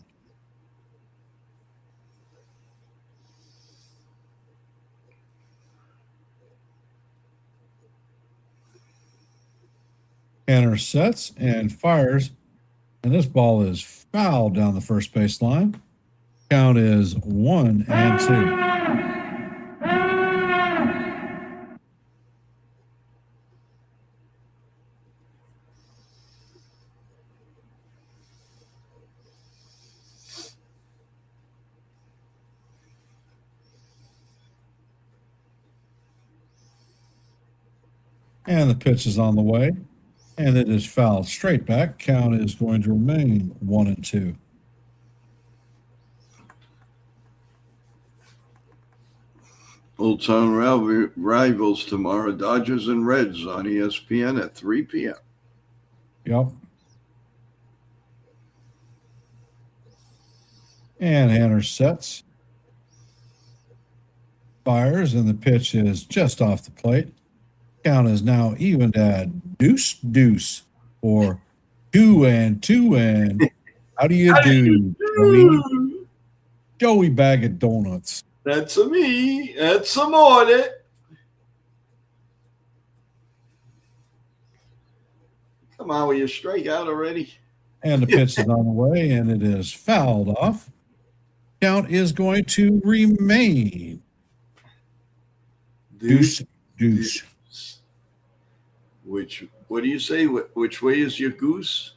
B: Henner sets and fires, and this ball is fouled down the first base line. Count is 1-2. And the pitch is on the way, and it is fouled straight back. Count is going to remain 1-2.
C: Old Town rivals tomorrow, Dodgers and Reds on ESPN at 3 p.m.
B: Yep. And Henner sets, fires, and the pitch is just off the plate. Count is now evened at deuce or 2-2. And how do you do, Joey? Joey Bag of Donuts.
C: That's a me. That's a morning. Come on, will you strike out already?
B: And the pitch is on the way, and it is fouled off. Count is going to remain deuce.
C: What do you say? Which way is your goose?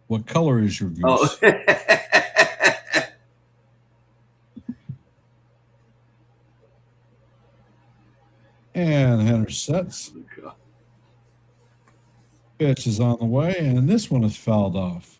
B: What color is your goose?
C: Oh.
B: And Henner sets. Pitch is on the way, and this one is fouled off.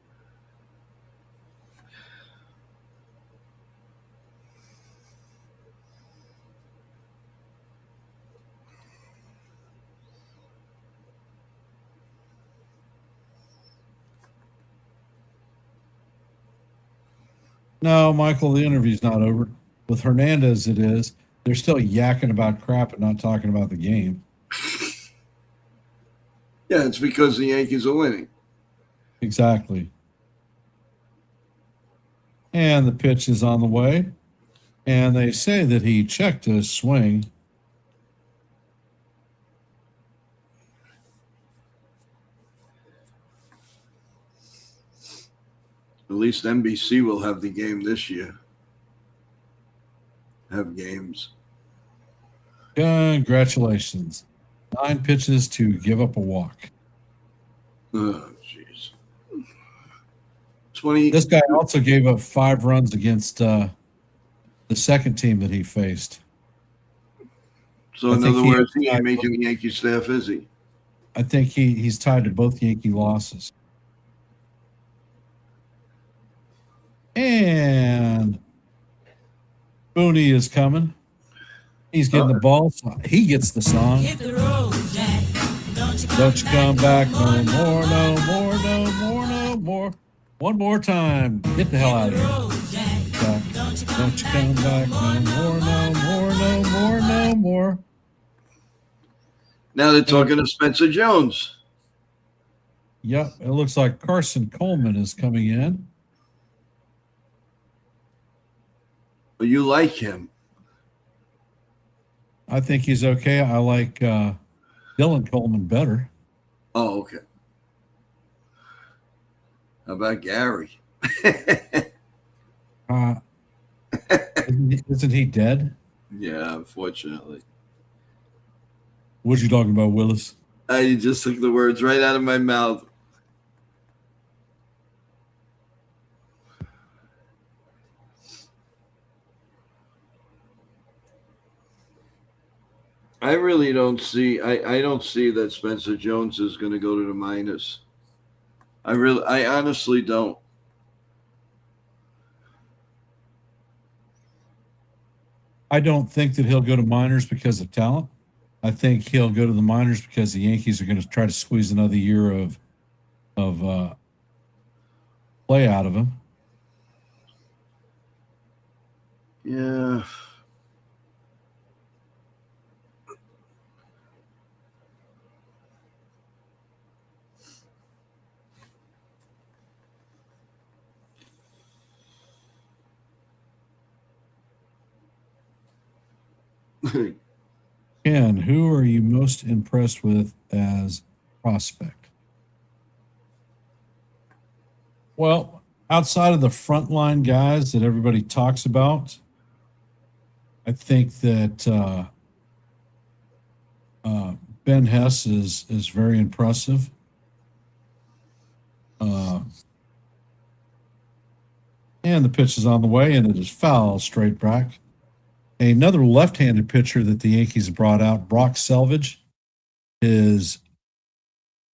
B: No, Michael, the interview's not over. With Hernandez, it is. They're still yakking about crap and not talking about the game.
C: Yeah, it's because the Yankees are winning.
B: Exactly. And the pitch is on the way. And they say that he checked his swing.
C: At least NBC will have the game this year. Have games.
B: Congratulations. 9 pitches to give up a walk.
C: Oh, jeez. 20.
B: This guy also gave up 5 runs against the second team that he faced.
C: So, in other words, he ain't making the Yankee staff, is he?
B: I think he's tied to both Yankee losses. And Booney is coming. He's getting the ball. He gets the song.
D: Hit the road, Jack.
B: Don't you come back no more, no more, no more, no more. One more time. Get the hell out of here. Jack. Don't you come back no more, no more, no more, no more.
C: Now they're talking to Spencer Jones.
B: Yep, it looks like Carson Coleman is coming in.
C: You like him?
B: I think he's okay. I like Dylan Coleman better.
C: Oh, okay. How about Gary?
B: Isn't he dead?
C: Yeah, unfortunately.
B: What you talking about, Willis?
C: You just took the words right out of my mouth. I really don't see. I don't see that Spencer Jones is going to go to the minors. I honestly don't.
B: I don't think that he'll go to minors because of talent. I think he'll go to the minors because the Yankees are going to try to squeeze another year of play out of him.
C: Yeah.
B: Ken, who are you most impressed with as prospect? Well, outside of the frontline guys that everybody talks about, I think that Ben Hess is very impressive. And the pitch is on the way, and it is foul straight back. Another left-handed pitcher that the Yankees brought out, Brock Selvage, is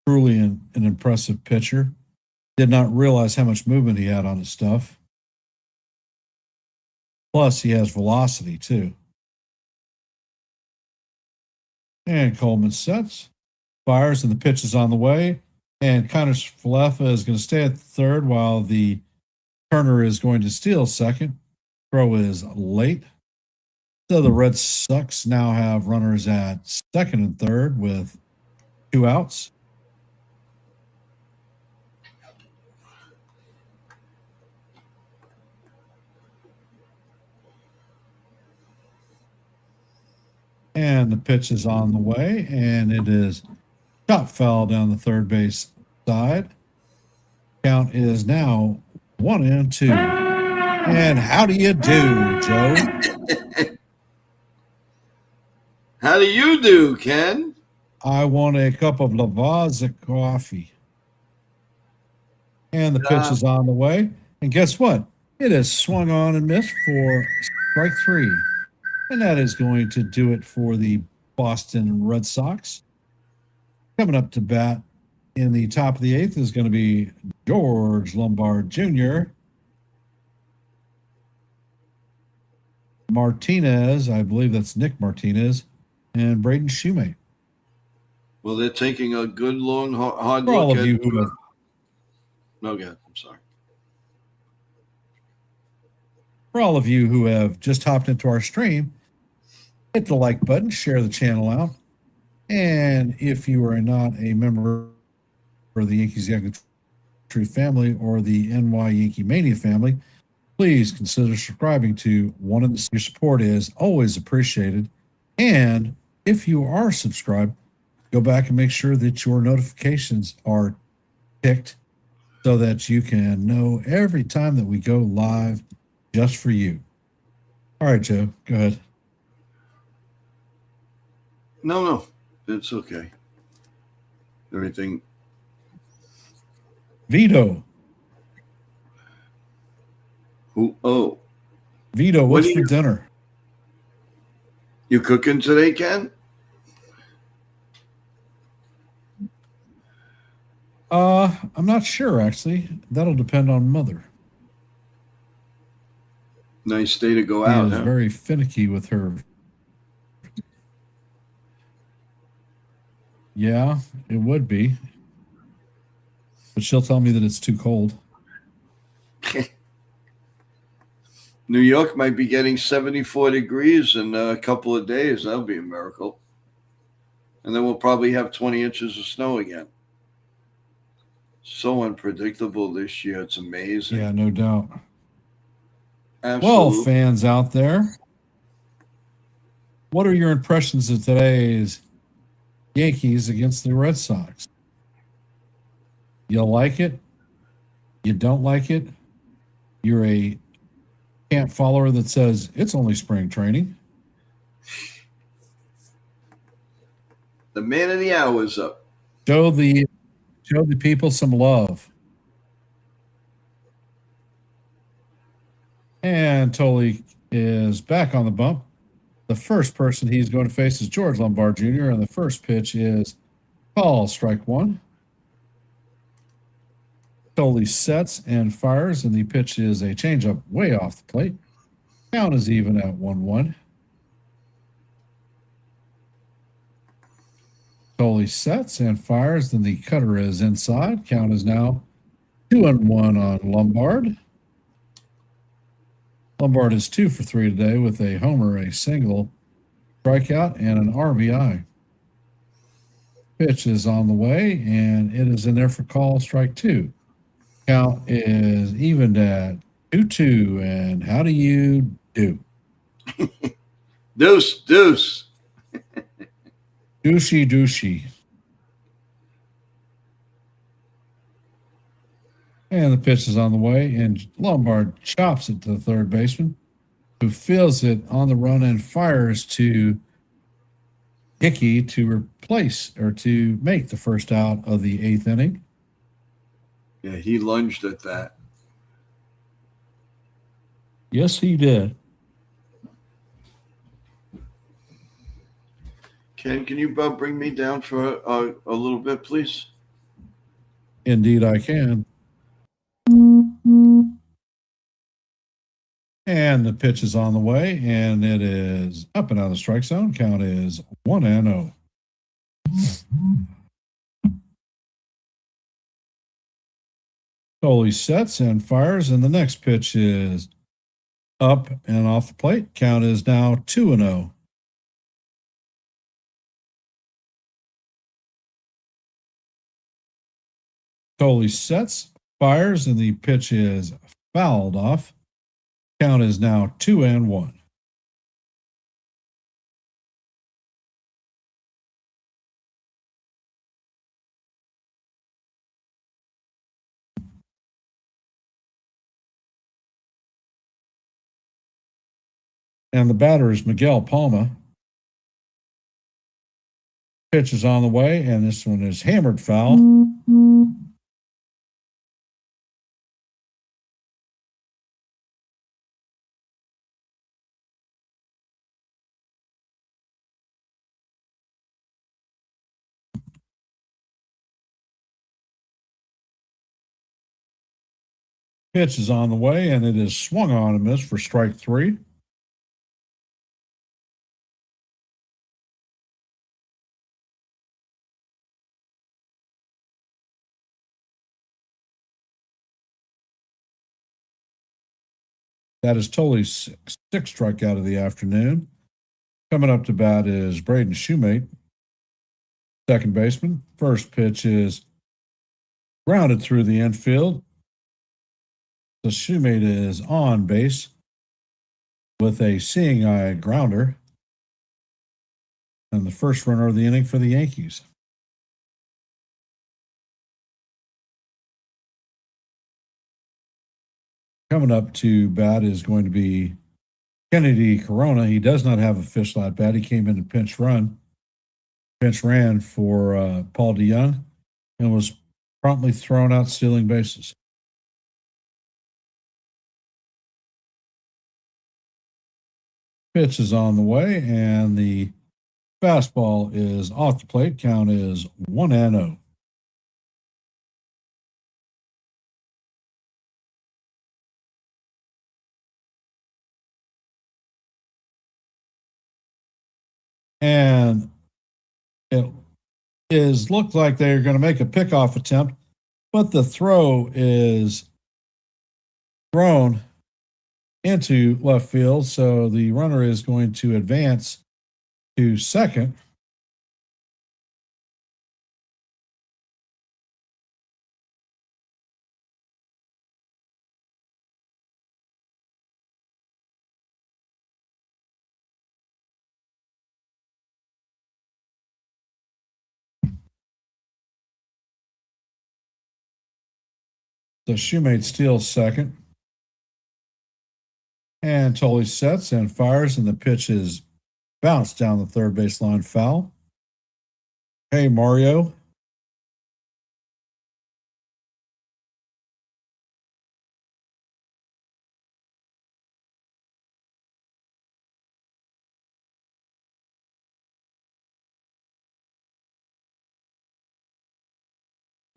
B: truly an impressive pitcher. Did not realize how much movement he had on his stuff. Plus, he has velocity, too. And Coleman sets, fires, and the pitch is on the way. And Connor Falefa is going to stay at third while the Turner is going to steal second. Throw is late. So the Red Sox now have runners at second and third with 2 outs. And the pitch is on the way, and it is chop foul down the third base side. Count is now 1-2. And how do you do, Joe?
C: How do you do, Ken?
B: I want a cup of Lavazza coffee. And the pitch is on the way. And guess what? It is swung on and missed for strike 3. And that is going to do it for the Boston Red Sox. Coming up to bat in the top of the 8th is going to be George Lombard Jr. Martinez, I believe that's Nick Martinez, and Braden Shoemate.
C: Well, they're taking a good, long, hard
B: For
C: look
B: all of
C: at...
B: you who have,
C: No, good. I'm sorry.
B: for all of you who have just hopped into our stream, hit the like button, share the channel out. And if you are not a member of the Yankees The Ugly Truth family or the NY YankeeMania family, please consider subscribing to one of the. Your support is always appreciated. And if you are subscribed, go back and make sure that your notifications are ticked so that you can know every time that we go live just for you. All right, Joe, go ahead.
C: No, it's okay. Everything.
B: Vito.
C: Who? Oh,
B: Vito, what's for dinner?
C: You cooking today, Ken?
B: I'm not sure, actually. That'll depend on Mother.
C: Nice day to go
B: She
C: out,
B: is
C: huh?
B: very finicky with her. Yeah, it would be. But she'll tell me that it's too cold.
C: New York might be getting 74 degrees in a couple of days. That'll be a miracle. And then we'll probably have 20 inches of snow again. So unpredictable this year. It's amazing.
B: Yeah, no doubt.
C: Absolutely.
B: Well, fans out there, what are your impressions of today's Yankees against the Red Sox? You like it? You don't like it? You're a camp follower that says it's only spring training.
C: The man of the hour is up.
B: Show the people some love. And Tolley is back on the bump. The first person he's going to face is George Lombard Jr., and the first pitch is call, strike one. Totally sets and fires, and the pitch is a changeup way off the plate. Count is even at 1-1. Totally sets and fires, then the cutter is inside. Count is now 2-1 on Lombard. Lombard is 2 for 3 today with a homer, a single, strikeout, and an RBI. Pitch is on the way, and it is in there for call, strike two. Count is evened at 2-2, and how do you do?
C: Deuce.
B: Douchey. And the pitch is on the way, and Lombard chops it to the third baseman, who fields it on the run and fires to Hickey to replace or to make the first out of the 8th inning.
C: Yeah, he lunged at that.
B: Yes, he did.
C: Ken, can you bring me down for a little bit, please?
B: Indeed, I can. And the pitch is on the way, and it is up and out of the strike zone. Count is 1-0. Foley sets and fires, and the next pitch is up and off the plate. Count is now 2-0. Foley sets, fires, and the pitch is fouled off. Count is now 2-1. And the batter is Miguel Palma. Pitch is on the way, and this one is hammered foul. Pitch is on the way, and it is swung on and missed for strike three. That is totally sixth strikeout of the afternoon. Coming up to bat is Braden Shoemate, second baseman. First pitch is grounded through the infield. The Shoemate is on base with a seeing eye grounder, and the first runner of the inning for the Yankees. Coming up to bat is going to be Kennedy Corona. He does not have a fish at bat. He came in to pinch ran for Paul DeYoung and was promptly thrown out stealing bases. Pitch is on the way, and the fastball is off the plate. Count is 1-0. And it is looked like they're going to make a pickoff attempt, but the throw is thrown into left field, so the runner is going to advance to second. The Shoemate steals second. And Tully sets and fires, and the pitch is bounced down the third baseline foul. Hey, Mario.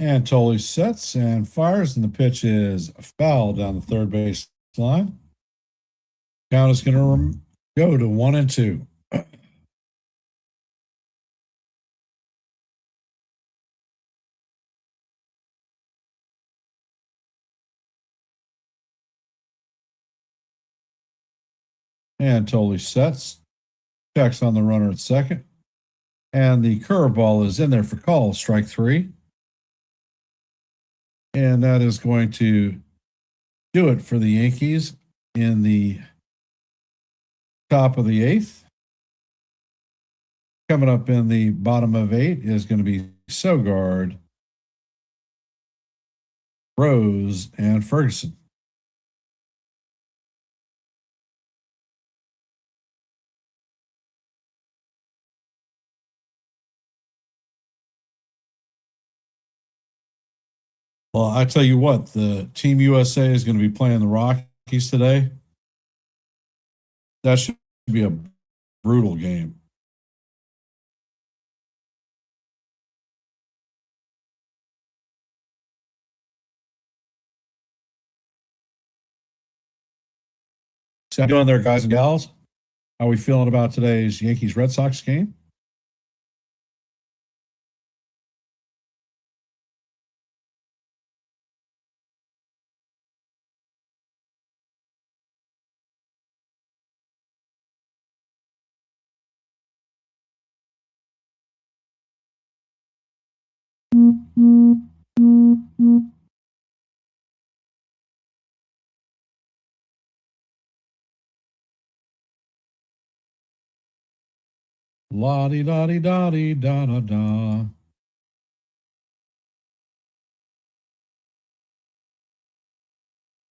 B: And Tolley sets and fires, and the pitch is foul down the third base line. Count is going to go to 1-2. And Tolley sets, checks on the runner at second. And the curveball is in there for call, strike 3. And that is going to do it for the Yankees in the top of the 8th. Coming up in the bottom of 8 is going to be Sogard, Rose, and Ferguson. Well, I tell you what, the Team USA is going to be playing the Rockies today. That should be a brutal game. So how you doing there, guys and gals? How are we feeling about today's Yankees-Red Sox game? La-di-da-di-da-di-da-da-da.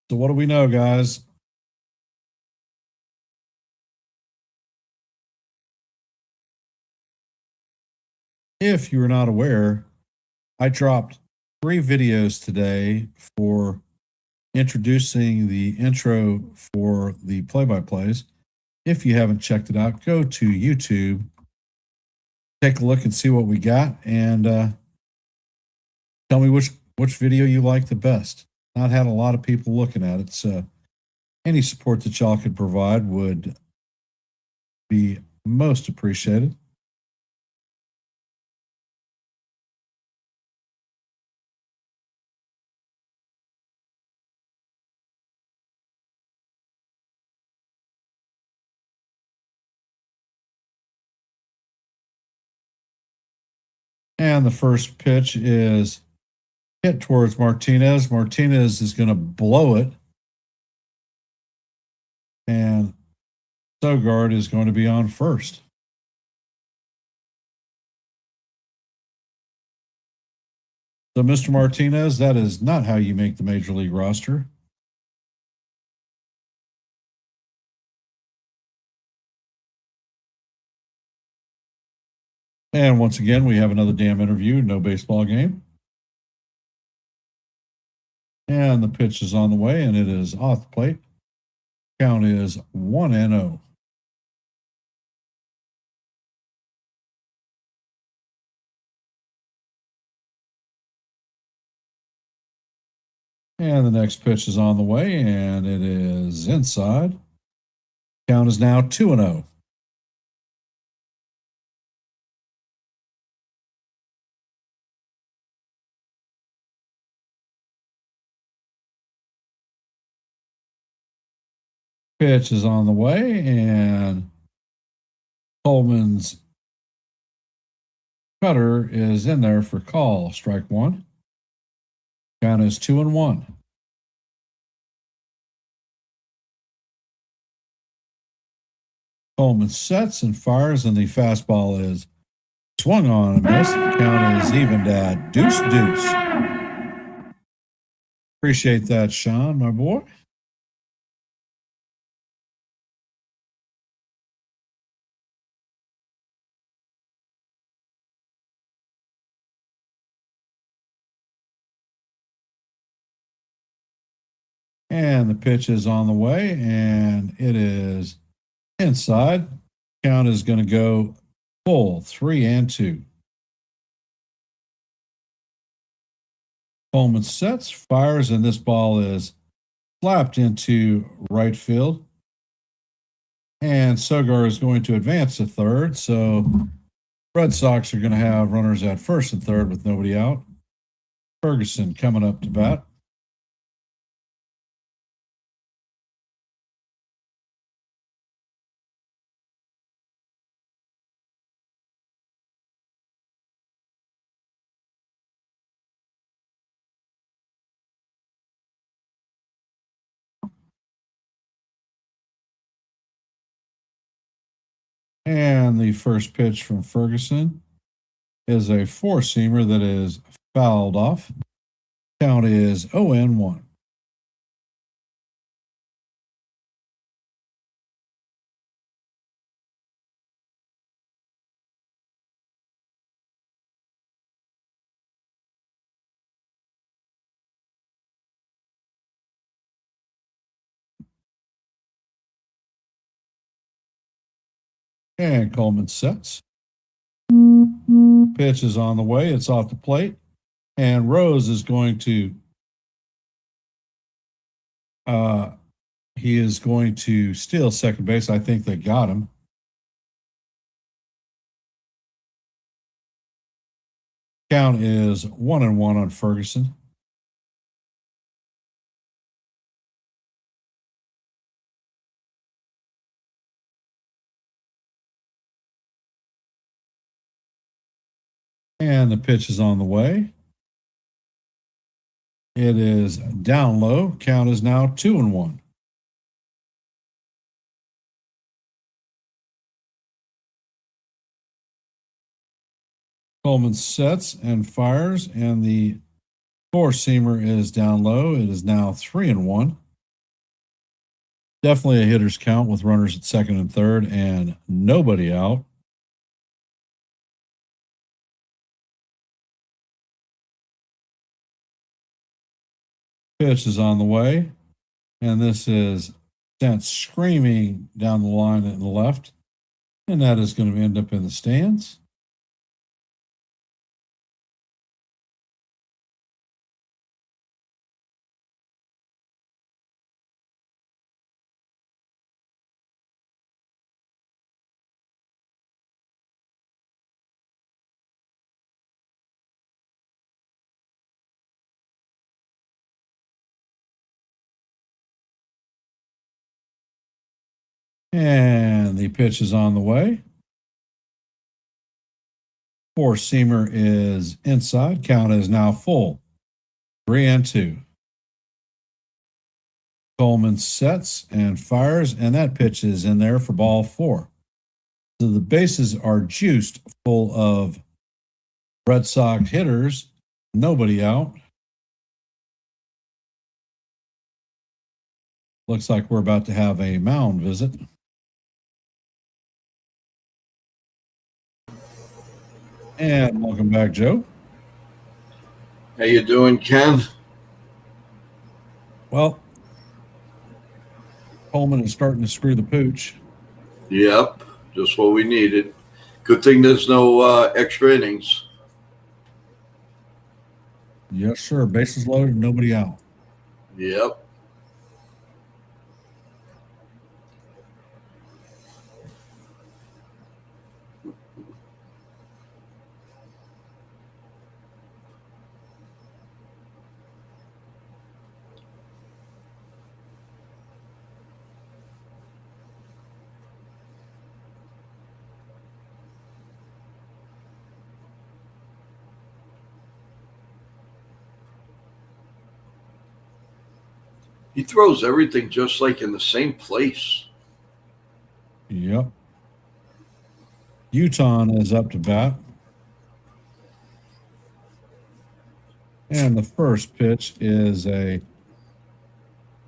B: So what do we know, guys? If you are not aware, I dropped 3 videos today for introducing the intro for the play-by-plays. If you haven't checked it out, go to YouTube, take a look and see what we got, and tell me which video you like the best. Not had a lot of people looking at it, so any support that y'all could provide would be most appreciated. And the first pitch is hit towards Martinez. Martinez is going to blow it. And Sogard is going to be on first. So, Mr. Martinez, that is not how you make the major league roster. And once again, we have another damn interview, no baseball game. And the pitch is on the way, and it is off the plate. Count is 1-0. And the next pitch is on the way, and it is inside. Count is now 2-0. Pitch is on the way, and Coleman's cutter is in there for call, strike 1. Count is 2-1. Coleman sets and fires, and the fastball is swung on and missed. The count is evened at deuce. Appreciate that, Sean, my boy. And the pitch is on the way, and it is inside. Count is going to go full 3-2. Coleman sets, fires, and this ball is slapped into right field. And Sogar is going to advance to third. So Red Sox are going to have runners at first and third with nobody out. Ferguson coming up to bat. And the first pitch from Ferguson is a four-seamer that is fouled off. Count is 0-1. And Coleman sets. Pitch is on the way. It's off the plate. And Rose is going to he is going to steal second base. I think they got him. Count is 1-1 on Ferguson. And the pitch is on the way. It is down low. Count is now 2-1. Coleman sets and fires, and the four-seamer is down low. It is now 3-1. Definitely a hitter's count with runners at second and third and nobody out. Pitch is on the way, and this is sent screaming down the line in the left, and that is going to end up in the stands. And the pitch is on the way. Four-seamer is inside. Count is now full. 3-2. Coleman sets and fires, and that pitch is in there for ball 4. So the bases are juiced full of Red Sox hitters. Nobody out. Looks like we're about to have a mound visit. And welcome back, Joe.
C: How you doing, Ken?
B: Well, Coleman is starting to screw the pooch.
C: Yep, just what we needed. Good thing there's no extra innings.
B: Yes, sir. Bases loaded, nobody out.
C: Yep. He throws everything just like in the same place.
B: Yep. Utah is up to bat. And the first pitch is a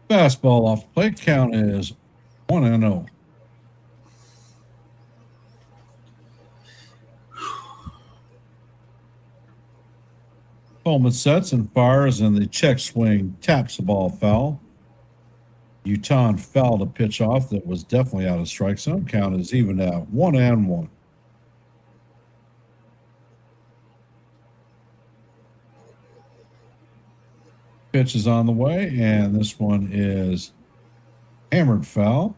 B: fastball off the plate. Count is 1-0. Coleman sets and fires, and the check swing taps the ball foul. Utah fouled a pitch off that was definitely out of strike zone. Count is even at 1-1. Pitch is on the way, and this one is hammered foul.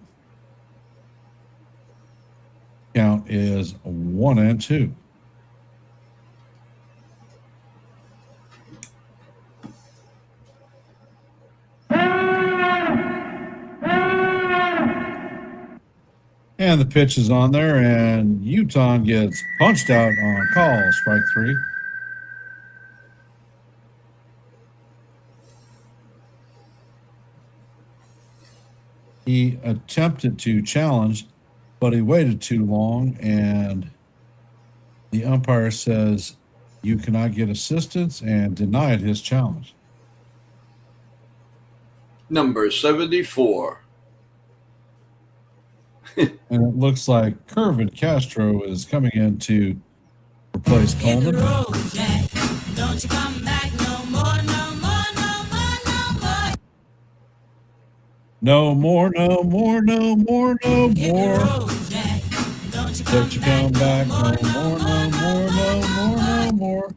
B: Count is 1-2. And the pitch is on there, and Utah gets punched out on call, strike 3. He attempted to challenge, but he waited too long, and the umpire says you cannot get assistance and denied his challenge.
C: Number 74.
B: And it looks like Kervin Castro is coming in to replace Coleman.
D: Don't you come back no more, no more, no more, no more.
B: No more, no more, no more, no more. Don't you come back no more, no more, no more, no more.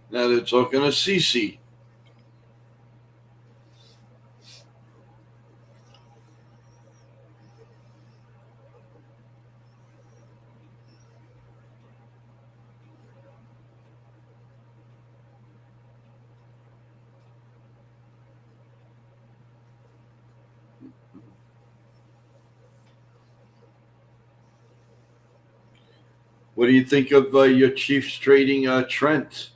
C: Now they're talking to CC. What do you think of your Chiefs trading Trent?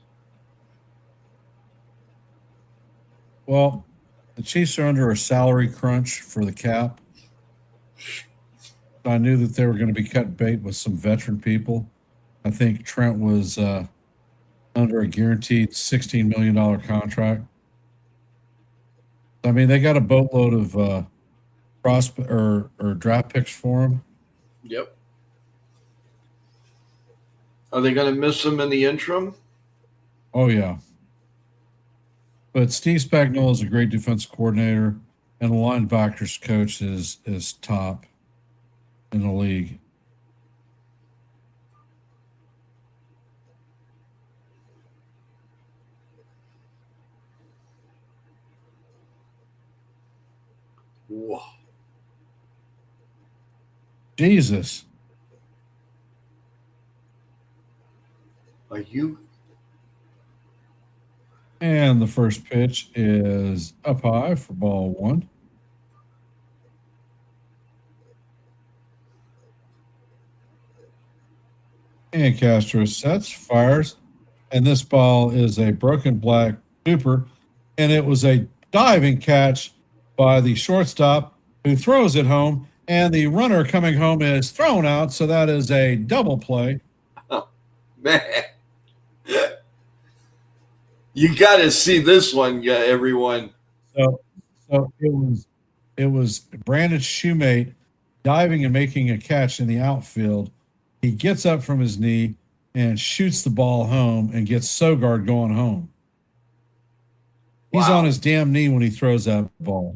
B: Well, the Chiefs are under a salary crunch for the cap. I knew that they were going to be cutting bait with some veteran people. I think Trent was under a guaranteed $16 million contract. I mean, they got a boatload of prospect or draft picks for him.
C: Yep. Are they going to miss him in the interim?
B: Oh, yeah. But Steve Spagnuolo is a great defense coordinator, and the linebackers coach is top in the league.
C: Whoa.
B: Jesus.
C: Are you?
B: And the first pitch is up high for ball 1. And Castro sets, fires, and this ball is a broken black super, and it was a diving catch by the shortstop who throws it home, and the runner coming home is thrown out, so that is a double play.
C: Oh, man. You got to see this one, everyone.
B: So it was Brandon Shoemate diving and making a catch in the outfield. He gets up from his knee and shoots the ball home and gets Sogard going home. He's on his damn knee when he throws that ball.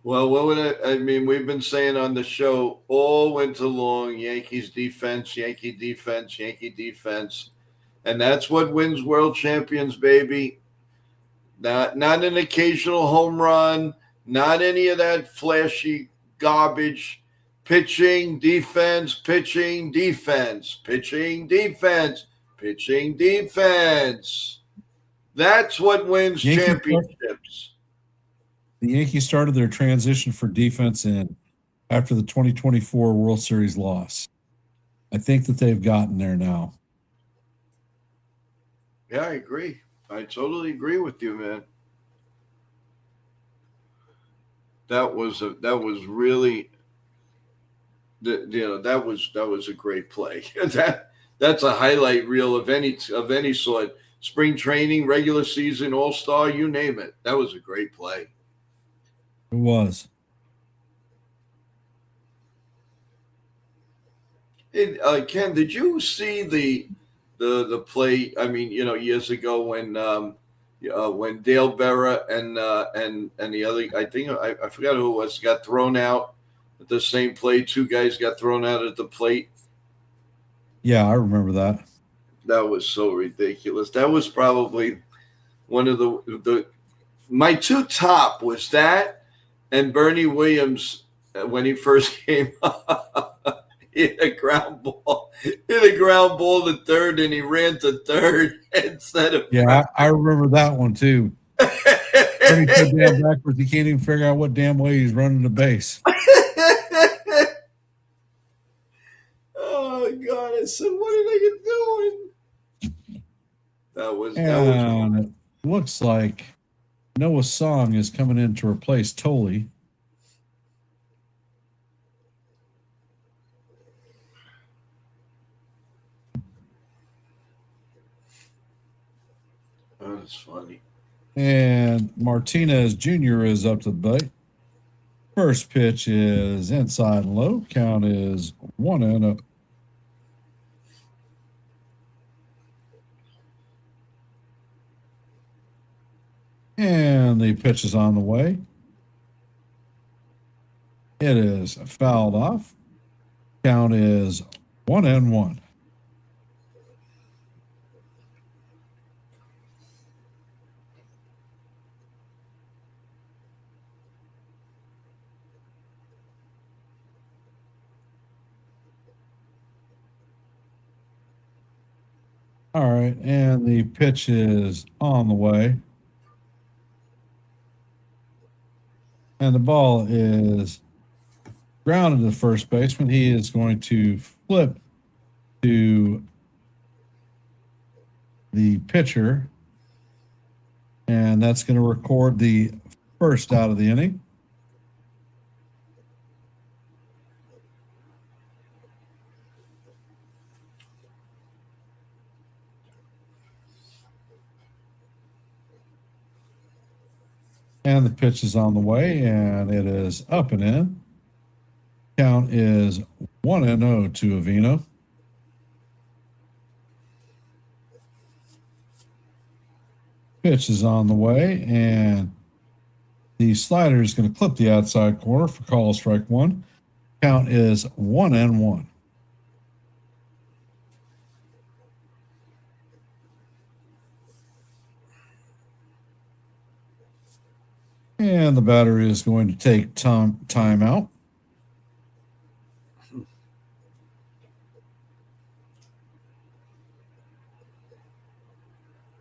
C: Well, what would I mean? We've been saying on the show all winter long, Yankees defense, Yankee defense, Yankee defense. And that's what wins world champions, baby. Not an occasional home run, not any of that flashy garbage. Pitching, defense, pitching, defense, pitching, defense, pitching, defense. That's what wins championships.
B: The Yankees started their transition for defense after the 2024 World Series loss. I think that they've gotten there now.
C: Yeah, I agree. I totally agree with you, man. That was really, that was a great play. That's a highlight reel of any sort. Spring training, regular season, all-star, you name it. That was a great play.
B: It was.
C: Ken, did you see the play? I mean, years ago when Dale Berra and the other, I think I forgot who it was, got thrown out at the same play. Two guys got thrown out at the plate.
B: Yeah, I remember that.
C: That was so ridiculous. That was probably one of the my two top was that and Bernie Williams when he first came up. Hit a ground ball to third, and he ran to third instead of
B: Yeah, I remember that one too. Running so damn backwards, he can't even figure out what damn way he's running the base.
C: Oh God! I said, "What are they doing?" That was
B: And it looks like Noah Song is coming in to replace Tolley.
C: That's funny.
B: And Martinez Jr. is up to the plate. First pitch is inside and low. Count is 1-0. And the pitch is on the way. It is fouled off. Count is 1-1. All right, and the pitch is on the way. And the ball is grounded to first baseman. He is going to flip to the pitcher, and that's going to record the first out of the inning. And the pitch is on the way, and it is up and in. Count is 1-0 to Avino. Pitch is on the way, and the slider is going to clip the outside corner for call strike one. Count is 1-1. And the batter is going to take time out.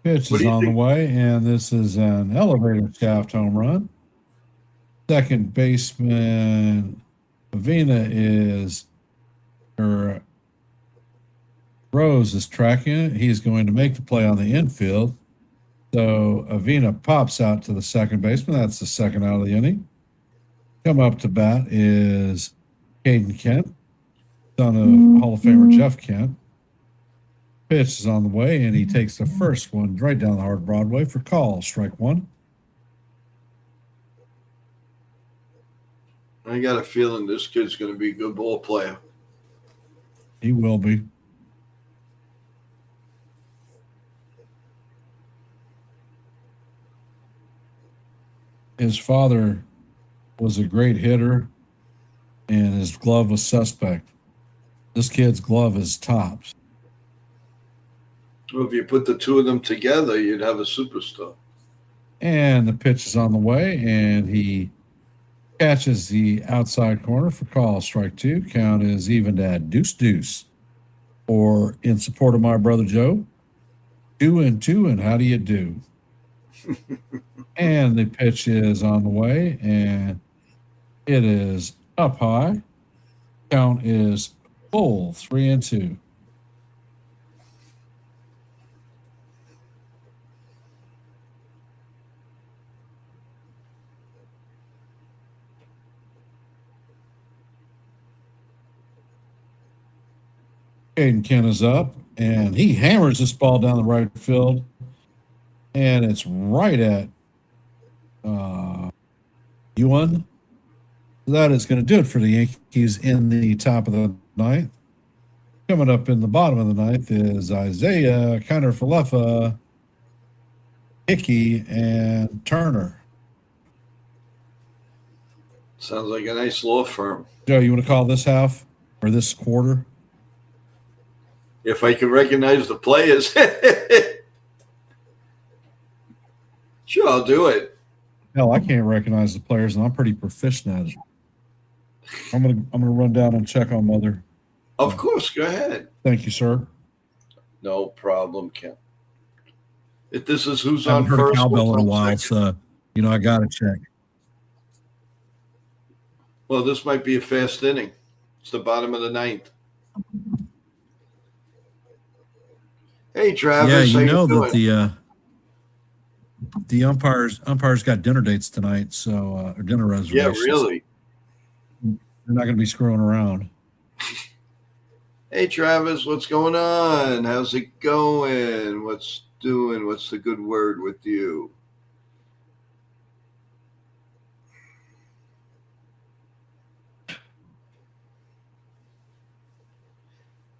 B: Pitch is on the way, and this is an elevator shaft home run. Second baseman Avina is, or Rose is tracking it. He's going to make the play on the infield. So Avina pops out to the second baseman. That's the second out of the inning. Come up to bat is Caden Kent, son of Hall of Famer Jeff Kent. Pitch is on the way, and he takes the first one right down the hard Broadway for call, strike one.
C: I got a feeling this kid's going to be a good ball player.
B: He will be. His father was a great hitter, and his glove was suspect. This kid's glove is tops.
C: Well, if you put the two of them together, you'd have a superstar.
B: And the pitch is on the way, and he catches the outside corner for call, strike two. Count is even at deuce. Or in support of my brother Joe, 2-2, and how do you do? And the pitch is on the way, and it is up high. Count is full, 3-2. Caden Kent is up, and he hammers this ball down the right field, and it's right at Ewan. That is going to do it for the Yankees in the top of the ninth. Coming up in the bottom of the ninth is Isaiah, Connor Falefa, Hickey, and Turner.
C: Sounds like a nice law firm.
B: Joe, you want to call this half or this quarter?
C: If I can recognize the players, sure, I'll do it.
B: Hell, I can't recognize the players, and I'm pretty proficient at it. I'm gonna run down and check on Mother.
C: Of course, go ahead.
B: Thank you, sir.
C: No problem, Ken. If this is who's
B: I
C: on
B: haven't heard a
C: first,
B: cowbell
C: what's
B: in a
C: on
B: while,
C: second?
B: so I gotta check.
C: Well, this might be a fast inning. It's the bottom of the ninth. Hey, Travis.
B: Yeah,
C: how
B: you know
C: doing?
B: that the umpires got dinner dates tonight, so or dinner
C: Yeah,
B: reservations.
C: really.
B: They're not going to be screwing around.
C: Hey, Travis, what's going on? How's it going? What's doing? What's the good word with you?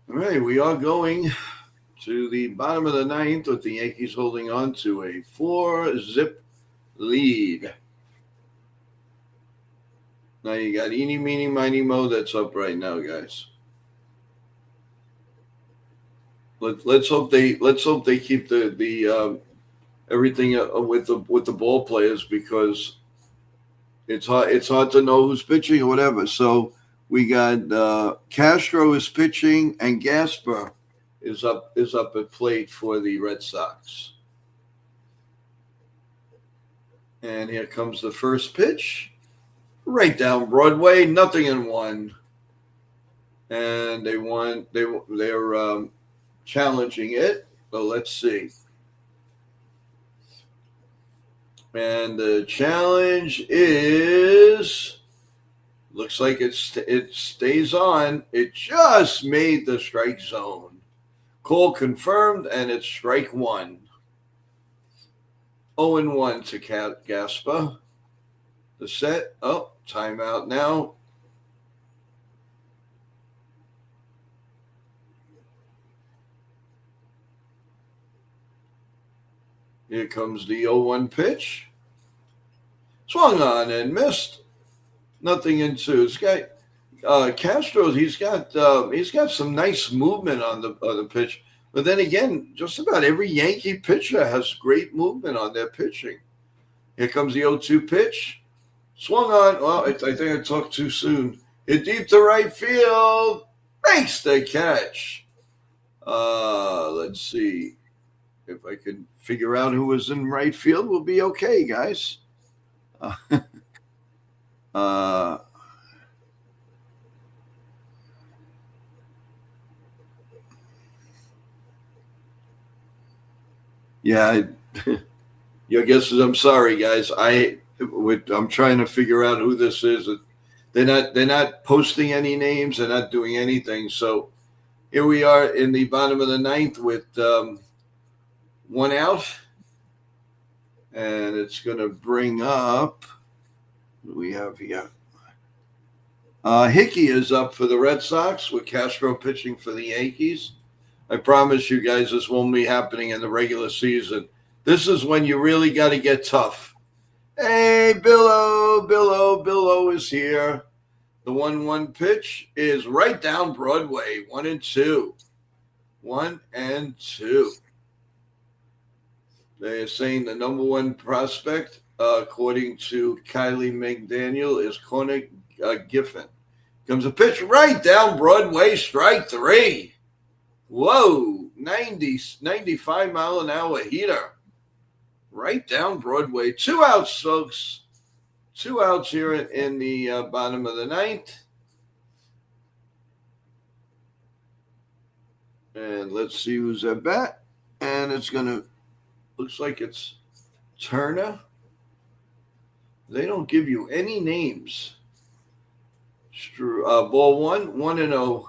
C: All right, we are going to the bottom of the ninth with the Yankees holding on to a 4-zip lead. Now you got eeny, meeny, miny, mo that's up right now, guys. Let's hope they keep the everything with the ball players, because it's hard to know who's pitching or whatever. So we got Castro is pitching and Gasper is up at plate for the Red Sox. And here comes the first pitch, right down Broadway, 0-1, and they won. They're challenging it. So let's see. And the challenge is, looks like it stays on. It just made the strike zone. Call confirmed, and it's strike one. 0-1 to Gaspa. The set. Oh, timeout now. Here comes the 0-1 pitch. Swung on and missed. 0-2. This guy, Castro, he's got some nice movement on the pitch. But then again, just about every Yankee pitcher has great movement on their pitching. Here comes the 0-2 pitch. Swung on. Well, I think I talked too soon. Hit deep to right field. Makes the catch. Let's see. If I can figure out who was in right field, we'll be okay, guys. Yeah, your guess is, I'm sorry, guys. I'm trying to figure out who this is. They're not posting any names. They're not doing anything. So here we are in the bottom of the ninth with one out, and it's going to bring up, what do we have here? Hickey is up for the Red Sox with Castro pitching for the Yankees. I promise you guys this won't be happening in the regular season. This is when you really got to get tough. Hey, Billo is here. The 1-1 pitch is right down Broadway, 1-2. 1-2. They are saying the number one prospect, according to Kylie McDaniel, is Connor Giffen. Comes a pitch right down Broadway, strike three. Whoa, 95 mile an hour heater. Right down Broadway. 2 outs, folks. 2 outs here in the bottom of the ninth. And let's see who's at bat. And it's going to, looks like it's Turner. They don't give you any names. Ball 1-0.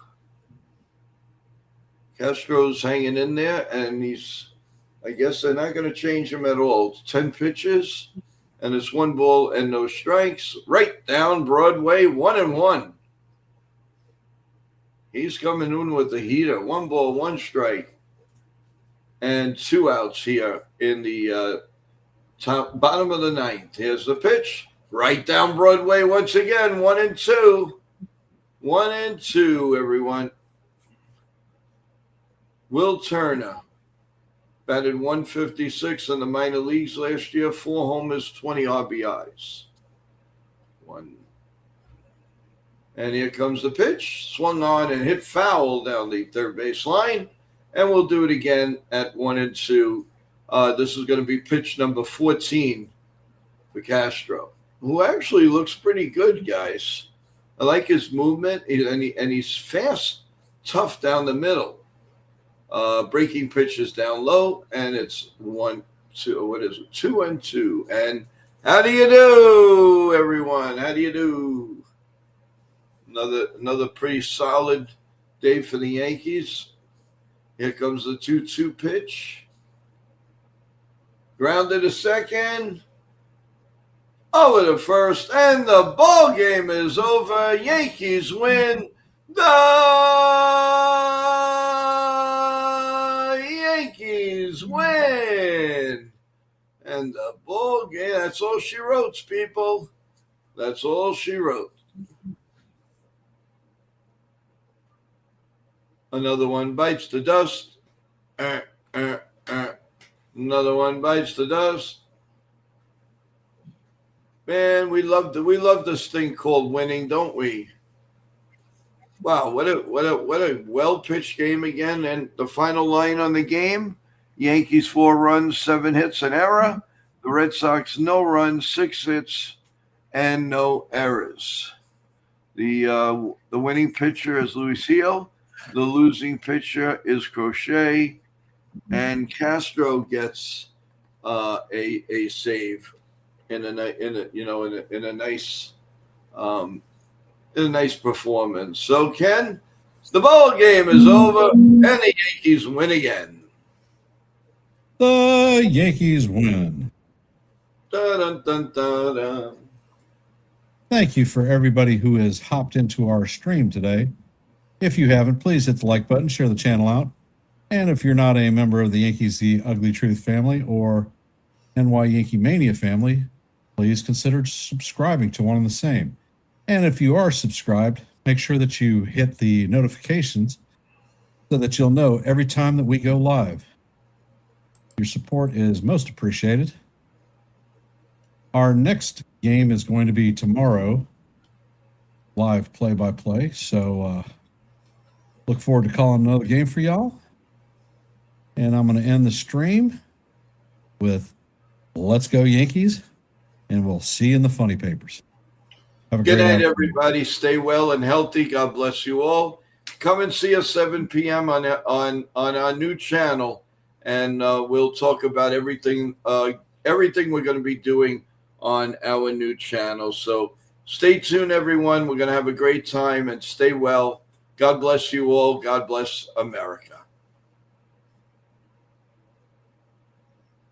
C: Castro's hanging in there, and I guess they're not going to change him at all. It's 10 pitches, and it's 1 ball and no strikes. Right down Broadway, 1-1. He's coming in with the heater. 1 ball, 1 strike, and 2 outs here in the bottom of the ninth. Here's the pitch. Right down Broadway once again, 1-2. 1-2, everyone. Will Turner batted 156 in the minor leagues last year, 4 homers, 20 RBIs. One. And here comes the pitch. Swung on and hit foul down the third base line. And we'll do it again at 1-2. This is going to be pitch number 14 for Castro, who actually looks pretty good, guys. I like his movement, and he's fast, tough down the middle. Breaking pitches down low, and it's 1-2. What is it? 2-2. And how do you do, everyone? How do you do? Another pretty solid day for the Yankees. Here comes the 2-2 pitch. Grounded to second. Over to first, and the ball game is over. Yankees win. The Yankees win. And the ball game, that's all she wrote, people. That's all she wrote. Another one bites the dust. Another one bites the dust. Man, we love this thing called winning, don't we? Wow, what a well-pitched game again. And the final line on the game: Yankees 4 runs, 7 hits, an error. The Red Sox no runs, 6 hits, and no errors. The winning pitcher is Luisio. The losing pitcher is Crochet, and Castro gets a save in a nice performance. So Ken, the ball game is over, and the Yankees win again.
B: The Yankees win.
C: Dun, dun, dun, dun.
B: Thank you for everybody who has hopped into our stream today. If you haven't, please hit the like button, share the channel out. And if you're not a member of the Yankees, the Ugly Truth family or YankeeMania family, please consider subscribing to one and the same. And if you are subscribed, make sure that you hit the notifications so that you'll know every time that we go live. Your support is most appreciated. Our next game is going to be tomorrow, live play-by-play. So look forward to calling another game for y'all. And I'm going to end the stream with Let's Go Yankees, and we'll see you in the funny papers. Have a
C: Good
B: great
C: night,
B: afternoon.
C: everybody. Stay well and healthy. God bless you all. Come and see us 7 p.m. on our new channel, and we'll talk about everything we're going to be doing on our new channel. So stay tuned, everyone. We're going to have a great time, and stay well. God bless you all. God bless America.